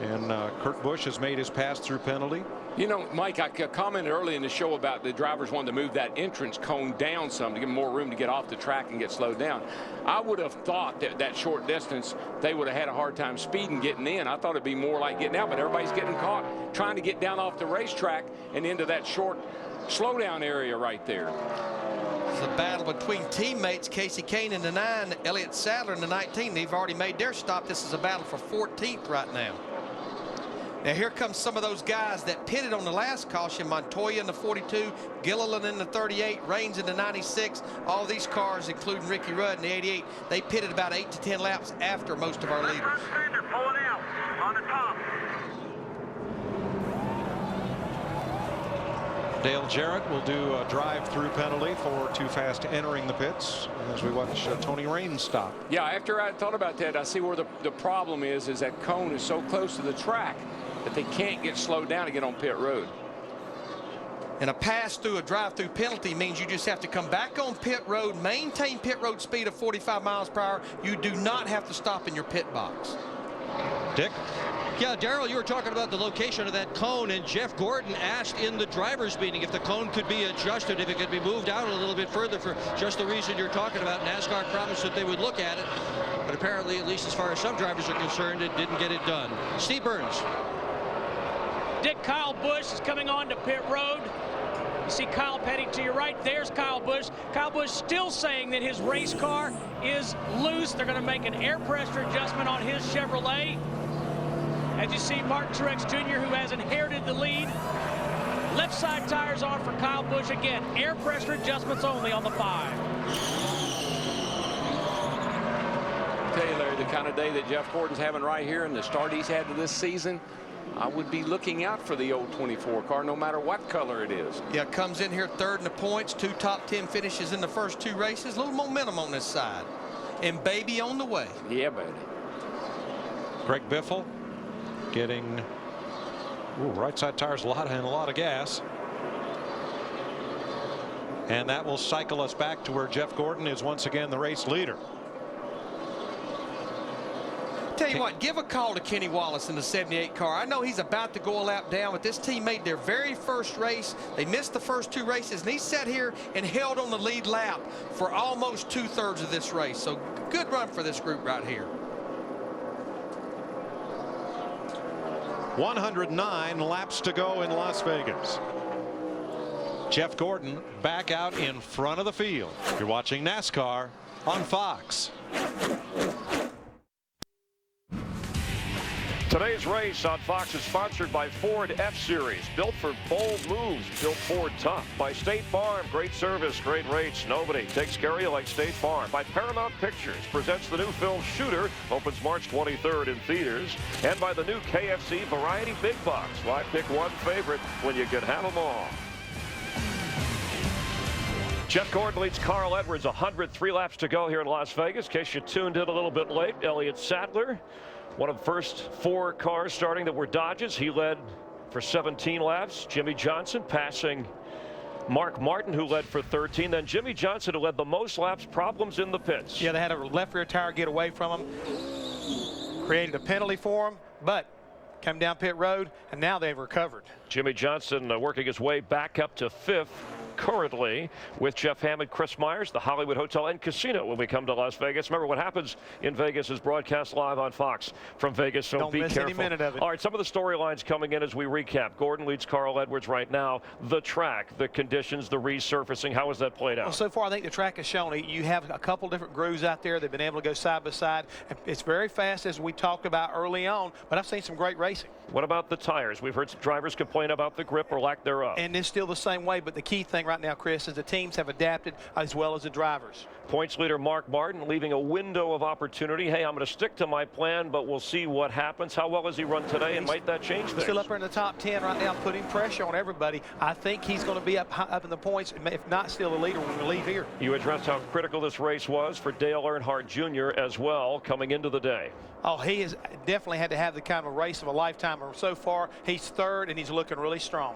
And Kurt Busch has made his pass-through penalty. You know, Mike, I commented early in the show about the drivers wanting to move that entrance cone down some to give them more room to get off the track and get slowed down. I would have thought that that short distance, they would have had a hard time speeding getting in. I thought it'd be more like getting out, but everybody's getting caught trying to get down off the racetrack and into that short slowdown area right there. It's a battle between teammates. Casey Kane in the 9, Elliott Sadler in the 19. They've already made their stop. This is a battle for 14th right now. Now here comes some of those guys that pitted on the last caution. Montoya in the 42, Gilliland in the 38, Raines in the 96. All these cars, including Ricky Rudd in the 88, they pitted about 8 to 10 laps after most of our leaders. Pulling out on the top. Dale Jarrett will do a drive-through penalty for too fast entering the pits as we watch Tony Raines stop. Yeah, after I thought about that, I see where the problem is that cone is so close to the track that they can't get slowed down to get on pit road. And a pass through a drive-through penalty means you just have to come back on pit road, maintain pit road speed of 45 miles per hour. You do not have to stop in your pit box. Dick? Yeah, Darrell, you were talking about the location of that cone, and Jeff Gordon asked in the driver's meeting if the cone could be adjusted, if it could be moved out a little bit further for just the reason you're talking about. NASCAR promised that they would look at it, but apparently, at least as far as some drivers are concerned, it didn't get it done. Steve Burns. Dick, Kyle Busch is coming on to pit road. You see Kyle Petty to your right. There's Kyle Busch. Kyle Busch still saying that his race car is loose. They're going to make an air pressure adjustment on his Chevrolet. As you see, Martin Truex Jr., who has inherited the lead. Left side tires on for Kyle Busch. Again, air pressure adjustments only on the 5. I tell you, Larry, the kind of day that Jeff Gordon's having right here and the start he's had to this season, I would be looking out for the old 24 car, no matter what color it is. Yeah, comes in here third in the points, 2 top 10 finishes in the first 2 races. A little momentum on this side. And baby on the way. Yeah, baby. Greg Biffle getting right side tires, a lot of gas. And that will cycle us back to where Jeff Gordon is once again the race leader. Tell you what, give a call to Kenny Wallace in the 78 car. I know he's about to go a lap down, but this team made their very first race. They missed the first 2 races, and he sat here and held on the lead lap for almost 2/3 of this race. So good run for this group right here. 109 laps to go in Las Vegas. Jeff Gordon back out in front of the field. You're watching NASCAR on Fox. Today's race on Fox is sponsored by Ford F-Series, built for bold moves, built Ford tough. By State Farm, great service, great rates. Nobody takes care of you like State Farm. By Paramount Pictures, presents the new film Shooter, opens March 23rd in theaters. And by the new KFC Variety Big Box. Why pick one favorite when you can have them all? Jeff Gordon leads Carl Edwards, 103 laps to go here in Las Vegas. In case you tuned in a little bit late, Elliott Sadler, one of the first 4 cars starting that were Dodges. He led for 17 laps. Jimmy Johnson passing Mark Martin, who led for 13. Then Jimmy Johnson, who led the most laps, problems in the pits. Yeah, they had a left rear tire get away from him. Created a penalty for him, but come down pit road, and now they've recovered. Jimmy Johnson working his way back up to 5th. currently with Jeff Hammond, Chris Myers, the Hollywood Hotel and Casino when we come to Las Vegas. Remember, what happens in Vegas is broadcast live on Fox from Vegas, so Don't be miss careful. any minute of it. All right, some of the storylines coming in as we recap. Gordon leads Carl Edwards right now. The track, the conditions, the resurfacing, how has that played out? Well, so far, I think the track has shown you have a couple different grooves out there. They've been able to go side by side. It's very fast, as we talked about early on, but I've seen some great racing. What about the tires? We've heard some drivers complain about the grip or lack thereof. And it's still the same way, but the key thing right now, Chris, is the teams have adapted as well as the drivers. Points leader Mark Martin leaving a window of opportunity. Hey, I'm going to stick to my plan, but we'll see what happens. How well has he run today, and might that change things? Still up there in the top 10 right now, putting pressure on everybody. I think he's going to be up in the points, if not still the leader when we leave here. You addressed how critical this race was for Dale Earnhardt Jr. as well coming into the day. Oh, he has definitely had to have the kind of race of a lifetime. So far, he's third, and he's looking really strong.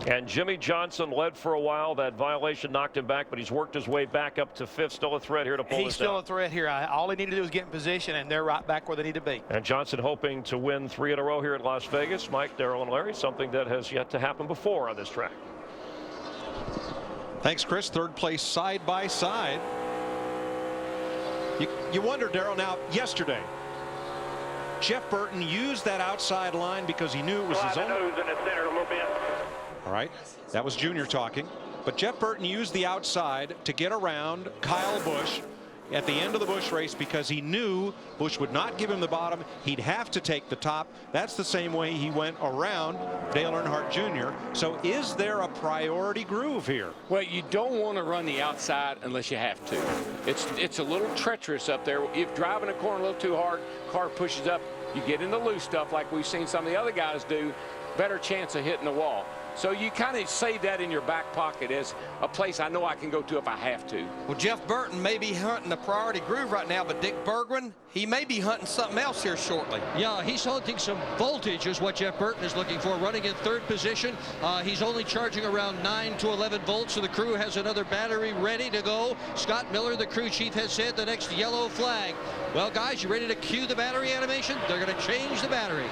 And Jimmy Johnson led for a while. That violation knocked him back, but he's worked his way back up to fifth. Still a threat here to pull this out. He's still a threat here. All he needed to do was get in position, and they're right back where they need to be. And Johnson hoping to win 3 in a row here at Las Vegas. Mike, Darrell, and Larry, something that has yet to happen before on this track. Thanks, Chris. Third place side by side. You wonder, Darrell, now yesterday, Jeff Burton used that outside line because he knew it was his own. Nose in the center a little bit. All right, that was Junior talking. But Jeff Burton used the outside to get around Kyle Busch at the end of the Busch race because he knew Busch would not give him the bottom. He'd have to take the top. That's the same way he went around Dale Earnhardt Jr. So is there a priority groove here? Well, you don't want to run the outside unless you have to. It's a little treacherous up there. If driving a corner a little too hard, car pushes up, you get into loose stuff like we've seen some of the other guys do, better chance of hitting the wall. So you kind of save that in your back pocket as a place I know I can go to if I have to. Well, Jeff Burton may be hunting the priority groove right now, but Dick Bergman, he may be hunting something else here shortly. Yeah, he's hunting some voltage is what Jeff Burton is looking for, running in third position. He's only charging around 9 to 11 volts, so the crew has another battery ready to go. Scott Miller, the crew chief, has said the next yellow flag. Well, guys, you ready to cue the battery animation? They're going to change the battery.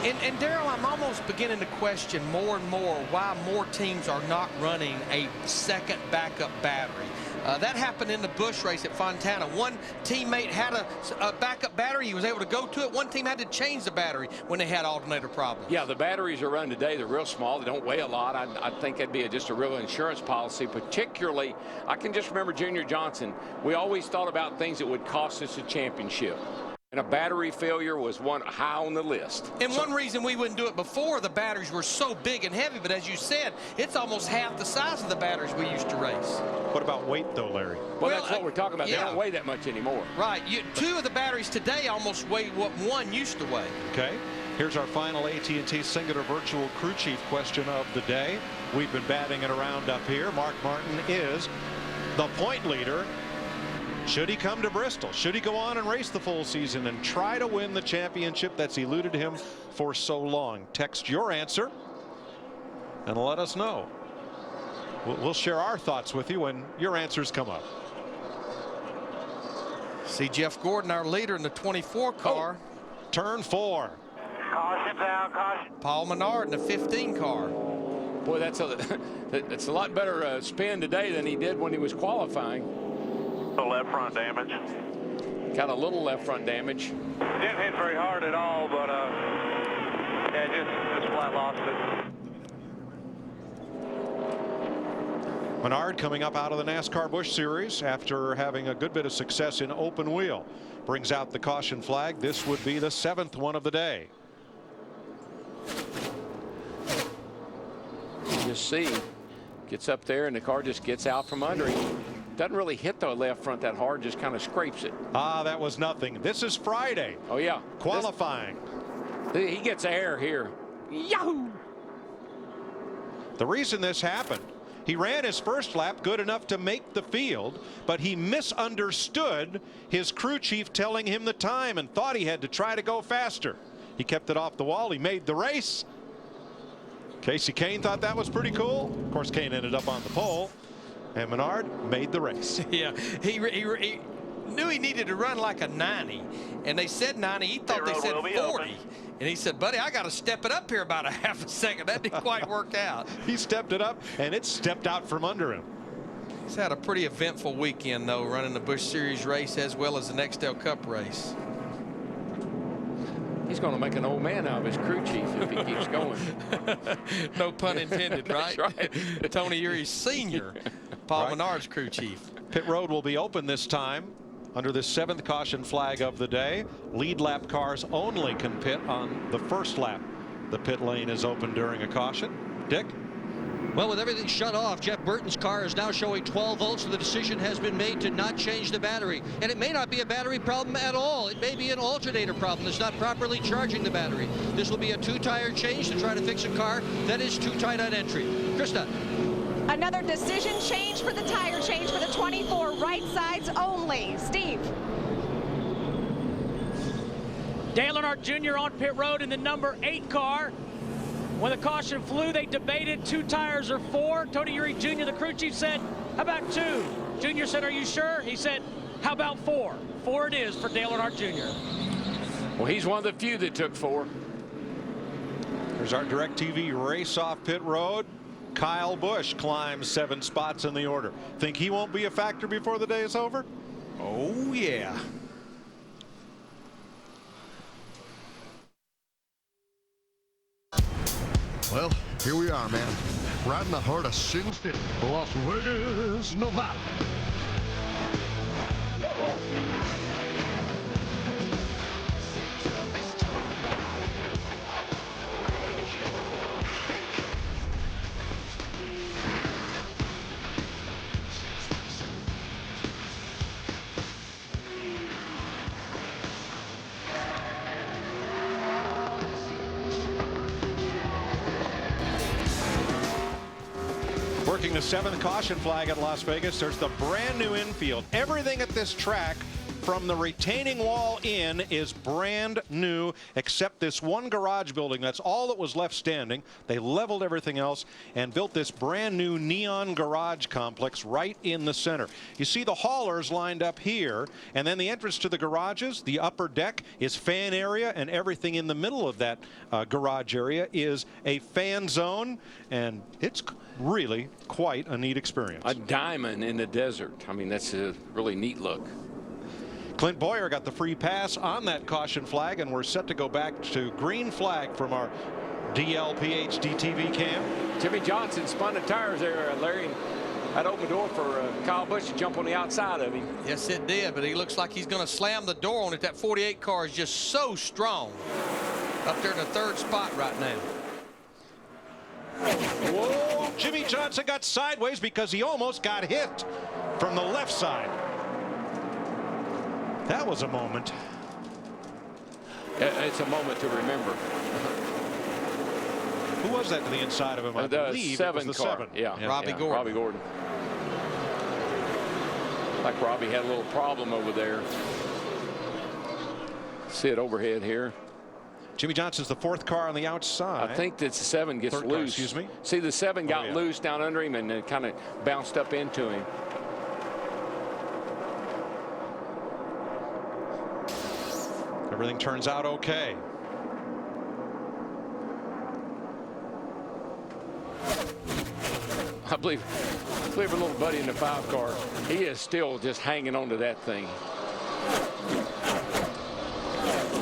And Darrell, I'm almost beginning to question more and more why more teams are not running a second backup battery. That happened in the Busch race at Fontana. One teammate had a backup battery. He was able to go to it. One team had to change the battery when they had alternator problems. Yeah, the batteries are running today. They're real small. They don't weigh a lot. I think that'd be just a real insurance policy. Particularly, I can just remember Junior Johnson. We always thought about things that would cost us a championship. And a battery failure was one high on the list. And one reason we wouldn't do it before, the batteries were so big and heavy, but as you said, it's almost half the size of the batteries we used to race. What about weight, though, Larry? Well, that's what we're talking about. Yeah. They don't weigh that much anymore. Right. Two of the batteries today almost weigh what one used to weigh. Okay. Here's our final AT&T Singular Virtual Crew Chief question of the day. We've been batting it around up here. Mark Martin is the point leader. Should he come to Bristol? Should he go on and race the full season and try to win the championship that's eluded him for so long? Text your answer and let us know. We'll share our thoughts with you when your answers come up. See Jeff Gordon, our leader in the 24 car. Turn 4. Caution down, caution. Paul Menard in the 15 car. Boy, that's a lot better spin today than he did when he was qualifying. The left front damage. Got a little left front damage. Didn't hit very hard at all, but yeah, just flat lost it. Menard coming up out of the NASCAR Busch Series after having a good bit of success in open wheel. Brings out the caution flag. This would be the 7th one of the day. You just see, gets up there and the car just gets out from under him. Doesn't really hit the left front that hard, just kind of scrapes it. Ah, that was nothing. This is Friday. Oh, yeah. Qualifying. He gets air here. Yahoo! The reason this happened, he ran his first lap good enough to make the field, but he misunderstood his crew chief telling him the time and thought he had to try to go faster. He kept it off the wall. He made the race. Casey Kane thought that was pretty cool. Of course, Kane ended up on the pole. And Menard made the race. Yeah, he knew he needed to run like a 90, and they said 90. He thought they said 40. And he said, buddy, I got to step it up here about a half a second. That didn't quite work out. He stepped it up, and it stepped out from under him. He's had a pretty eventful weekend, though, running the Busch Series race as well as the Nextel Cup race. He's going to make an old man out of his crew chief if he keeps going. No pun intended, right? That's right. Tony Urey Sr., Paul Menard's crew chief. Pit road will be open this time under the 7th caution flag of the day. Lead lap cars only can pit on the first lap. The pit lane is open during a caution. Dick? Well, with everything shut off, Jeff Burton's car is now showing 12 volts, so the decision has been made to not change the battery. And it may not be a battery problem at all. It may be an alternator problem that's not properly charging the battery. This will be a 2-tire change to try to fix a car that is too tight on entry. Krista. Another decision change for the tire change for the 24 right sides only. Steve. Dale Earnhardt Jr. on pit road in the number 8 car. When the caution flew, they debated 2 tires or 4. Tony Urey Jr., the crew chief, said, how about 2? Jr. said, are you sure? He said, how about 4? 4 it is for Dale Earnhardt Jr. Well, he's one of the few that took 4. There's our DirecTV race off pit road. Kyle Busch climbs 7 spots in the order. Think he won't be a factor before the day is over? Oh, yeah. Well, here we are, man. Right in the heart of Sin City, Las Vegas, Nevada. Working the 7th caution flag at Las Vegas, there's the brand new infield. Everything at this track from the retaining wall in is brand new, except this one garage building. That's all that was left standing. They leveled everything else and built this brand new neon garage complex right in the center. You see the haulers lined up here, and then the entrance to the garages, the upper deck is fan area, and everything in the middle of that garage area is a fan zone, and it's really quite a neat experience. A diamond in the desert. I mean, that's a really neat look. Clint Boyer got the free pass on that caution flag, and we're set to go back to green flag from our DLPHD TV cam. Jimmy Johnson spun the tires there, Larry. That opened the door for Kyle Busch to jump on the outside of him. Yes, it did, but he looks like he's going to slam the door on it. That 48 car is just so strong. Up there in the 3rd spot right now. Whoa, Jimmy Johnson got sideways because he almost got hit from the left side. That was a moment. It's a moment to remember. Who was that to the inside of him? I believe it was the 7. Yeah, Robbie Gordon. Robbie Gordon. Like Robbie had a little problem over there. See it overhead here. Jimmy Johnson's the 4th car on the outside. I think that the 7 gets Third loose. car, excuse me. See, the 7 got yeah. loose down under him and kind of bounced up into him. Everything turns out okay. I believe our little buddy in the 5 car, he is still just hanging on to that thing.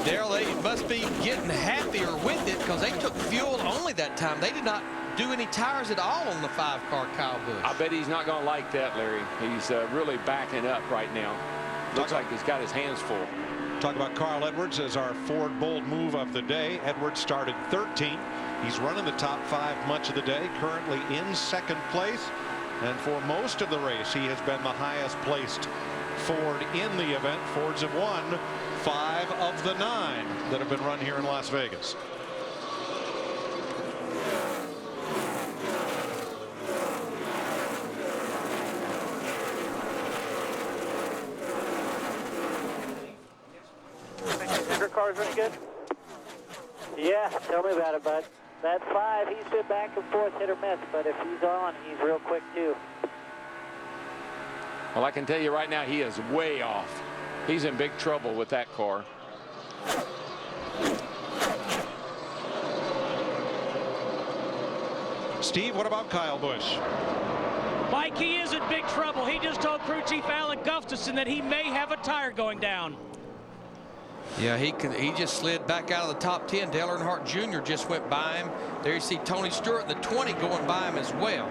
Daryl, they must be getting happier with it because they took fuel only that time. They did not do any tires at all on the 5 car Kyle Busch. I bet he's not going to like that, Larry. He's really backing up right now. Looks like he's got his hands full. Talk about Carl Edwards as our Ford bold move of the day. Edwards started 13th. He's running the top 5 much of the day, currently in 2nd place. And for most of the race, he has been the highest placed Ford in the event. Fords have won 5 of the 9 that have been run here in Las Vegas. Your car's running good? Yeah, tell me about it, bud. That 5, he's been back and forth, hit or miss, but if he's on, he's real quick too. Well, I can tell you right now, he is way off. he's in big trouble with that car. Steve, what about Kyle Busch? Mike, he is in big trouble. He just told crew chief Alan Gustafson that he may have a tire going down. Yeah, he just slid back out of the top 10. Dale Earnhardt Jr. just went by him. There you see Tony Stewart in the 20 going by him as well.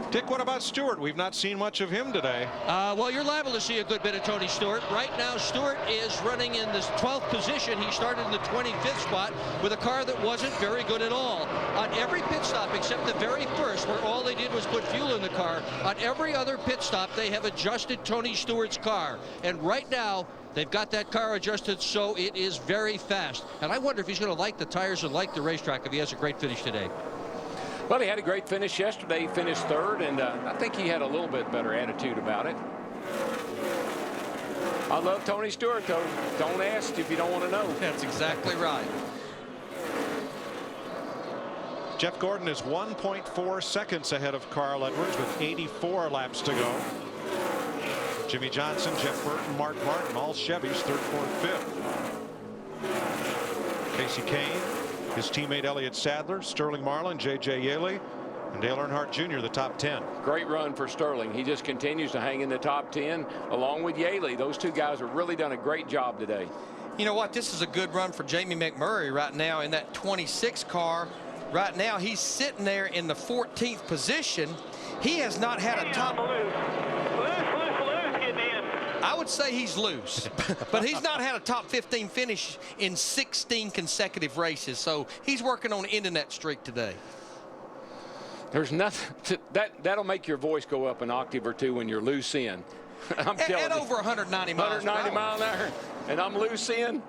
Dick, what about Stewart? We've not seen much of him today. Well, you're liable to see a good bit of Tony Stewart. Right now, Stewart is running in the 12th position. He started in the 25th spot with a car that wasn't very good at all. On every pit stop, except the very first, where all they did was put fuel in the car, on every other pit stop, they have adjusted Tony Stewart's car. And right now, they've got that car adjusted so it is very fast. And I wonder if he's going to like the tires and like the racetrack if he has a great finish today. Well, he had a great finish yesterday. He finished third, and I think he had a little bit better attitude about it. I love Tony Stewart, though. Don't ask if you don't want to know. That's exactly right. Jeff Gordon is 1.4 seconds ahead of Carl Edwards with 84 laps to go. Jimmy Johnson, Jeff Burton, Mark Martin, all Chevys, 3rd, 4th, 5th. Casey Kane, his teammate Elliott Sadler, Sterling Marlin, J.J. Yaley, and Dale Earnhardt Jr. the top 10. Great run for Sterling. He just continues to hang in the top 10 along with Yaley. Those two guys have really done a great job today. You know what? This is a good run for Jamie McMurray right now in that 26 car. Right now, he's sitting there in the 14th position. He has not had a top. I would say he's loose, but he's not had a top 15 finish in 16 consecutive races, so he's working on ending that streak today. There's nothing that'll make your voice go up an octave or two when you're loose in. I'm telling you. At over 190 miles 190 miles an hour, and I'm loose in.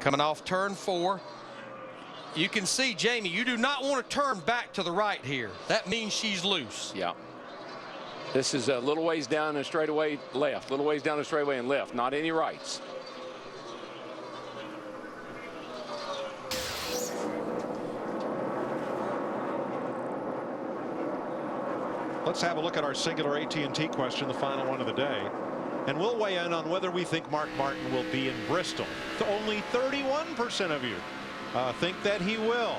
Coming off turn 4. You can see, Jamie, you do not want to turn back to the right here. That means she's loose. Yeah. This is a little ways down and straightaway left, little ways down the straightaway and left, not any rights. Let's have a look at our singular AT&T question, the final one of the day. And we'll weigh in on whether we think Mark Martin will be in Bristol. Only 31% of you think that he will.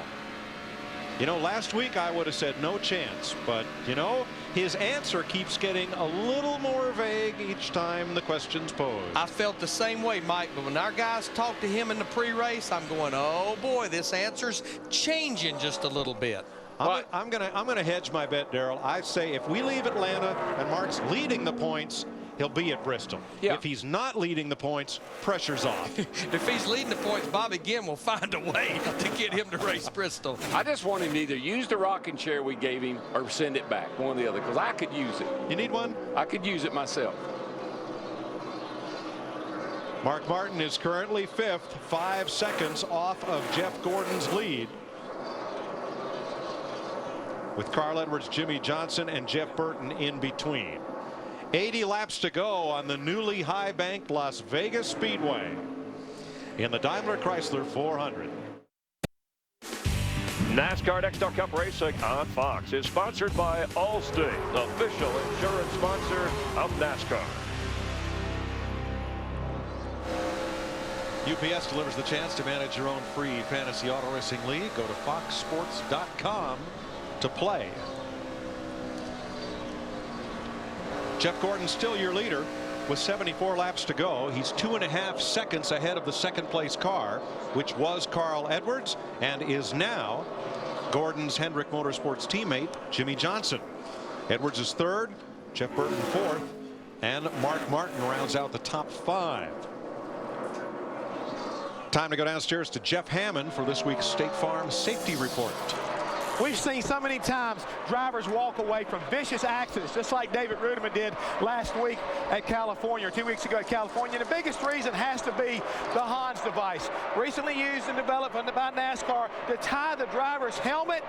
You know, last week I would have said no chance, but you know, his answer keeps getting a little more vague each time the question's posed. I felt the same way, Mike, but when our guys talked to him in the pre-race, I'm going, oh boy, this answer's changing just a little bit. I'm gonna hedge my bet, Darrell. I say if we leave Atlanta and Mark's leading the points, he'll be at Bristol. Yeah. If he's not leading the points, pressure's off. If he's leading the points, Bobby Ginn will find a way to get him to race Bristol. I just want him to either use the rocking chair we gave him or send it back, one or the other, because I could use it. You need one? I could use it myself. Mark Martin is currently 5th, 5 seconds off of Jeff Gordon's lead, with Carl Edwards, Jimmy Johnson, and Jeff Burton in between. 80 laps to go on the newly high-banked Las Vegas Speedway in the Daimler Chrysler 400. NASCAR Nextel Cup Racing on Fox is sponsored by Allstate, the official insurance sponsor of NASCAR. UPS delivers the chance to manage your own free fantasy auto racing league. Go to foxsports.com to play. Jeff Gordon still your leader with 74 laps to go. He's 2.5 seconds ahead of the second place car, which was Carl Edwards and is now Gordon's Hendrick Motorsports teammate Jimmy Johnson. Edwards is 3rd, Jeff Burton 4th, and Mark Martin rounds out the top 5. Time to go downstairs to Jeff Hammond for this week's State Farm Safety Report. We've seen so many times drivers walk away from vicious accidents, just like David Rudiman did last week at California, or 2 weeks ago at California. And the biggest reason has to be the Hans device, recently used and developed by NASCAR to tie the driver's helmet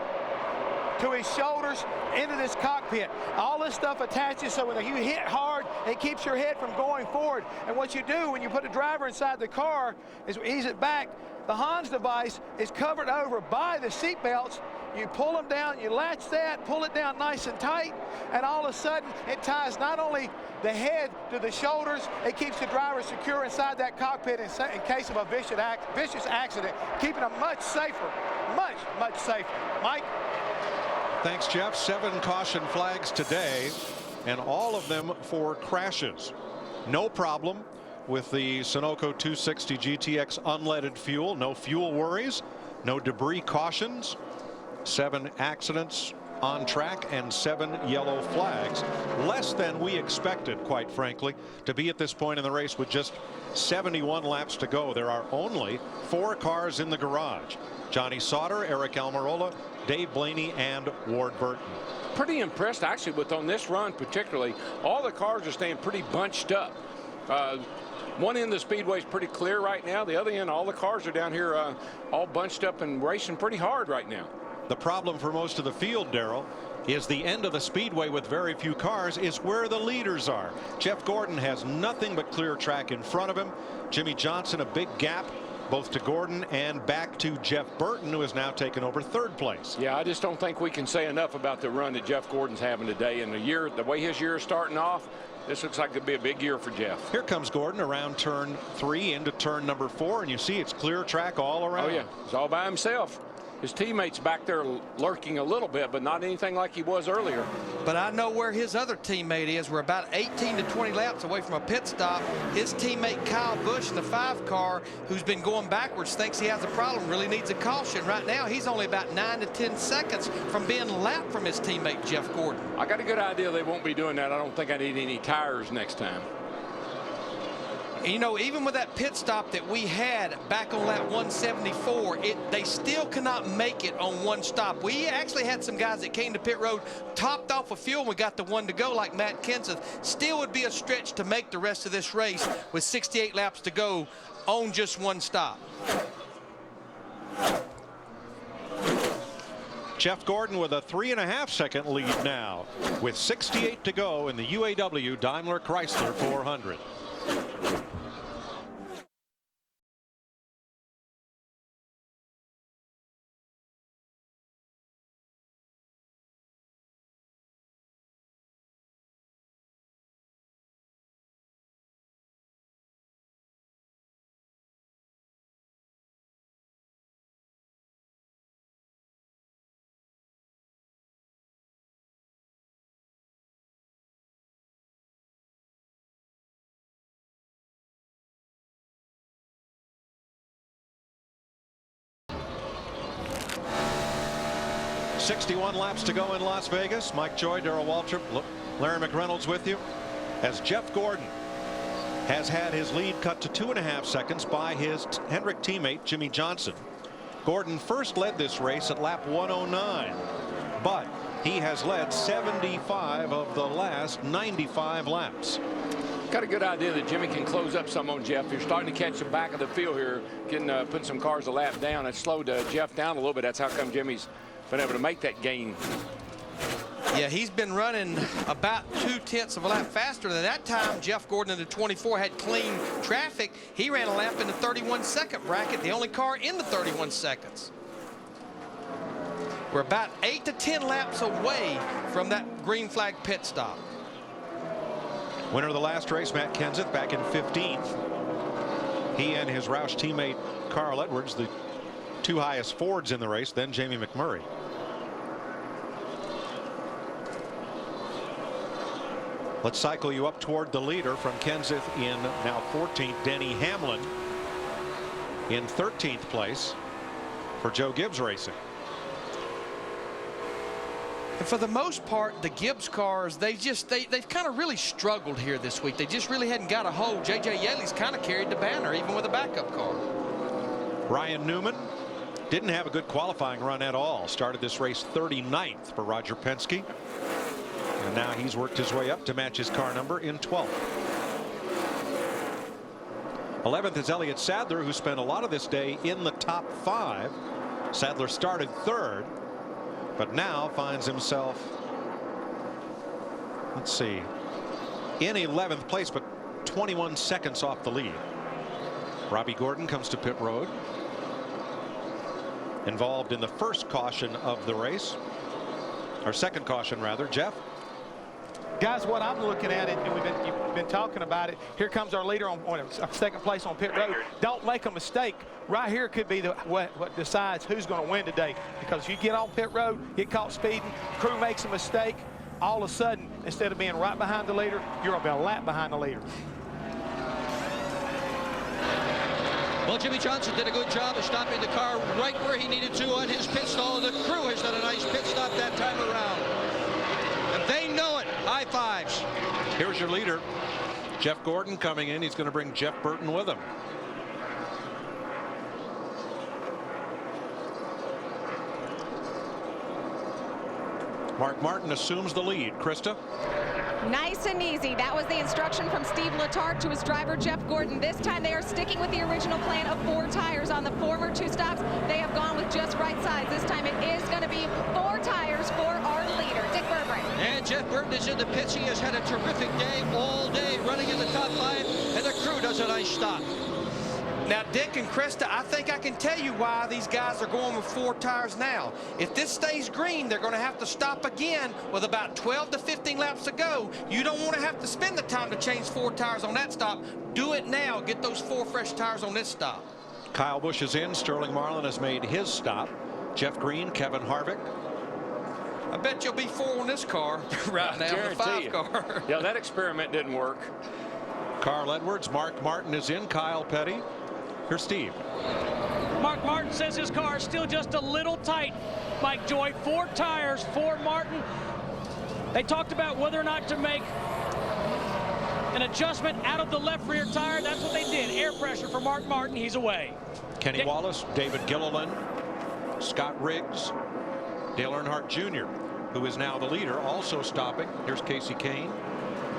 to his shoulders into this cockpit. All this stuff attaches so when you hit hard, it keeps your head from going forward. And what you do when you put a driver inside the car is ease it back. The Hans device is covered over by the seat belts You pull them down, you latch that, pull it down nice and tight, and all of a sudden it ties not only the head to the shoulders, it keeps the driver secure inside that cockpit in case of a vicious accident, keeping them much safer, much safer. Mike? Thanks, Jeff. 7 caution flags today, and all of them for crashes. No problem with the Sunoco 260 GTX unleaded fuel. No fuel worries, no debris cautions. 7 accidents on track and 7 yellow flags. Less than we expected, quite frankly, to be at this point in the race with just 71 laps to go. There are only 4 cars in the garage. Johnny Sauter, Eric Almirola, Dave Blaney, and Ward Burton. Pretty impressed, actually, with on this run particularly. All the cars are staying pretty bunched up. One end of the speedway is pretty clear right now. The other end, all the cars are down here all bunched up and racing pretty hard right now. The problem for most of the field, Darrell, is the end of the speedway with very few cars is where the leaders are. Jeff Gordon has nothing but clear track in front of him. Jimmy Johnson, a big gap both to Gordon and back to Jeff Burton, who has now taken over 3rd place. Yeah, I just don't think we can say enough about the run that Jeff Gordon's having today. And the way his year is starting off, this looks like it'll be a big year for Jeff. Here comes Gordon around turn 3 into turn number 4, and you see it's clear track all around. Oh yeah, he's all by himself. His teammates back there lurking a little bit, but not anything like he was earlier. But I know where his other teammate is. We're about 18 to 20 laps away from a pit stop. His teammate Kyle Busch in the 5 car, who's been going backwards, thinks he has a problem, really needs a caution. Right now, he's only about 9 to 10 seconds from being lapped from his teammate Jeff Gordon. I got a good idea they won't be doing that. I don't think I need any tires next time. And, you know, even with that pit stop that we had back on lap 174, they still cannot make it on one stop. We actually had some guys that came to pit road, topped off of fuel, and we got the one to go, like Matt Kenseth. Still would be a stretch to make the rest of this race with 68 laps to go on just one stop. Jeff Gordon with a 3.5-second lead now, with 68 to go in the UAW-Daimler Chrysler 400. .61 laps to go in Las Vegas. Mike Joy, Darrell Waltrip, Larry McReynolds with you, as Jeff Gordon has had his lead cut to 2.5 seconds by his Hendrick teammate Jimmy Johnson. Gordon first led this race at lap 109, but he has led 75 of the last 95 laps. Got a good idea that Jimmy can close up some on Jeff. You're starting to catch the back of the field here, getting putting some cars a lap down. It slowed Jeff down a little bit. That's how come Jimmy's been able to make that gain. Yeah, he's been running about 0.2 of a lap faster than that time. Jeff Gordon in the 24 had clean traffic. He ran a lap in the 31-second bracket, the only car in the 31 seconds. We're about 8 to 10 laps away from that green flag pit stop. Winner of the last race, Matt Kenseth, back in 15th. He and his Roush teammate Carl Edwards, the 2 highest Fords in the race, then Jamie McMurray. Let's cycle you up toward the leader from Kenseth in now 14th. Denny Hamlin in 13th place for Joe Gibbs Racing. And for the most part, the Gibbs cars, they've kind of really struggled here this week. They just really hadn't got a hold. J.J. Yeley's kind of carried the banner, even with a backup car. Ryan Newman didn't have a good qualifying run at all. Started this race 39th for Roger Penske. And now he's worked his way up to match his car number in 12th. 11th is Elliott Sadler, who spent a lot of this day in the top 5. Sadler started 3rd, but now finds himself, let's see, in 11th place, but 21 seconds off the lead. Robbie Gordon comes to pit road. involved in the first caution of the race, or second caution rather. Jeff? Guys, what I'm looking at, and you've been talking about it, here comes our leader on second place on pit road. Don't make a mistake. Right here could be what decides who's going to win today. Because if you get on pit road, get caught speeding, crew makes a mistake, all of a sudden, instead of being right behind the leader, you're going to be a lap behind the leader. Well, Jimmy Johnson did a good job of stopping the car right where he needed to on his pit stall. The crew has done a nice pit stop that time around. And they know it. High fives. Here's your leader, Jeff Gordon, coming in. He's going to bring Jeff Burton with him. Mark Martin assumes the lead. Krista? Nice and easy. That was the instruction from Steve Letarte to his driver, Jeff Gordon. This time they are sticking with the original plan of 4 tires. On the former 2 stops, they have gone with just right sides. This time it is going to be 4 tires for our leader, Dick Berggren. And Jeff Burton is in the pits. He has had a terrific day all day, running in the top 5, and the crew does a nice stop. Now, Dick and Krista, I think I can tell you why these guys are going with 4 tires now. If this stays green, they're going to have to stop again with about 12 to 15 laps to go. You don't want to have to spend the time to change 4 tires on that stop. Do it now. Get those 4 fresh tires on this stop. Kyle Busch is in. Sterling Marlin has made his stop. Jeff Green, Kevin Harvick. I bet you'll be 4 on this car right now, the 5 car. Yeah, that experiment didn't work. Carl Edwards, Mark Martin is in. Kyle Petty. Here's Steve. Mark Martin says his car is still just a little tight. Mike Joy, 4 tires for Martin. They talked about whether or not to make an adjustment out of the left rear tire. That's what they did. Air pressure for Mark Martin. He's away. Kenny Wallace, David Gilliland, Scott Riggs, Dale Earnhardt Jr., who is now the leader, also stopping. Here's Casey Kane,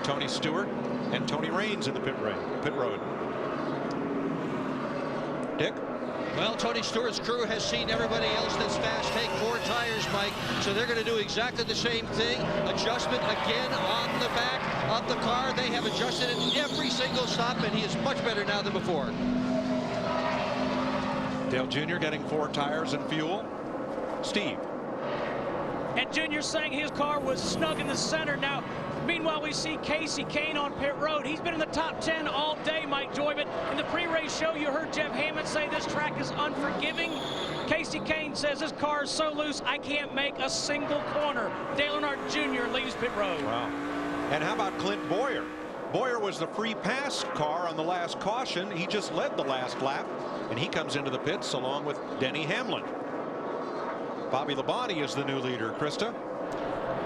Tony Stewart, and Tony Raines in the pit road. Dick? Well, Tony Stewart's crew has seen everybody else that's fast take 4 tires, Mike. So they're going to do exactly the same thing. Adjustment again on the back of the car. They have adjusted it every single stop, and he is much better now than before. Dale Jr. getting 4 tires and fuel. Steve. And Junior saying his car was snug in the center. Now, meanwhile, we see Casey Kane on pit road. He's been in the top 10 all day, Mike Joy. But in the pre-race show, you heard Jeff Hammond say this track is unforgiving. Casey Kane says his car is so loose, I can't make a single corner. Dale Earnhardt Jr. leaves pit road. Wow. And how about Clint Boyer? Boyer was the free pass car on the last caution. He just led the last lap, and he comes into the pits along with Denny Hamlin. Bobby Labonte is the new leader. Krista?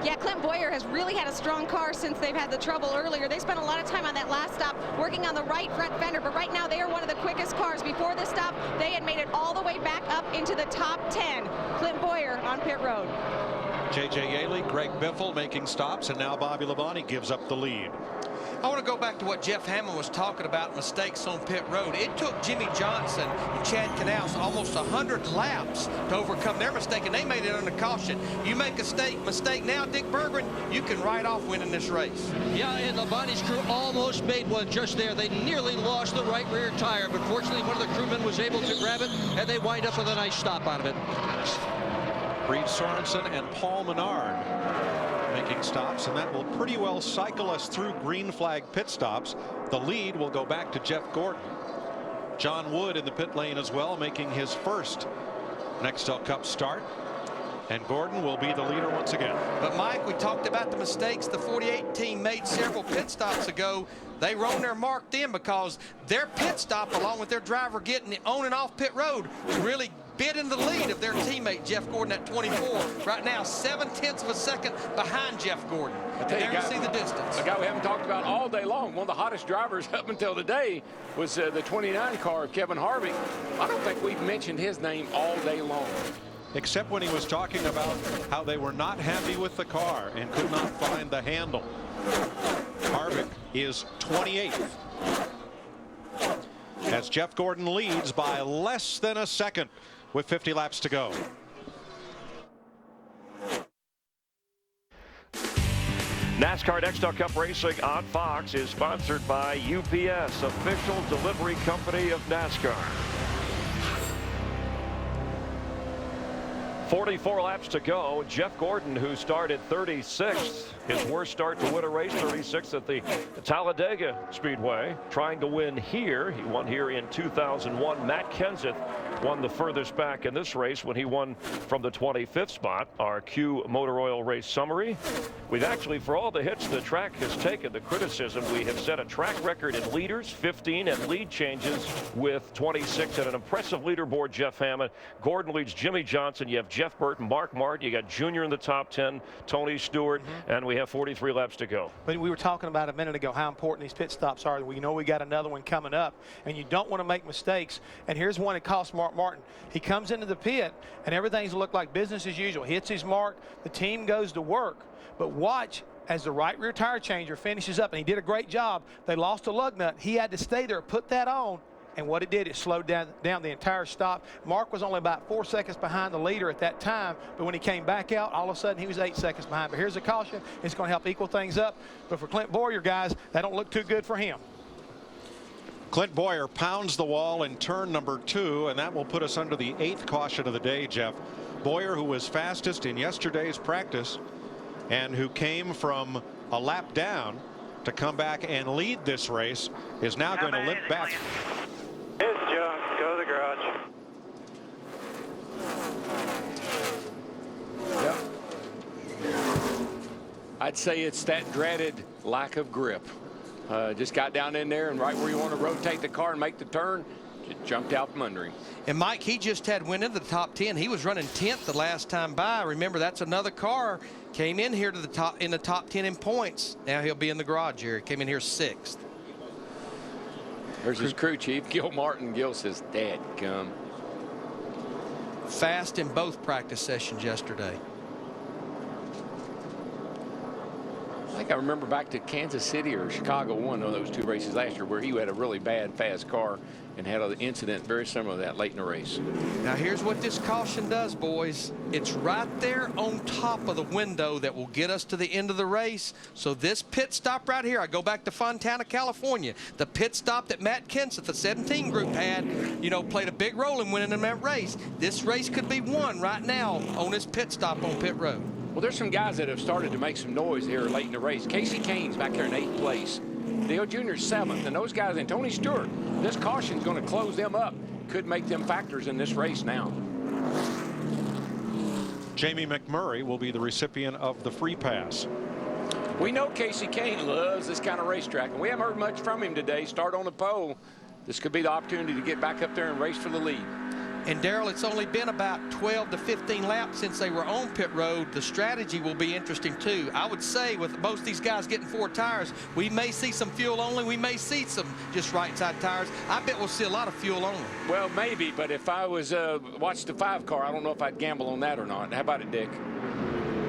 Yeah, Clint Boyer has really had a strong car since they've had the trouble earlier. They spent a lot of time on that last stop working on the right front fender, but right now they are one of the quickest cars. Before this stop, they had made it all the way back up into the top 10. Clint Boyer on pit road. J.J. Yaley, Greg Biffle making stops, and now Bobby Labonte gives up the lead. I want to go back to what Jeff Hammond was talking about, mistakes on pit road. It took Jimmy Johnson and Chad Knaus almost 100 laps to overcome their mistake, and they made it under caution. You make a mistake now, Dick Berggren, you can ride off winning this race. Yeah, and Labonte's crew almost made one just there. They nearly lost the right rear tire, but fortunately one of the crewmen was able to grab it, and they wind up with a nice stop out of it. Reed Sorensen and Paul Menard making stops, and that will pretty well cycle us through green flag pit stops. The lead will go back to Jeff Gordon. John Wood in the pit lane as well, making his first Nextel Cup start. And Gordon will be the leader once again. But Mike, we talked about the mistakes the 48 team made several pit stops ago. They were on their mark then because their pit stop, along with their driver getting on and off pit road, really bit in the lead of their teammate Jeff Gordon at 24. Right now, 7/10 of a second behind Jeff Gordon. There you see the distance. A guy we haven't talked about all day long. One of the hottest drivers up until today was the 29 car, Kevin Harvick. I don't think we've mentioned his name all day long. Except when he was talking about how they were not happy with the car and could not find the handle. Harvick is 28th. As Jeff Gordon leads by less than a second with 50 laps to go. NASCAR Nextel Cup Racing on Fox is sponsored by UPS, official delivery company of NASCAR. 44 laps to go. Jeff Gordon, who started 36th, his worst start to win a race, 36th at the Talladega Speedway, trying to win here. He won here in 2001. Matt Kenseth won the furthest back in this race when he won from the 25th spot. Our Q Motor Oil race summary. We've actually, for all the hits the track has taken, the criticism, we have set a track record in leaders, 15, and lead changes with 26, and an impressive leaderboard. Jeff Hammond, Gordon leads Jimmy Johnson. You have Jeff Burton, Mark Martin. You got Junior in the top 10, Tony Stewart, and we have 43 laps to go. But we were talking about a minute ago how important these pit stops are. We know we got another one coming up, and you don't want to make mistakes. And here's one that cost Mark Martin. He comes into the pit, and everything's looked like business as usual. Hits his mark, the team goes to work. But watch as the right rear tire changer finishes up, and he did a great job. They lost a lug nut. He had to stay there, put that on, and what it did, it slowed down the entire stop. Mark was only about 4 seconds behind the leader at that time, but when he came back out, all of a sudden he was 8 seconds behind. But here's a caution. It's going to help equal things up. But for Clint Boyer, guys, that don't look too good for him. Clint Boyer pounds the wall in turn number 2, and that will put us under the 8th caution of the day, Jeff. Boyer, who was fastest in yesterday's practice and who came from a lap down to come back and lead this race, is now going to limp back. It's junk. Go to the garage. Yep. I'd say it's that dreaded lack of grip. Just got down in there, and right where you want to rotate the car and make the turn, just jumped out from under him. And Mike, he just had went into the top 10. He was running 10th the last time by. Remember, that's another car came in here to the top in the top 10 in points. Now he'll be in the garage here. Came in here 6th. There's his crew chief, Gil Martin. Gil says, "Dad, come." Fast in both practice sessions yesterday. I think I remember back to Kansas City or Chicago, one of those 2 races last year, where he had a really bad, fast car and had an incident very similar to that late in the race. Now here's what this caution does, boys. It's right there on top of the window that will get us to the end of the race. So this pit stop right here, I go back to Fontana, California. The pit stop that Matt Kenseth, the 17 group, had, you know, played a big role in winning that race. This race could be won right now on this pit stop on pit road. Well, there's some guys that have started to make some noise here late in the race. Casey Kane's back there in 8th place. Dale Jr.'s 7th, and those guys, and Tony Stewart, this caution's going to close them up. Could make them factors in this race now. Jamie McMurray will be the recipient of the free pass. We know Casey Kane loves this kind of racetrack, and we haven't heard much from him today. Start on the pole. This could be the opportunity to get back up there and race for the lead. And Darrell, it's only been about 12 to 15 laps since they were on pit road. The strategy will be interesting too. I would say with most of these guys getting 4 tires, we may see some fuel only. We may see some just right side tires. I bet we'll see a lot of fuel only. Well, maybe, but if I was watched the 5 car, I don't know if I'd gamble on that or not. How about it, Dick?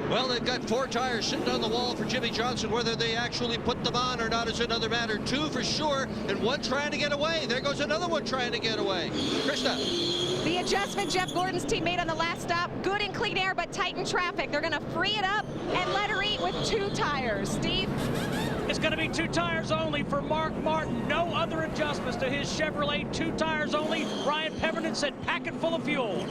Well, they've got 4 tires sitting on the wall for Jimmy Johnson. Whether they actually put them on or not is another matter. 2 for sure, and 1 trying to get away. There goes another one trying to get away. Krista. The adjustment Jeff Gordon's team made on the last stop, good in clean air, but tight in traffic. They're going to free it up and let her eat with 2 tires. Steve? It's going to be 2 tires only for Mark Martin. No other adjustments to his Chevrolet. 2 tires only. Ryan Pemberton said pack it full of fuel.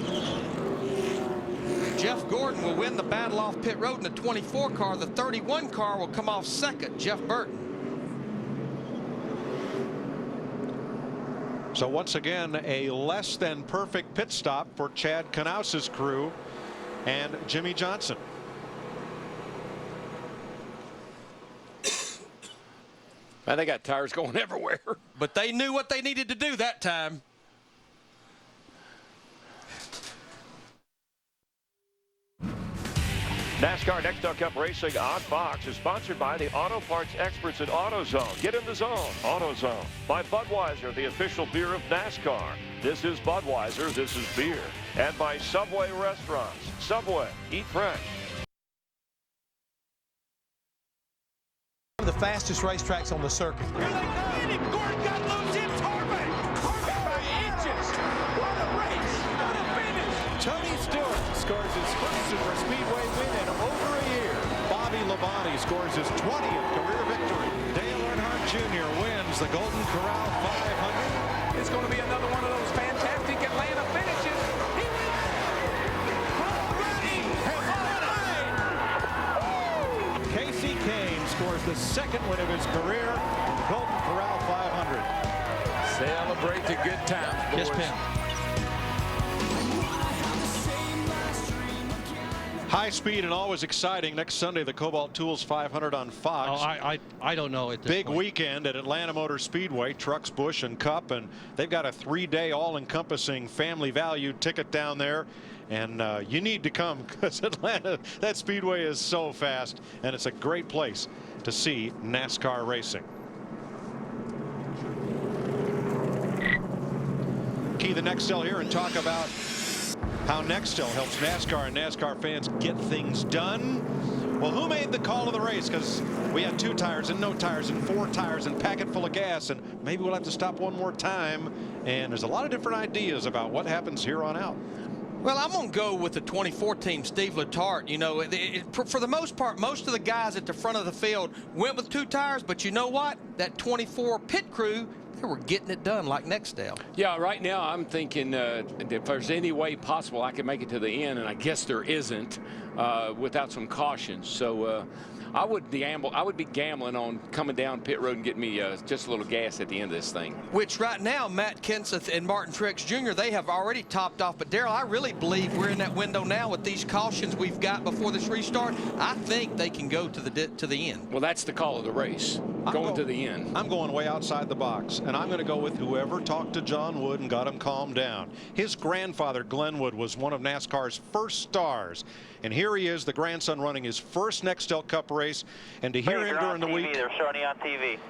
Jeff Gordon will win the battle off pit road in the 24 car. The 31 car will come off 2nd, Jeff Burton. So once again, a less than perfect pit stop for Chad Knaus's crew and Jimmy Johnson. Man, they got tires going everywhere. But they knew what they needed to do that time. NASCAR Nextel Cup Racing on Fox is sponsored by the auto parts experts at AutoZone. Get in the zone. AutoZone. By Budweiser, the official beer of NASCAR. This is Budweiser. This is beer. And by Subway Restaurants. Subway. Eat fresh. One of the fastest racetracks on the circuit. Here they come. Gordon got loose in Torben. Torben by inches. What a race. What a finish. Tony Stewart scores his first Super Speedway win in over a year. Bobby Labonte scores his 20th career victory. Dale Earnhardt Jr. wins the Golden Corral 500. It's going to be another one of those fantastic Atlanta finishes. He wins. the second win of his career. Golden Corral 500. Celebrate the good times, boys. Yes, Pim. High speed and always exciting. Next Sunday, the Cobalt Tools 500 on Fox. Oh, I don't know at this Big point. weekend at Atlanta Motor Speedway, Trucks, Busch, and Cup, and they've got a 3-day all-encompassing family value ticket down there. And you need to come because Atlanta, that Speedway is so fast, and it's a great place to see NASCAR racing. Key the Nextel here and talk about how Nextel helps NASCAR and NASCAR fans get things done. Well, who made the call of the race? Because we had 2 tires and no tires and 4 tires and packet full of gas, and maybe we'll have to stop one more time. And there's a lot of different ideas about what happens here on out. Well, I'm going to go with the 24 team, Steve Letarte. You know, for the most part, most of the guys at the front of the field went with 2 tires, but you know what? That 24 pit crew, they were getting it done like Nextel. Yeah, right now I'm thinking if there's any way possible I can make it to the end, and I guess there isn't without some caution. So I would gamble. I would be gambling on coming down pit road and getting me just a little gas at the end of this thing. Which right now, Matt Kenseth and Martin Truex Jr., they have already topped off. But Darrell, I really believe we're in that window now with these cautions we've got before this restart. I think they can go to the end. Well, that's the call of the race. Going to the end. I'm going way outside the box, and I'm going to go with whoever talked to John Wood and got him calmed down. His grandfather, Glenn Wood, was one of NASCAR's first stars. And here he is, the grandson, running his first Nextel Cup race. And to hear him during the week, they're showing you on TV.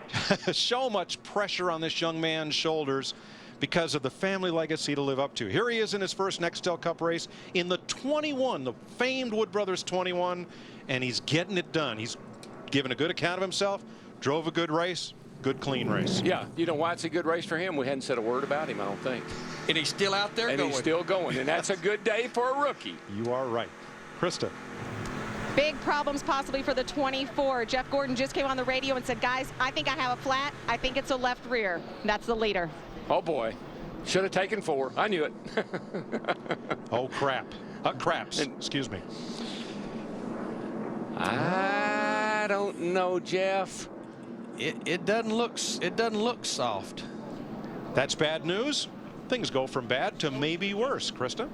so much pressure on this young man's shoulders because of the family legacy to live up to. Here he is in his first Nextel Cup race in the 21, the famed Wood Brothers 21, and he's getting it done. He's given a good account of himself, drove a good race, good clean race. Yeah, you know why it's a good race for him? We hadn't said a word about him, I don't think. And he's still out there and going. He's still going, and that's a good day for a rookie. You are right. Krista. Big problems possibly for the 24. Jeff Gordon just came on the radio and said, guys, I think I have a flat. I think it's a left rear. That's the leader. Oh, boy. Should have taken 4. I knew it. Oh, crap. Craps. Excuse me. I don't know, Jeff. It doesn't look soft. That's bad news. Things go from bad to maybe worse. Krista.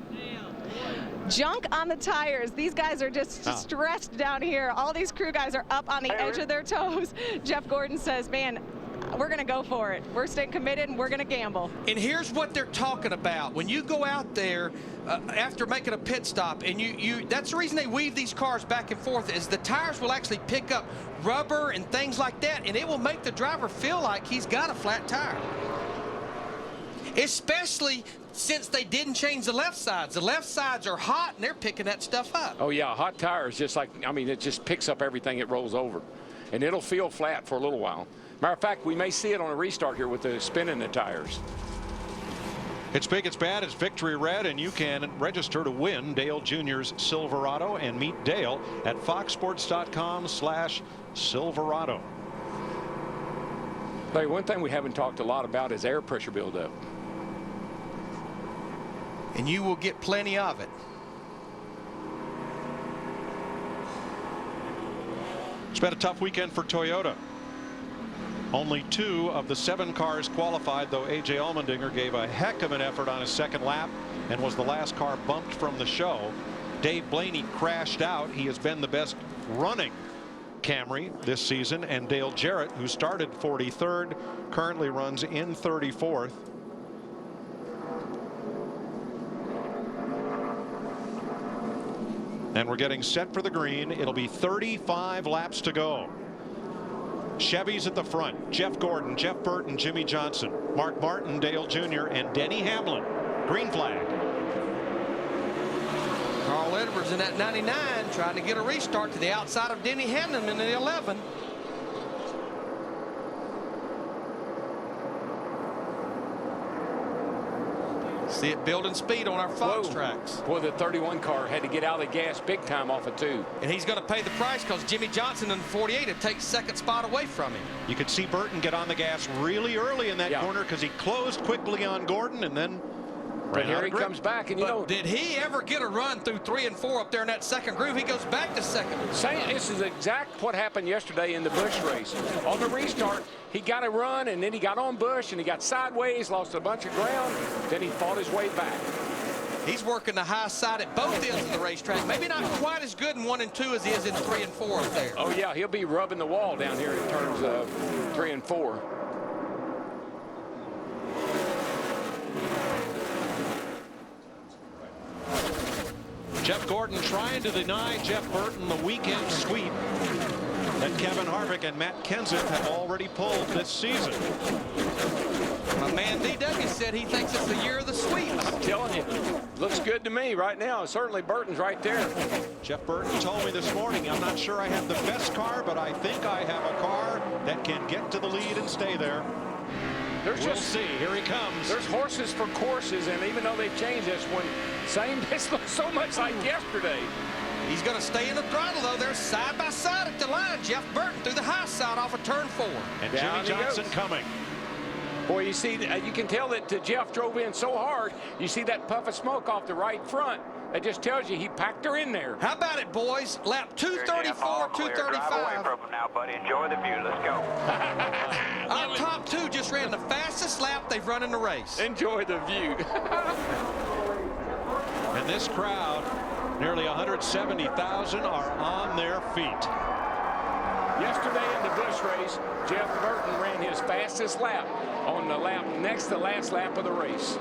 Junk on the tires. These guys are just stressed down here. All these crew guys are up on the edge of their toes. Jeff Gordon says, man, we're going to go for it. We're staying committed and we're going to gamble. And here's what they're talking about. When you go out there after making a pit stop, and that's the reason they weave these cars back and forth, is the tires will actually pick up rubber and things like that, and it will make the driver feel like he's got a flat tire. Especially since they didn't change the left sides. The left sides are hot, and they're picking that stuff up. Oh, yeah, hot tires, just like, I mean, it just picks up everything it rolls over. And it'll feel flat for a little while. Matter of fact, we may see it on a restart here with the spin in the tires. It's big, it's bad, it's Victory Red, and you can register to win Dale Jr.'s Silverado and meet Dale at foxsports.com/Silverado. Larry, one thing we haven't talked a lot about is air pressure buildup. And you will get plenty of it. It's been a tough weekend for Toyota. Only 2 of the 7 cars qualified, though A.J. Allmendinger gave a heck of an effort on his second lap and was the last car bumped from the show. Dave Blaney crashed out. He has been the best running Camry this season, and Dale Jarrett, who started 43rd, currently runs in 34th. And we're getting set for the green. It'll be 35 laps to go. Chevy's at the front. Jeff Gordon, Jeff Burton, Jimmy Johnson, Mark Martin, Dale Jr., and Denny Hamlin. Green flag. Carl Edwards in that 99 trying to get a restart to the outside of Denny Hamlin in the 11. See it building speed on our Fox tracks. Boy, the 31 car had to get out of the gas big time off of 2. And he's going to pay the price because Jimmy Johnson in 48 had taken second spot away from him. You could see Burton get on the gas really early in that corner because he closed quickly on Gordon, and then But here he comes back, and you know, did he ever get a run through 3 and 4 up there in that second groove? He goes back to second. This is exact what happened yesterday in the Busch race. On the restart, he got a run, and then he got on Busch, and he got sideways, lost a bunch of ground, then he fought his way back. He's working the high side at both ends of the racetrack. Maybe not quite as good in 1 and 2 as he is in 3 and 4 up there. Oh, yeah, he'll be rubbing the wall down here in turns of 3 and 4. Jeff Gordon trying to deny Jeff Burton the weekend sweep that Kevin Harvick and Matt Kenseth have already pulled this season. My man DW said he thinks it's the year of the sweep. I'm telling you, looks good to me right now. Certainly Burton's right there. Jeff Burton told me this morning, I'm not sure I have the best car, but I think I have a car that can get to the lead and stay there. We'll see. Here he comes. There's horses for courses, and even though they've changed this one, this looks so much like yesterday. He's going to stay in the throttle, though. They're side by side at the line. Jeff Burton through the high side off of turn 4. And Jimmy Johnson coming. Boy, you see, you can tell that Jeff drove in so hard. You see that puff of smoke off the right front. That just tells you he packed her in there. How about it, boys? Lap 234, 235. Drive away from him now, buddy. Enjoy the view. Let's go. Our top 2 just ran the fastest lap they've run in the race. Enjoy the view. And this crowd, nearly 170,000, are on their feet. Yesterday in the Busch race, Jeff Burton ran his fastest lap on the lap next to last lap of the race.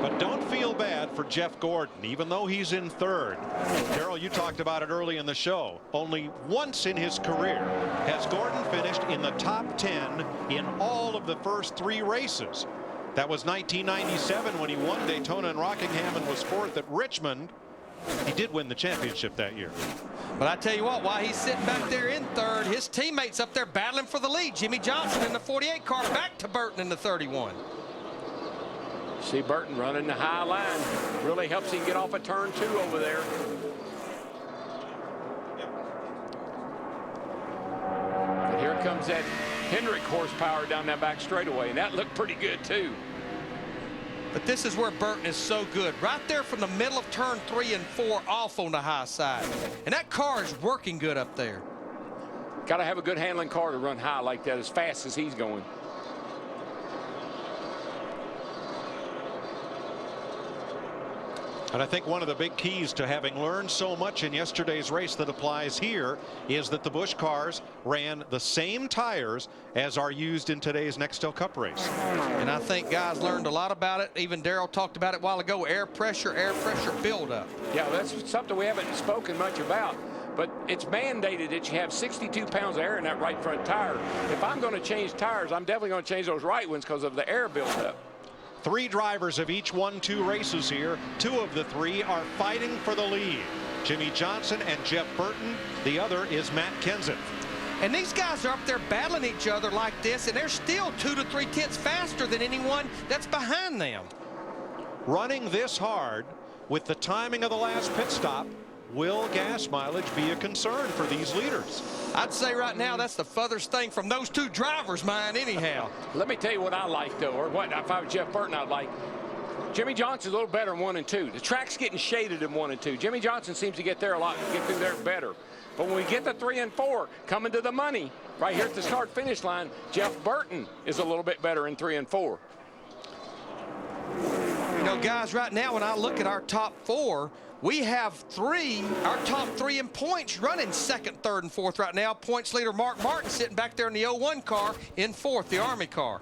But don't feel bad for Jeff Gordon, even though he's in third. Darrell, you talked about it early in the show. Only once in his career has Gordon finished in the top 10 in all of the first 3 races. That was 1997 when he won Daytona and Rockingham and was 4th at Richmond. He did win the championship that year. But I tell you what, while he's sitting back there in third, his teammates up there battling for the lead. Jimmy Johnson in the 48 car, back to Burton in the 31. See Burton running the high line. Really helps him get off of turn 2 over there. And here comes that Hendrick horsepower down that back straightaway, and that looked pretty good too. But this is where Burton is so good. Right there from the middle of turn 3 and 4 off on the high side. And that car is working good up there. Got to have a good handling car to run high like that as fast as he's going. And I think one of the big keys to having learned so much in yesterday's race that applies here is that the Busch cars ran the same tires as are used in today's Nextel Cup race. And I think guys learned a lot about it. Even Darrell talked about it a while ago. Air pressure buildup. Yeah, that's something we haven't spoken much about. But it's mandated that you have 62 pounds of air in that right front tire. If I'm going to change tires, I'm definitely going to change those right ones because of the air buildup. 3 drivers have each won 2 races here. 2 of the 3 are fighting for the lead. Jimmy Johnson and Jeff Burton. The other is Matt Kenseth. And these guys are up there battling each other like this, and they're still 2 to 3 tenths faster than anyone that's behind them. Running this hard with the timing of the last pit stop, will gas mileage be a concern for these leaders? I'd say right now that's the furthest thing from those 2 drivers' mind anyhow. Let me tell you what I like, though, or what if I was Jeff Burton, I'd like. Jimmy Johnson's a little better in 1 and 2. The track's getting shaded in 1 and 2. Jimmy Johnson seems to get there a lot, get through there better. But when we get to 3 and 4, coming to the money, right here at the start-finish line, Jeff Burton is a little bit better in 3 and 4. You know, guys, right now when I look at our top 4, we have our top 3 in points running 2nd, 3rd, and 4th right now. Points leader Mark Martin sitting back there in the 01 car in 4th, the Army car.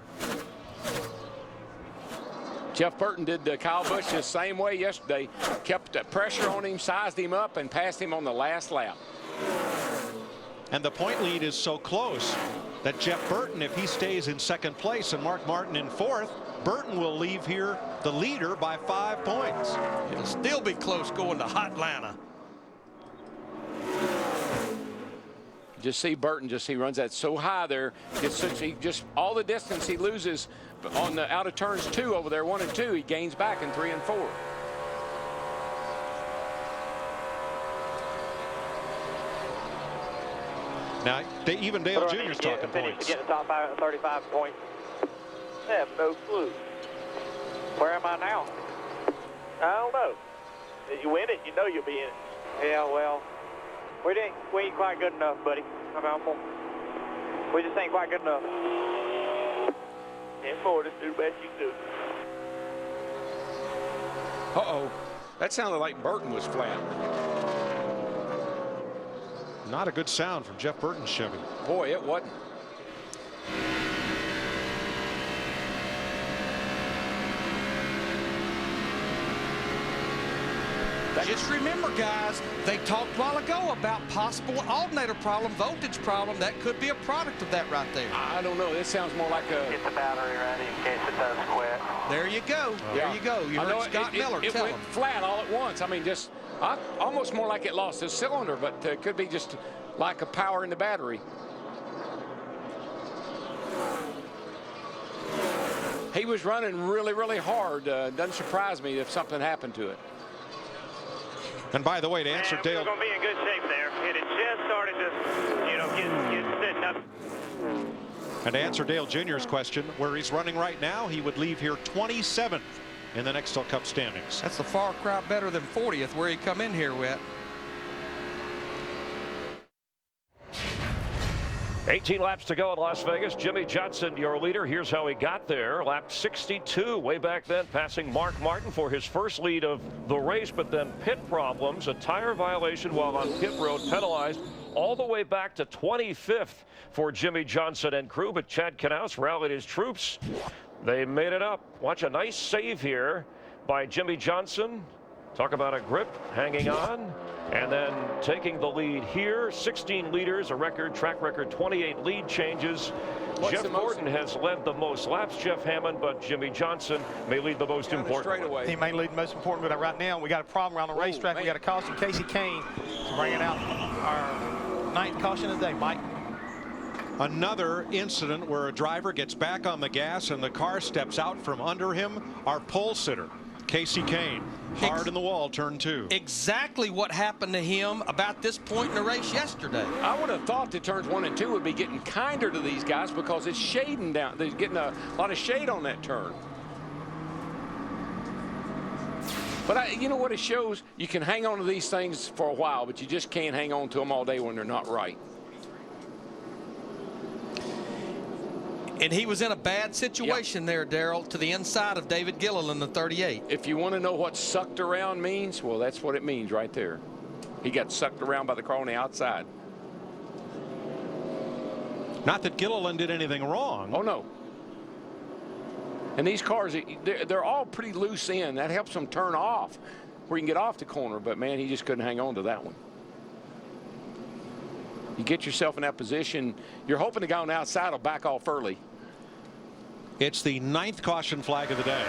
Jeff Burton did Kyle Busch the same way yesterday. Kept the pressure on him, sized him up, and passed him on the last lap. And the point lead is so close that Jeff Burton, if he stays in 2nd place and Mark Martin in 4th, Burton will leave here the leader by 5 points. It'll still be close going to Hotlanta. Just see Burton, he runs that so high there. All the distance he loses on the out of turns 2 over there, 1 and 2, he gains back in 3 and 4. Now, even Dale Jr.'s talking points. To get the top 35 points. I have no clue. Where am I now? I don't know. If you win it, you know you'll be in it. Yeah, well, we ain't quite good enough, buddy. We just ain't quite good enough. And forward, just do the best you can do. Uh-oh. That sounded like Burton was flat. Not a good sound from Jeff Burton's Chevy. Boy, it wasn't. Just remember, guys, they talked a while ago about possible alternator problem, voltage problem. That could be a product of that right there. I don't know. This sounds more like a... Get the battery ready in case it does quit. There you go. There you go. You heard Scott Miller it tell went him. flat all at once. I mean, just almost more like it lost its cylinder, but it could be just like a power in the battery. He was running really, really hard. Doesn't surprise me if something happened to it. And by the way, to answer Dale, we're going to be in good shape there. It had just started to, get sitting up. And to answer Dale Jr.'s question, where he's running right now, he would leave here 27th in the Nextel Cup standings. That's a far cry better than 40th, where he come in here with. 18 laps to go in Las Vegas. Jimmy Johnson, your leader. Here's how he got there. Lap 62 way back then, passing Mark Martin for his first lead of the race, but then pit problems, a tire violation while on pit road, penalized all the way back to 25th for Jimmy Johnson and crew. But Chad Knaus rallied his troops. They made it up. Watch a nice save here by Jimmy Johnson. Talk about a grip, hanging on, and then taking the lead here. 16 leaders, a record, track record, 28 lead changes. Jeff Gordon has led the most laps, Jeff Hammond, but Jimmy Johnson may lead the most important one. He may lead the most important, but right now we got a problem around the racetrack. We got a caution. Casey Kane bringing out our 9th caution of the day. Mike. Another incident where a driver gets back on the gas and the car steps out from under him. Our pole sitter, Casey Kane, hard in the wall, turn 2. Exactly what happened to him about this point in the race yesterday. I would have thought that turns 1 and 2 would be getting kinder to these guys because it's shading down. They're getting a lot of shade on that turn. But you know what it shows? You can hang on to these things for a while, but you just can't hang on to them all day when they're not right. And he was in a bad situation there, Darrell, to the inside of David Gilliland, the 38. If you want to know what sucked around means, well, that's what it means right there. He got sucked around by the car on the outside. Not that Gilliland did anything wrong. Oh, no. And these cars, they're all pretty loose in. That helps them turn off where you can get off the corner. But, man, he just couldn't hang on to that one. You get yourself in that position, you're hoping the guy on the outside will back off early. It's the 9th caution flag of the day.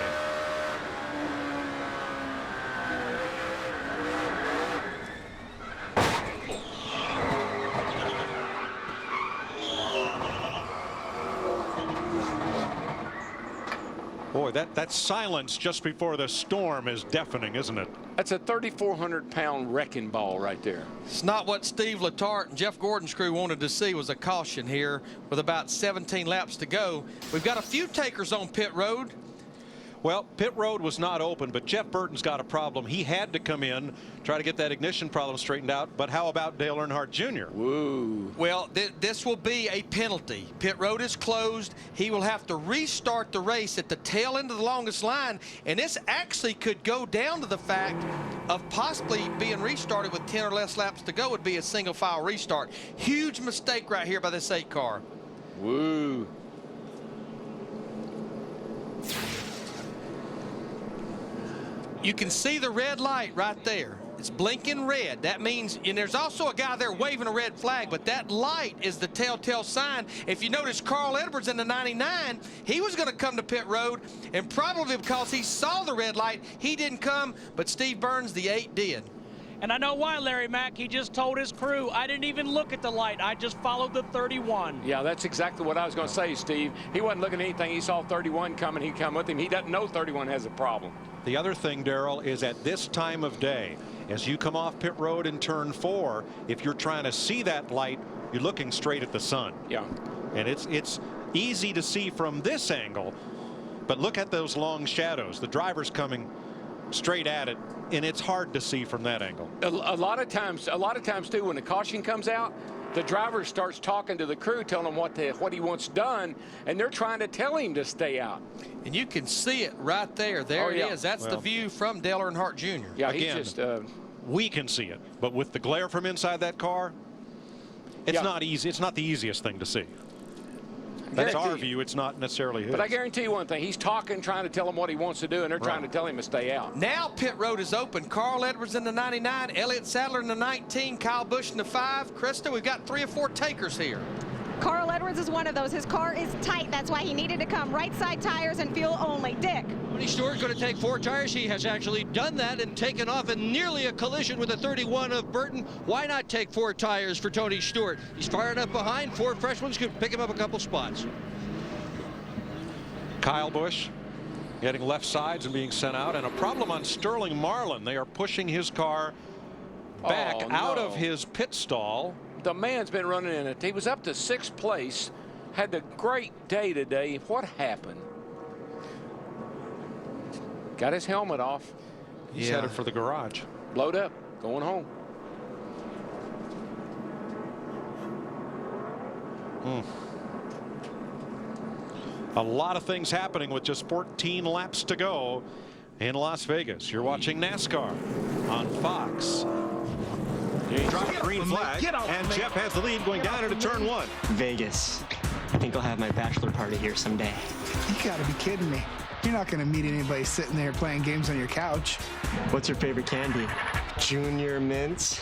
Boy, that silence just before the storm is deafening, isn't it? That's a 3,400-pound wrecking ball right there. It's not what Steve Letarte and Jeff Gordon's crew wanted to see. Was a caution here with about 17 laps to go. We've got a few takers on pit road. Well, pit road was not open, but Jeff Burton's got a problem. He had to come in, try to get that ignition problem straightened out. But how about Dale Earnhardt Jr.? Woo. Well, this will be a penalty. Pit road is closed. He will have to restart the race at the tail end of the longest line. And this actually could go down to the fact of possibly being restarted with 10 or less laps to go. Would be a single file restart. Huge mistake right here by this 8 car. Woo. You can see the red light right there. It's blinking red. That means, and there's also a guy there waving a red flag, but that light is the telltale sign. If you notice, Carl Edwards in the 99, he was going to come to pit road, and probably because he saw the red light, he didn't come, but Steve Burns, the 8, did. And I know why, Larry Mack. He just told his crew, I didn't even look at the light. I just followed the 31. Yeah, that's exactly what I was going to say, Steve. He wasn't looking at anything. He saw 31 coming. He'd come with him. He doesn't know 31 has a problem. The other thing, Darrell, is at this time of day, as you come off pit road in turn 4, if you're trying to see that light, you're looking straight at the sun. Yeah. And it's easy to see from this angle. But look at those long shadows. The driver's coming straight at it, and it's hard to see from that angle. A lot of times too, when the caution comes out, the driver starts talking to the crew, telling them what he wants done, and they're trying to tell him to stay out. And you can see it right there. There it is. That's the view from Dale Earnhardt Jr. Yeah, again, he's just. We can see it, but with the glare from inside that car, it's not easy. It's not the easiest thing to see. That's our view. It's not necessarily his. But I guarantee you one thing. He's talking, trying to tell him what he wants to do, and they're trying to tell him to stay out. Now pit road is open. Carl Edwards in the 99, Elliott Sadler in the 19, Kyle Busch in the 5. Krista, we've got 3 or 4 takers here. Carl Edwards is one of those. His car is tight. That's why he needed to come right side tires and fuel only. Dick. Tony Stewart's going to take 4 tires. He has actually done that and taken off in nearly a collision with the 31 of Burton. Why not take 4 tires for Tony Stewart? He's far enough behind. 4 fresh ones could pick him up a couple spots. Kyle Busch getting left sides and being sent out, and a problem on Sterling Marlin. They are pushing his car back out of his pit stall. The man's been running in it. He was up to 6th place, had a great day today. What happened? Got his helmet off. He's headed for the garage. Blowed up, going home. A lot of things happening with just 14 laps to go in Las Vegas. You're watching NASCAR on Fox. Drop the green flag, and Jeff has the lead going down into turn 1. Vegas. I think I'll have my bachelor party here someday. You gotta be kidding me. You're not gonna meet anybody sitting there playing games on your couch. What's your favorite candy? Junior Mints.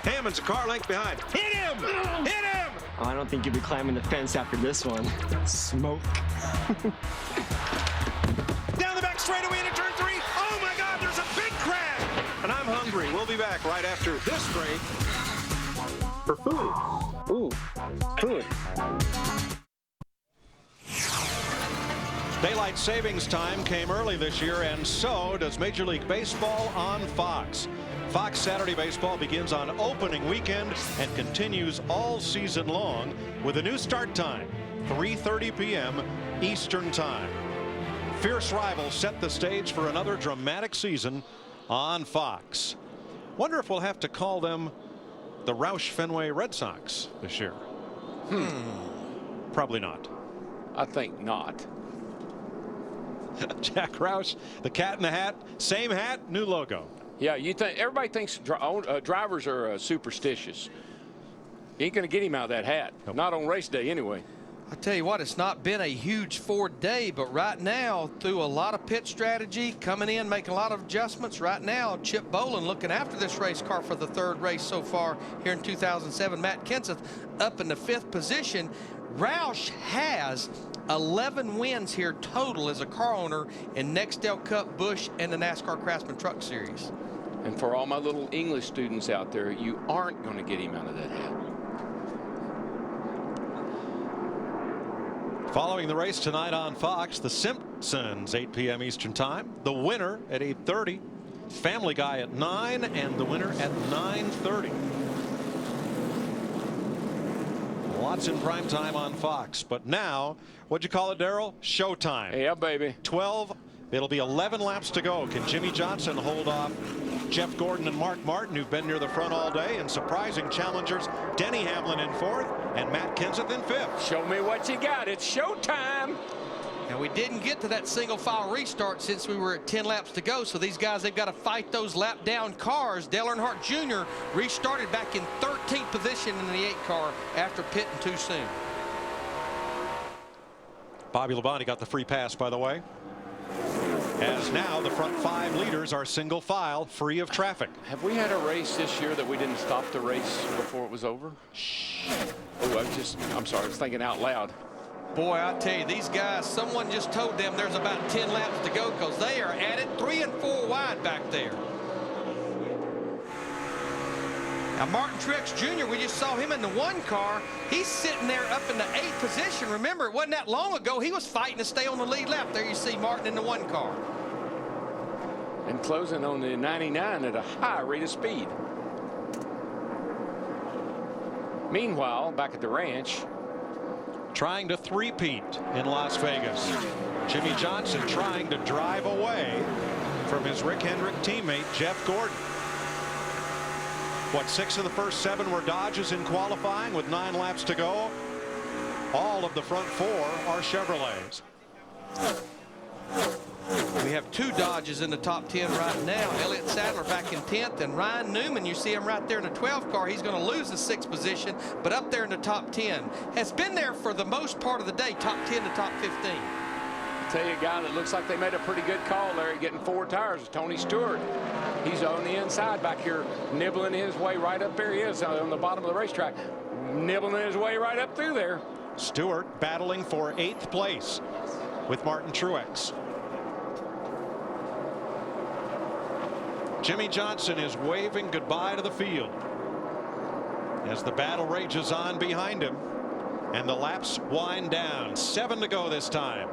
Hammond's a car length behind. Hit him! Hit him! Oh, I don't think you'll be climbing the fence after this one. Smoke. Down the back straightaway into turn 3. Oh my God, there's a big crash! And I'm hungry. We'll be back right after this break for food. Ooh, food. Daylight savings time came early this year, and so does Major League Baseball on Fox. Fox Saturday Baseball begins on opening weekend and continues all season long with a new start time, 3:30 p.m. Eastern Time. Fierce rivals set the stage for another dramatic season on Fox. Wonder if we'll have to call them the Roush Fenway Red Sox this year. Probably not. I think not. Jack Roush, the cat in the hat, same hat, new logo. Yeah, you think everybody thinks drivers are superstitious. You ain't going to get him out of that hat. Nope. Not on race day anyway. I tell you what, it's not been a huge Ford day, but right now, through a lot of pit strategy, coming in, making a lot of adjustments, right now, Chip Bolin looking after this race car for the 3rd race so far here in 2007. Matt Kenseth up in the 5th position. Roush has 11 wins here total as a car owner in Nextel Cup, Busch, and the NASCAR Craftsman Truck Series. And for all my little English students out there, you aren't going to get him out of that hat. Following the race tonight on Fox, the Simpsons, 8 p.m. Eastern Time. The winner at 8:30. Family Guy at 9, and the winner at 9:30. Lots in prime time on Fox, but now, what'd you call it, Darrell? Showtime. Yeah, baby. 12. It'll be 11 laps to go. Can Jimmy Johnson hold off Jeff Gordon and Mark Martin, who've been near the front all day, and surprising challengers Denny Hamlin in 4th and Matt Kenseth in 5th? Show me what you got. It's showtime. And we didn't get to that single file restart since we were at 10 laps to go. So these guys, they've got to fight those lap down cars. Dale Earnhardt Jr. restarted back in 13th position in the 8 car after pitting too soon. Bobby Labonte got the free pass, by the way. As now the front 5 leaders are single file, free of traffic. Have we had a race this year that we didn't stop the race before it was over? Oh, I'm sorry, I was thinking out loud. Boy, I tell you, these guys, someone just told them there's about 10 laps to go because they are at it 3 and 4 wide back there. Now, Martin Truex Jr., we just saw him in the 1 car. He's sitting there up in the 8th position. Remember, it wasn't that long ago. He was fighting to stay on the lead lap. There you see Martin in the 1 car. And closing on the 99 at a high rate of speed. Meanwhile, back at the ranch, trying to three-peat in Las Vegas. Jimmy Johnson trying to drive away from his Rick Hendrick teammate Jeff Gordon. What, 6 of the first 7 were Dodges in qualifying with 9 laps to go? All of the front 4 are Chevrolets. We have 2 Dodges in the top 10 right now. Elliott Sadler back in 10th, and Ryan Newman, you see him right there in the 12th car. He's going to lose the 6th position, but up there in the top 10. Has been there for the most part of the day, top 10 to top 15. I'll tell you a guy that looks like they made a pretty good call there getting 4 tires is Tony Stewart. He's on the inside back here, nibbling his way right up there. He is on the bottom of the racetrack, nibbling his way right up through there. Stewart battling for 8th place with Martin Truex. Jimmy Johnson is waving goodbye to the field as the battle rages on behind him, and the laps wind down. 7 to go this time.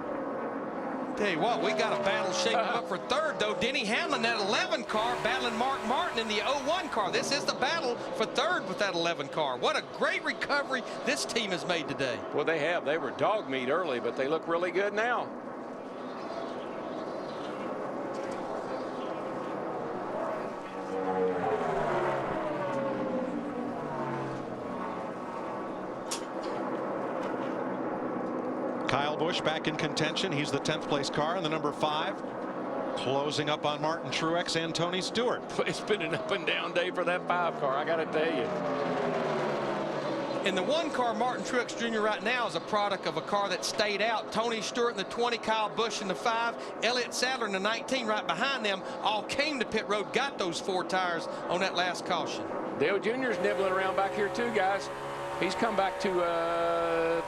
Tell you what, we got a battle shaping up for 3rd, though. Denny Hamlin, that 11 car, battling Mark Martin in the 01 car. This is the battle for 3rd with that 11 car. What a great recovery this team has made today. Well, they have. They were dog meat early, but they look really good now. Kyle Busch back in contention. He's the 10th place car in the number 5. Closing up on Martin Truex and Tony Stewart. It's been an up and down day for that 5 car, I got to tell you. In the 1 car, Martin Truex Jr. right now is a product of a car that stayed out. Tony Stewart in the 20, Kyle Busch in the 5, Elliott Sadler in the 19 right behind them, all came to pit road, got those 4 tires on that last caution. Dale Jr.'s nibbling around back here too, guys. He's come back to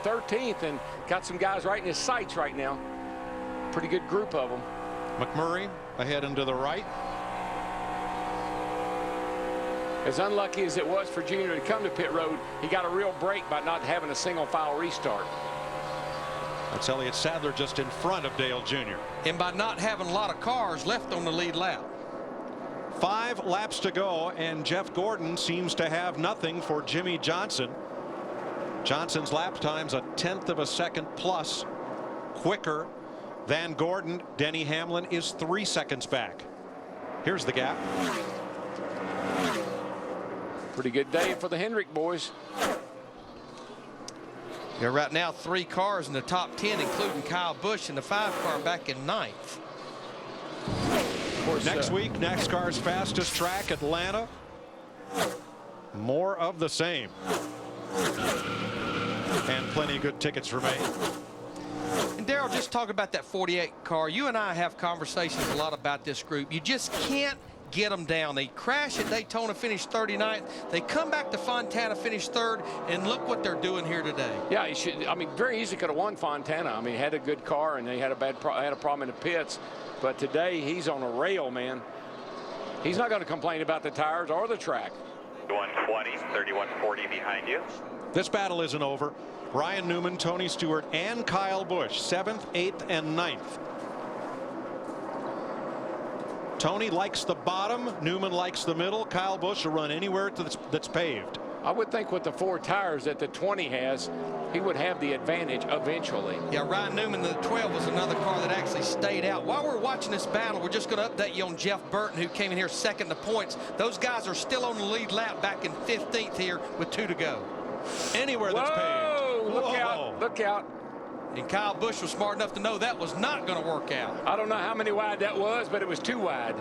13th and got some guys right in his sights right now. Pretty good group of them. McMurray ahead and to the right. As unlucky as it was for Junior to come to pit road, he got a real break by not having a single file restart. That's Elliott Sadler just in front of Dale Jr. And by not having a lot of cars left on the lead lap. 5 laps to go, and Jeff Gordon seems to have nothing for Jimmy Johnson. Johnson's lap time's 1/10 of a second plus quicker than Gordon. Denny Hamlin is 3 seconds back. Here's the gap. Pretty good day for the Hendrick boys. Yeah, right now 3 cars in the top 10, including Kyle Busch in the 5 car back in 9th. Of course, next week, NASCAR's fastest track, Atlanta. More of the same. And plenty of good tickets remain. And Darrell, just talk about that 48 car. You and I have conversations a lot about this group. You just can't get them down. They crash at Daytona, finish 39th. They come back to Fontana, finish 3rd, and look what they're doing here today. Yeah, he should. I mean, very easy could have won Fontana. I mean, he had a good car and they had a problem in the pits. But today he's on a rail, man. He's not going to complain about the tires or the track. 120, 3140 behind you. This battle isn't over. Ryan Newman, Tony Stewart, and Kyle Busch, 7th, 8th, and 9th. Tony likes the bottom. Newman likes the middle. Kyle Busch will run anywhere that's paved. I would think with the 4 tires that the 20 has, he would have the advantage eventually. Yeah, Ryan Newman, the 12 was another car that actually stayed out. While we're watching this battle, we're just going to update you on Jeff Burton, who came in here 2nd to points. Those guys are still on the lead lap back in 15th here with 2 to go. Anywhere that's paved. Look out, look out. And Kyle Busch was smart enough to know that was not going to work out. I don't know how many wide that was, but it was too wide.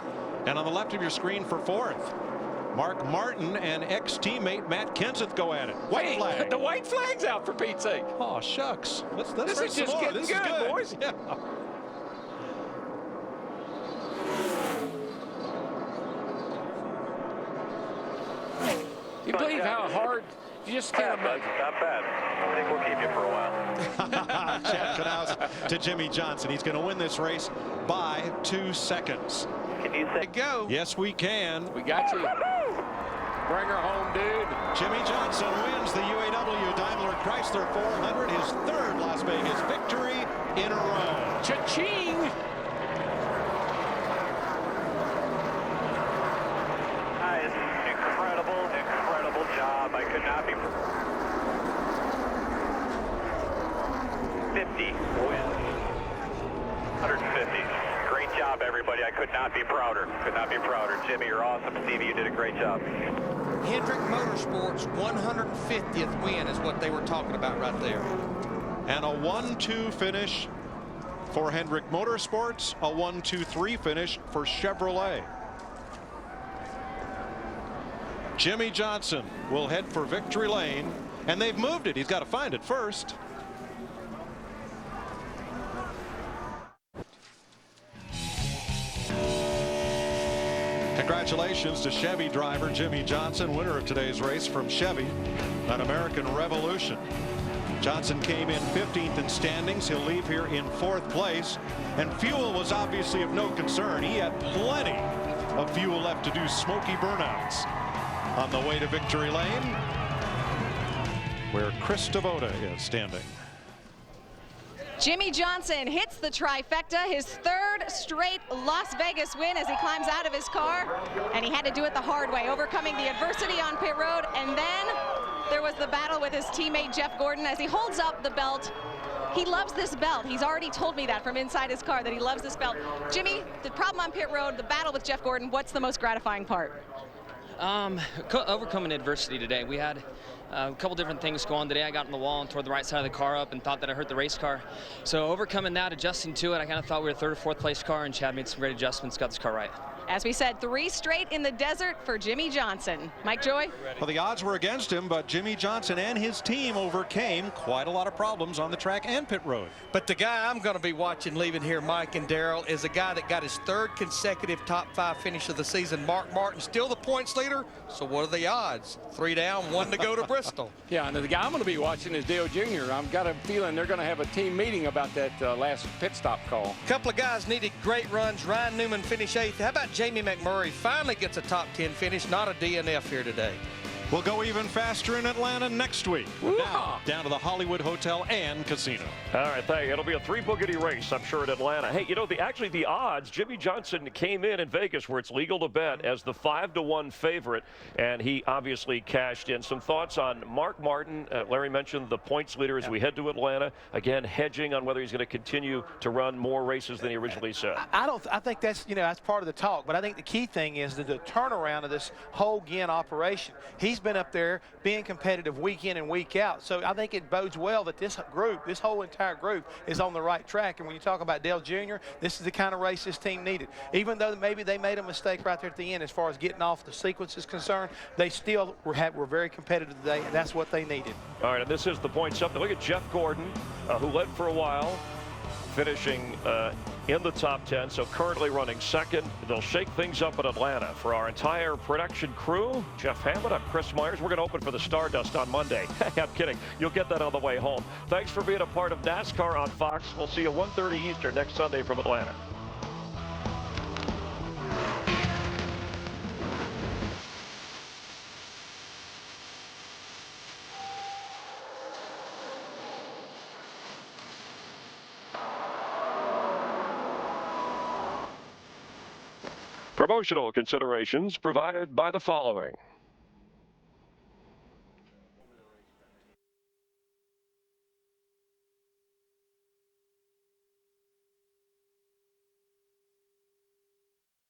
And on the left of your screen for 4th, Mark Martin and ex-teammate Matt Kenseth go at it. White flag. The white flag's out for Pete's sake. Oh, shucks. Let's this is just getting good, boys. Yeah. You believe how hard? You just can't imagine. Not bad. I think we'll keep you for a while. Chad Knaus to Jimmy Johnson. He's going to win this race by 2 seconds. Can you say go? Yes, we can. We got you. Bring her home, dude. Jimmy Johnson wins the UAW-Daimler Chrysler 400, his 3rd Las Vegas victory in a row. Cha-ching! Guys, incredible job. I could not be. everybody. I could not be prouder. Could not be prouder. Jimmy, you're awesome. Stevie, you did a great job. Hendrick Motorsports' 150th win is what they were talking about right there. And a 1-2 finish for Hendrick Motorsports, a 1-2-3 finish for Chevrolet. Jimmy Johnson will head for victory lane, and they've moved it. He's got to find it first. Congratulations to Chevy driver Jimmy Johnson, winner of today's race from Chevy, an American Revolution. Johnson came in 15th in standings. He'll leave here in 4th place. And fuel was obviously of no concern. He had plenty of fuel left to do smoky burnouts. On the way to victory lane, where Chris Devoda is standing. Jimmy Johnson hits the trifecta, his 3rd straight Las Vegas win as he climbs out of his car. And he had to do it the hard way, overcoming the adversity on pit road. And then there was the battle with his teammate Jeff Gordon as he holds up the belt. He loves this belt. He's already told me that from inside his car, that he loves this belt. Jimmy, the problem on pit road, the battle with Jeff Gordon, what's the most gratifying part? Overcoming adversity today. We had a couple different things go on today. I got on the wall and tore the right side of the car up and thought that I hurt the race car. So overcoming that, adjusting to it, I kind of thought we were a 3rd or 4th place car, and Chad made some great adjustments, got this car right. As we said, 3 straight in the desert for Jimmy Johnson. Mike Joy? Well, the odds were against him, but Jimmy Johnson and his team overcame quite a lot of problems on the track and pit road. But the guy I'm going to be watching leaving here, Mike and Darrell, is a guy that got his 3rd consecutive top 5 finish of the season. Mark Martin, still the points leader. So what are the odds? 3 down, 1 to go to Bristol. Yeah, and the guy I'm going to be watching is Dale Jr. I've got a feeling they're going to have a team meeting about that last pit stop call. A couple of guys needed great runs. Ryan Newman finished 8th. How about Jamie McMurray? Finally gets a top 10 finish, not a DNF here today. We'll go even faster in Atlanta next week. Now, down to the Hollywood Hotel and Casino. All right, thank you. It'll be a 3-boogity race, I'm sure, in Atlanta. Hey, you know, actually the odds, Jimmy Johnson came in Vegas where it's legal to bet as the 5-to-1 favorite, and he obviously cashed in. Some thoughts on Mark Martin. Larry mentioned the points leader as we head to Atlanta. Again, hedging on whether he's going to continue to run more races than he originally said. I think that's, that's part of the talk, but I think the key thing is the turnaround of this whole Ginn operation. He's been up there being competitive week in and week out. So I think it bodes well that this group, this whole entire group, is on the right track. And when you talk about Dale Jr., this is the kind of race this team needed. Even though maybe they made a mistake right there at the end as far as getting off the sequence is concerned, they still were very competitive today, and that's what they needed. All right, and this is the points up. Look at Jeff Gordon, who led for a while, finishing in the top 10, so currently running 2nd. They'll shake things up in Atlanta. For our entire production crew, Jeff Hammond, I'm Chris Myers. We're going to open for the Stardust on Monday. I'm kidding. You'll get that on the way home. Thanks for being a part of NASCAR on Fox. We'll see you 1:30 Eastern next Sunday from Atlanta. Promotional considerations provided by the following.